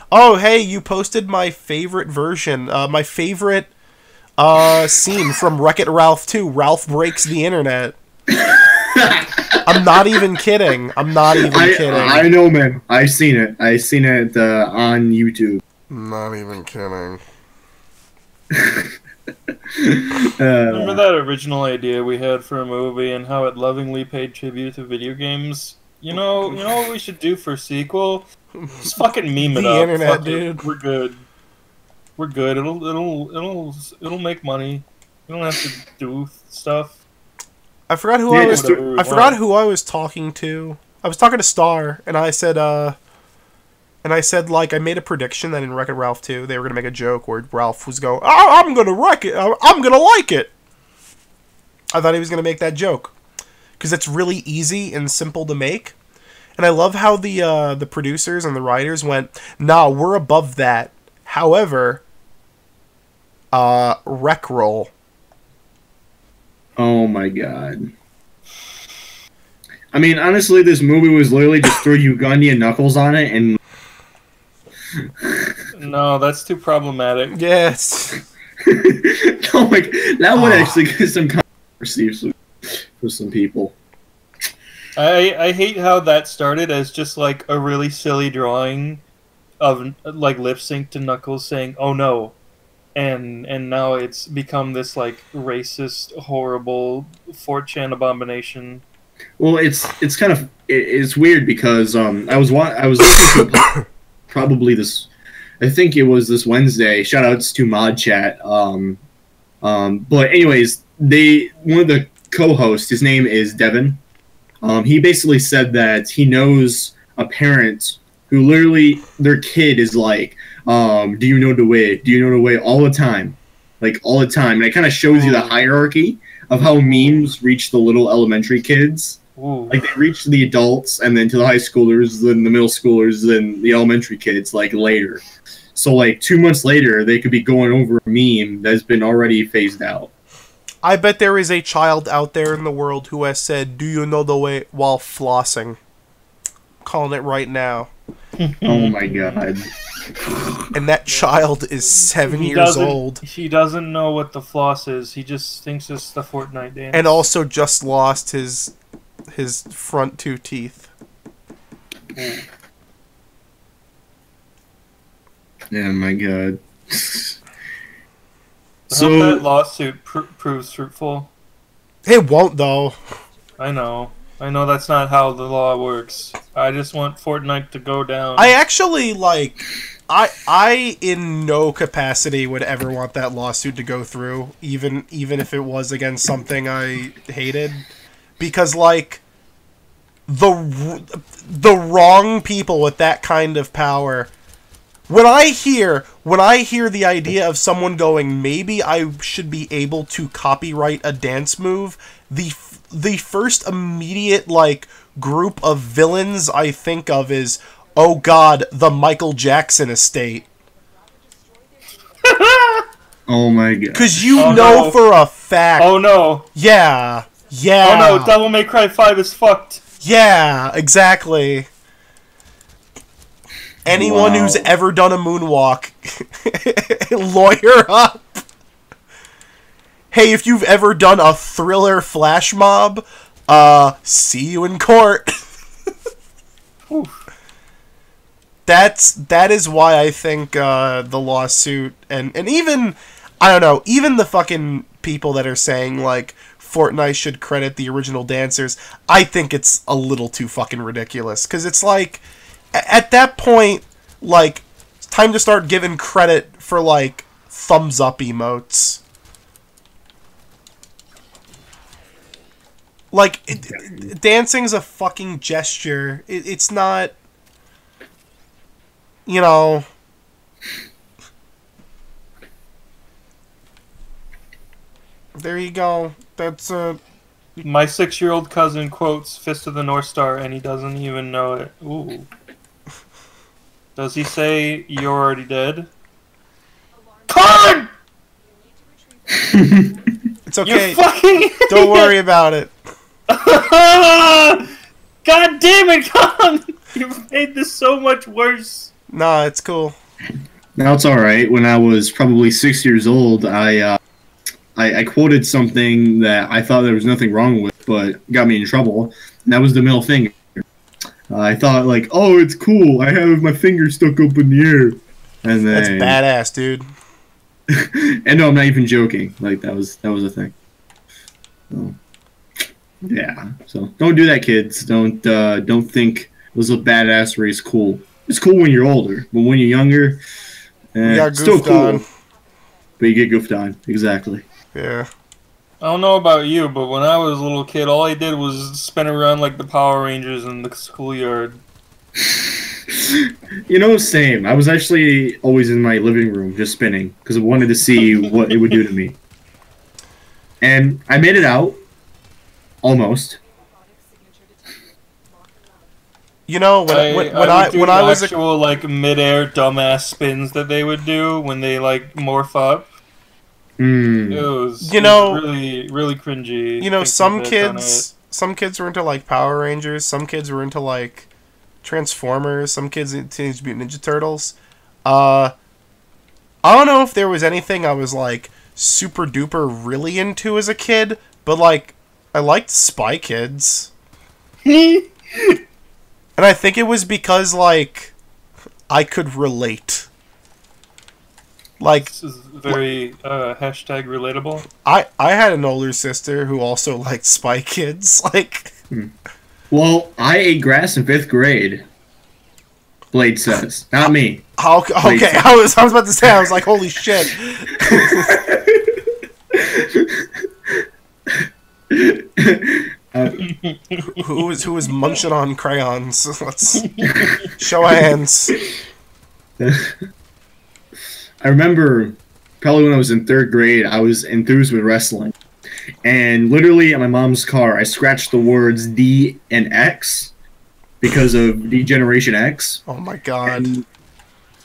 S2: Oh, hey, you posted my favorite version, my favorite scene from Wreck-It Ralph 2. Ralph breaks the internet. I'm not even kidding. I'm not even kidding.
S1: I know, man. I've seen it. I've seen it on YouTube.
S2: Not even kidding.
S4: Remember that original idea we had for a movie and how it lovingly paid tribute to video games? You know what we should do for a sequel? Just fucking meme it
S2: The
S4: up.
S2: internet,
S4: Fuck it.
S2: dude.
S4: We're good. We're good. It'll make money. We don't have to do stuff.
S2: I forgot who
S1: Yeah,
S2: I was.
S4: whatever we
S2: I forgot
S4: want.
S2: who I was talking to. I was talking to Star, and I said, like, I made a prediction that in Wreck-It Ralph 2, they were gonna make a joke where Ralph was going, "Oh, I'm gonna wreck it. I'm gonna like it." I thought he was gonna make that joke because it's really easy and simple to make, and I love how the producers and the writers went, "Nah, we're above that. However, rec roll."
S1: Oh my god. I mean, honestly, this movie was literally just throw Ugandan knuckles on it and...
S4: No, that's too problematic.
S2: Yes.
S1: Oh my god, that would actually get some controversy for some people.
S4: I hate how that started as just like a really silly drawing of like lip sync to Knuckles saying "Oh no," and now it's become this like racist, horrible 4chan abomination.
S1: Well, it's kind of it's weird because I was listening to probably this, I think it was this Wednesday. Shoutouts to Mod Chat. But anyways, one of the co-hosts, his name is Devin. He basically said that he knows a parent who literally their kid is like, "Do you know the way? Do you know the way?" all the time, like all the time, and it kind of shows you the hierarchy of how memes reach the little elementary kids.
S4: Ooh.
S1: Like, they reach the adults, and then to the high schoolers, then the middle schoolers, then the elementary kids, like, later. So, like, 2 months later, they could be going over a meme that's been already phased out.
S2: I bet there is a child out there in the world who has said, "Do you know the way?" while flossing. Calling it right now.
S1: Oh my god.
S2: And that child is 7 years old.
S4: He doesn't know what the floss is. He just thinks it's the Fortnite dance.
S2: And also just lost his front 2 teeth.
S1: Yeah, my god.
S4: I hope that lawsuit proves fruitful.
S2: It won't, though.
S4: I know that's not how the law works. I just want Fortnite to go down.
S2: I actually, like... I in no capacity would ever want that lawsuit to go through, even if it was against something I hated. Because, like, the wrong people with that kind of power... When I hear the idea of someone going, maybe I should be able to copyright a dance move, the first immediate, like, group of villains I think of is, oh god, the Michael Jackson estate.
S1: Oh my god.
S2: Because you know for a fact...
S4: Oh no.
S2: Yeah. Yeah.
S4: Oh no, Devil May Cry 5 is fucked.
S2: Yeah, exactly. Anyone who's ever done a moonwalk, lawyer up. Hey, if you've ever done a Thriller flash mob, see you in court. That is why I think the lawsuit and even, I don't know, even the fucking people that are saying like Fortnite should credit the original dancers, I think it's a little too fucking ridiculous. Because it's like, at that point, like, time to start giving credit for, like, thumbs up emotes. Like, dancing's a fucking gesture. It's not, you know... There you go. That's,
S4: My 6-year-old cousin quotes Fist of the North Star, and he doesn't even know it. Ooh. Does he say, "You're already dead"? Con!
S2: It's okay.
S4: You fucking
S2: Don't worry about it.
S4: God damn it, Con! You've made this so much worse.
S2: Nah, it's cool.
S1: Now it's alright. When I was probably 6 years old, I quoted something that I thought there was nothing wrong with, but got me in trouble. And that was the middle finger. I thought, like, oh, it's cool. I have my finger stuck up in the air. And then...
S2: That's badass, dude.
S1: And no, I'm not even joking. Like, that was a thing. So, yeah. So, don't do that, kids. Don't think this is a badassery is cool. It's cool when you're older, but when you're younger, it's still cool. On. But you get goofed on. Exactly.
S2: Yeah.
S4: I don't know about you, but when I was a little kid, all I did was spin around like the Power Rangers in the schoolyard.
S1: You know, same. I was actually always in my living room just spinning because I wanted to see what it would do to me. And I made it out. Almost.
S2: You know, when I was
S4: actual like mid-air dumbass spins that they would do when they like morph up. It was really, really cringy.
S2: You know, some kids were into like Power Rangers, some kids were into like Transformers, some kids into Teenage Mutant Ninja Turtles. I don't know if there was anything I was like super duper really into as a kid, but like I liked Spy Kids. And I think it was because like I could relate. Like,
S4: this is very hashtag relatable.
S2: I had an older sister who also liked Spy Kids. Like,
S1: well, I ate grass in 5th grade. Blade says, not me.
S2: Okay, I was about to say, I was like, holy shit. Who was munching on crayons? Let's show hands.
S1: I remember probably when I was in 3rd grade, I was enthused with wrestling. And literally in my mom's car, I scratched the words D and X because of D-Generation X.
S2: Oh my god.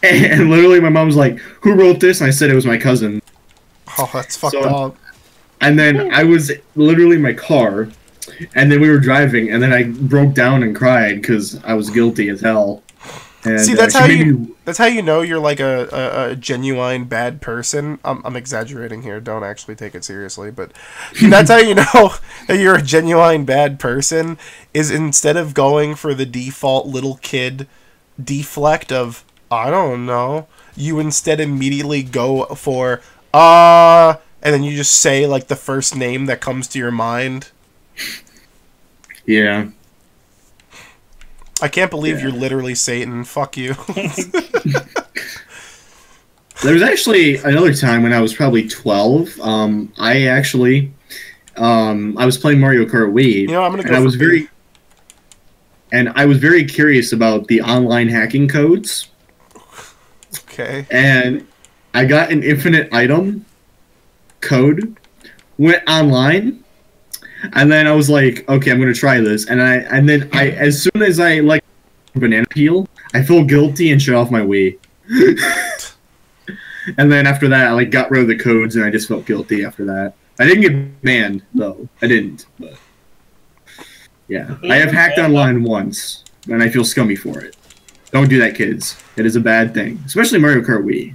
S1: And literally my mom was like, who wrote this? And I said it was my cousin.
S2: Oh, that's fucked up.
S1: And then I was literally in my car, and then we were driving, and then I broke down and cried because I was guilty as hell. And,
S2: see, that's how you know you're like a genuine bad person. I'm exaggerating here. Don't actually take it seriously, but that's how you know that you're a genuine bad person. Is instead of going for the default little kid deflect of I don't know, you instead immediately go for and then you just say like the first name that comes to your mind.
S1: Yeah.
S2: I can't believe you're literally Satan. Fuck you.
S1: There was actually another time when I was probably 12. I was playing Mario Kart Wii.
S2: You know, I'm gonna go.
S1: And I was very curious about the online hacking codes.
S2: Okay.
S1: And I got an infinite item code, went online. And then I was like, okay, I'm gonna try this. And then as soon as I like banana peel, I feel guilty and shut off my Wii. And then after that, I like got rid of the codes, and I just felt guilty after that. I didn't get banned though. I didn't. But yeah, I have hacked online once, and I feel scummy for it. Don't do that, kids. It is a bad thing, especially Mario Kart Wii.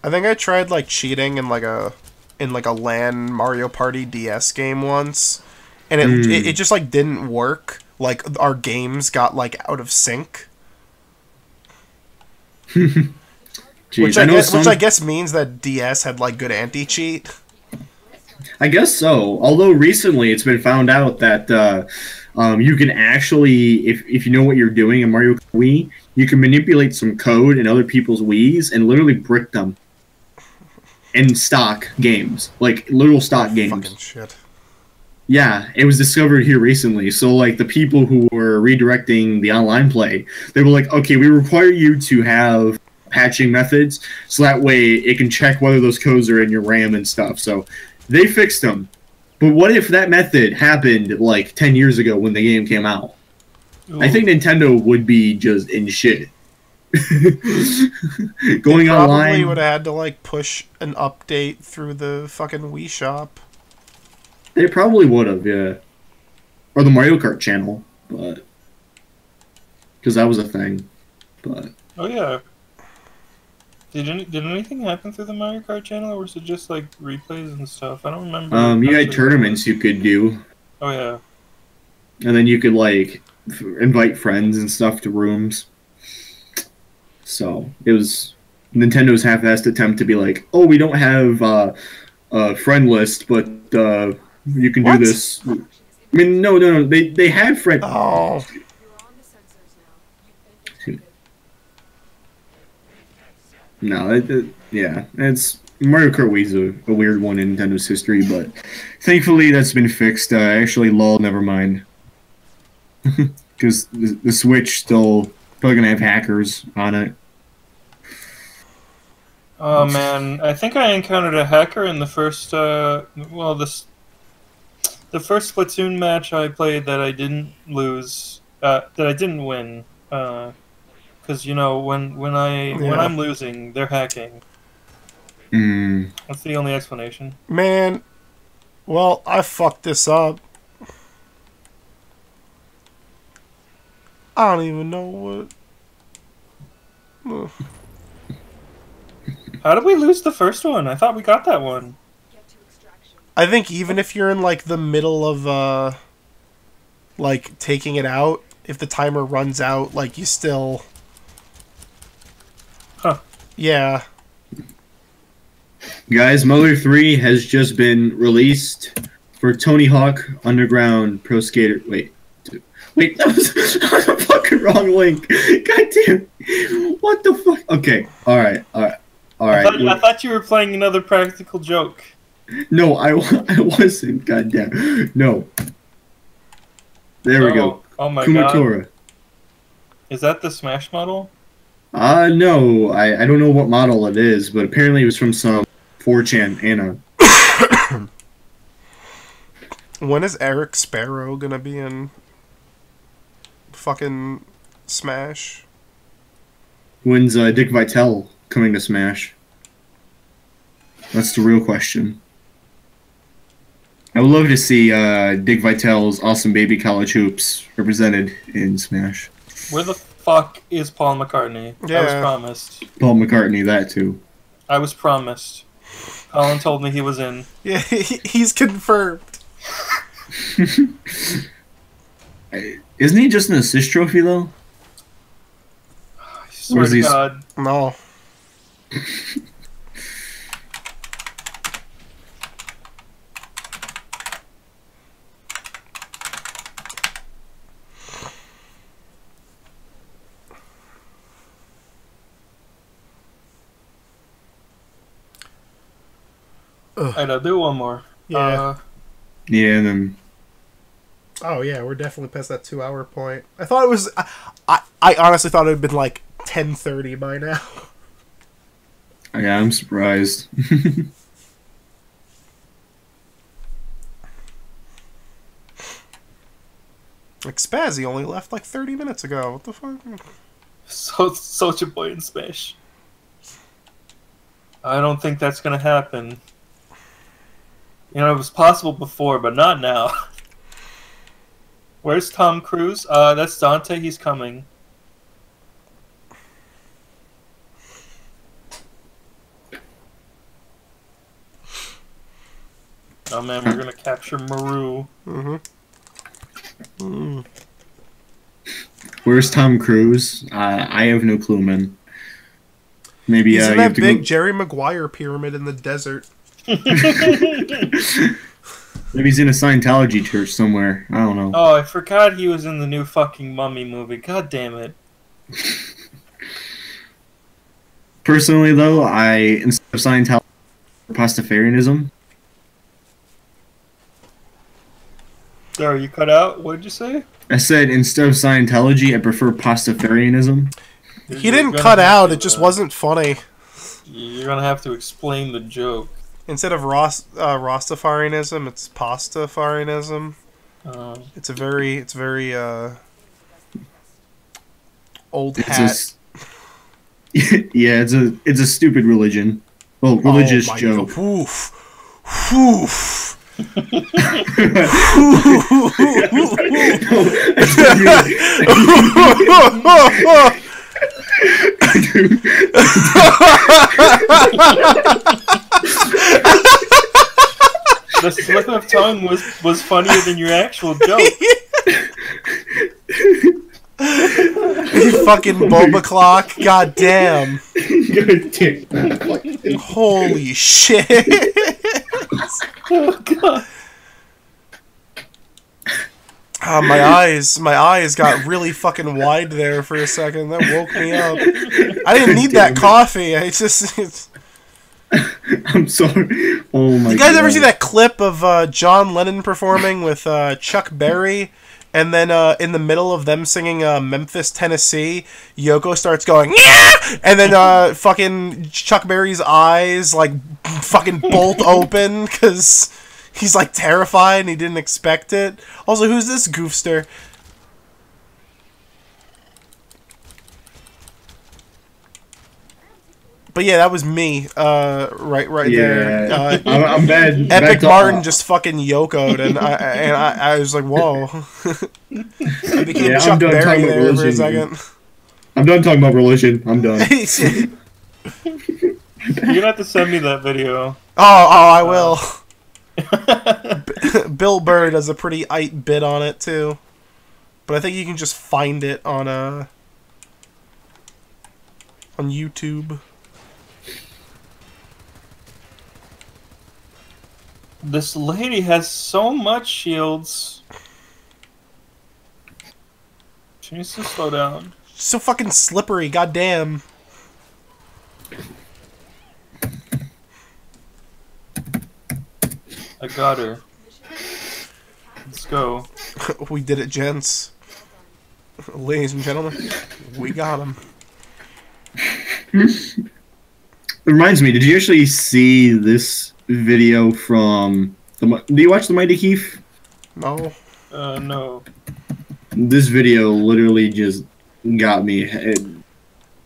S2: I think I tried like cheating in like a LAN Mario Party DS game once, and it just like didn't work. Like our games got like out of sync.
S1: Jeez,
S2: which I guess means that DS had like good anti-cheat.
S1: I guess so. Although recently it's been found out that you can actually, if you know what you're doing in Mario Kart Wii, you can manipulate some code in other people's Wiis and literally brick them in stock games, like literal stock games.
S2: Fucking shit.
S1: Yeah, it was discovered here recently. So, like, the people who were redirecting the online play, they were like, okay, we require you to have patching methods, so that way it can check whether those codes are in your RAM and stuff. So, they fixed them. But what if that method happened, like, 10 years ago when the game came out? Ooh. I think Nintendo would be just in shit. Going online...
S2: Probably would have had to, like, push an update through the fucking Wii shop.
S1: They probably would have, yeah. Or the Mario Kart channel, but... Because that was a thing, but...
S4: Oh, yeah. Did anything happen through the Mario Kart channel, or was it just, like, replays and stuff? I don't remember.
S1: You had tournaments you could do.
S4: Oh, yeah.
S1: And then you could, like, invite friends and stuff to rooms. So, it was Nintendo's half-assed attempt to be like, oh, we don't have a friend list, but... you can do this. I mean, no. They had friend.
S2: Oh.
S1: No, yeah. It's Mario Kart Wii's a weird one in Nintendo's history, but thankfully that's been fixed. Actually, lol, never mind. Because the Switch still probably gonna have hackers on it.
S4: Oh man, I think I encountered a hacker in the first. The first Splatoon match I played that I didn't lose, that I didn't win, because you know when I'm losing, they're hacking. That's the only explanation.
S2: Man, well, I fucked this up. I don't even know what.
S4: How did we lose the first one? I thought we got that one.
S2: I think even if you're in, like, the middle of, like, taking it out, if the timer runs out, like, you still...
S4: Huh.
S2: Yeah.
S1: Guys, Mother 3 has just been released for Tony Hawk Underground Pro Skater... Wait, that was the fucking wrong link. God damn. What the fuck? Okay, alright.
S4: I thought you were playing another practical joke.
S1: No, I wasn't. Goddamn. No. There we go.
S4: Oh my
S1: Kumatora.
S4: God. Is that the Smash model?
S1: No. I don't know what model it is, but apparently it was from some 4chan Anna.
S2: When is Eric Sparrow gonna be in fucking Smash?
S1: When's Dick Vitale coming to Smash? That's the real question. I would love to see Dick Vitale's Awesome Baby College Hoops represented in Smash.
S4: Where the fuck is Paul McCartney?
S2: Yeah.
S4: I was promised.
S1: Paul McCartney, that too.
S4: I was promised. Colin told me he was in.
S2: Yeah, he's confirmed.
S1: Isn't he just an assist trophy, though?
S4: I swear to God.
S2: No.
S4: Alright, I'll do one more.
S2: Yeah.
S1: Yeah, and then...
S2: Oh, yeah, we're definitely past that 2-hour point. I thought it was... I honestly thought it had been, like, 10:30 by now.
S1: Yeah, I'm surprised.
S2: Like, Spazzy only left, like, 30 minutes ago. What the fuck?
S4: Soldier Boy in Smash. I don't think that's gonna happen. You know, it was possible before, but not now. Where's Tom Cruise? That's Dante. He's coming. Oh man, we're gonna capture Maru.
S1: Where's Tom Cruise? I have no clue, man. Maybe
S2: he's in
S1: you
S2: that
S1: have to
S2: big
S1: go...
S2: Jerry Maguire pyramid in the desert.
S1: Maybe he's in a Scientology church somewhere. I don't know.
S4: Oh, I forgot he was in the new fucking Mummy movie. God damn it.
S1: Personally, though, instead of Scientology, Pastafarianism.
S4: Sorry, you cut out? What did you say?
S1: I said instead of Scientology, I prefer Pastafarianism.
S2: He didn't cut out. It just wasn't funny.
S4: You're gonna have to explain the joke.
S2: Instead of Rastafarianism, it's Pastafarianism. It's very old hat.
S1: Yeah, it's a stupid religion. Well, religious joke.
S2: God. Oof. Oof.
S4: The slip of tongue was funnier than your actual joke.
S2: You fucking Boba Clock. God damn. Holy shit.
S4: Oh god.
S2: My eyes got really fucking wide there for a second. That woke me up. I didn't need that coffee.
S1: I'm sorry. Oh my god.
S2: You guys ever see that clip of John Lennon performing with Chuck Berry? And then in the middle of them singing Memphis, Tennessee, Yoko starts going, yeah! And then fucking Chuck Berry's eyes, like, fucking bolt open because he's, like, terrified and he didn't expect it. Also, who's this goofster? But yeah, that was me, right there.
S1: I'm bad.
S2: EpicMartin just fucking yokoed, and I was like, whoa. I became Chuck Berry there for a second.
S1: I'm done talking about religion. I'm done.
S4: You're gonna have to send me that video.
S2: I will. Bill Burr does a pretty ite bit on it too, but I think you can just find it on YouTube.
S4: This lady has so much shields. She needs to slow down.
S2: So fucking slippery, goddamn.
S4: I got her. Let's go.
S2: We did it, gents. Ladies and gentlemen, we got him.
S1: It reminds me, did you actually see this video from... Do you watch The Mighty Keith?
S2: No.
S4: No.
S1: This video literally just got me.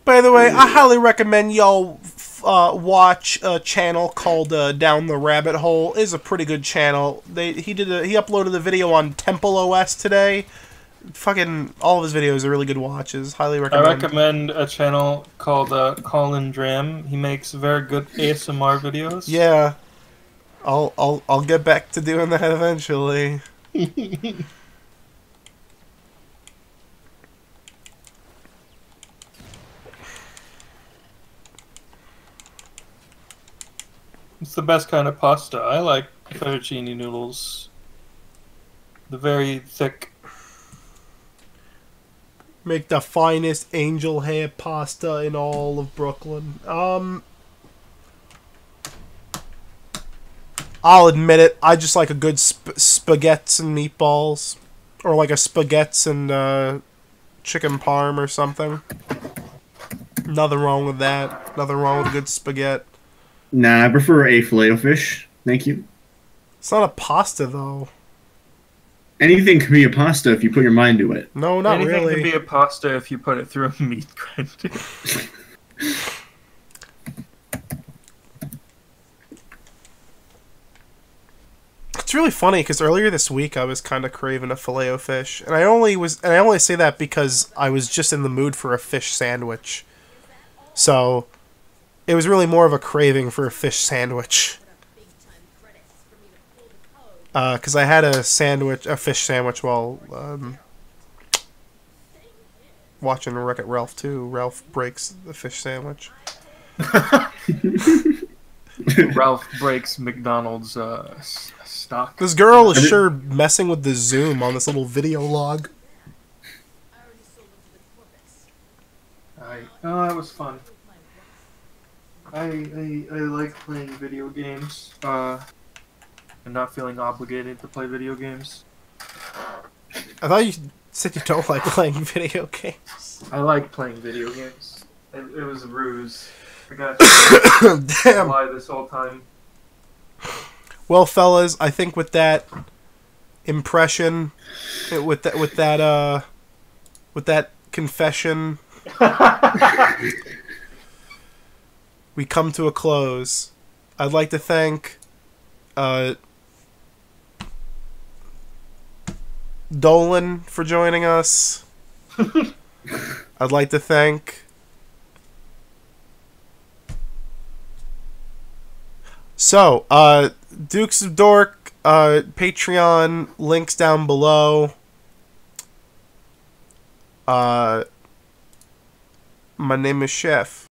S2: By the way, I highly recommend y'all watch a channel called Down the Rabbit Hole. It's a pretty good channel. He uploaded a video on Temple OS today. Fucking all of his videos are really good watches. Highly recommend.
S4: I recommend a channel called KawlunDram. He makes very good ASMR videos.
S2: Yeah. I'll get back to doing that eventually.
S4: It's the best kind of pasta. I like fettuccine noodles. The very thick.
S2: Make the finest angel hair pasta in all of Brooklyn. I'll admit it. I just like a good spaghettis and meatballs, or like a spaghettis and chicken parm or something. Nothing wrong with that. Nothing wrong with a good spaghetti.
S1: Nah, I prefer a filet-o-fish. Thank you.
S2: It's not a pasta though.
S1: Anything can be a pasta if you put your mind to it.
S2: No, not
S4: Anything
S2: really.
S4: can be a pasta if you put it through a meat grinder.
S2: It's really funny because earlier this week I was kind of craving a filet-o-fish, and I only say that because I was just in the mood for a fish sandwich. So it was really more of a craving for a fish sandwich. Because I had a fish sandwich while watching Wreck-It Ralph 2. Ralph breaks the fish sandwich.
S4: Ralph breaks McDonald's stock.
S2: This girl is sure messing with the zoom on this little video log.
S4: Oh, that was fun. I like playing video games. And not feeling obligated to play video games.
S2: I thought you said you don't like playing video games.
S4: I like playing video games. It was a ruse. I got
S2: Damn.
S4: lie this whole time.
S2: Well, fellas, I think with that impression, with that confession, we come to a close. I'd like to thank Dolan for joining us. I'd like to thank Dukes of Dork, Patreon, links down below. My name is Chef.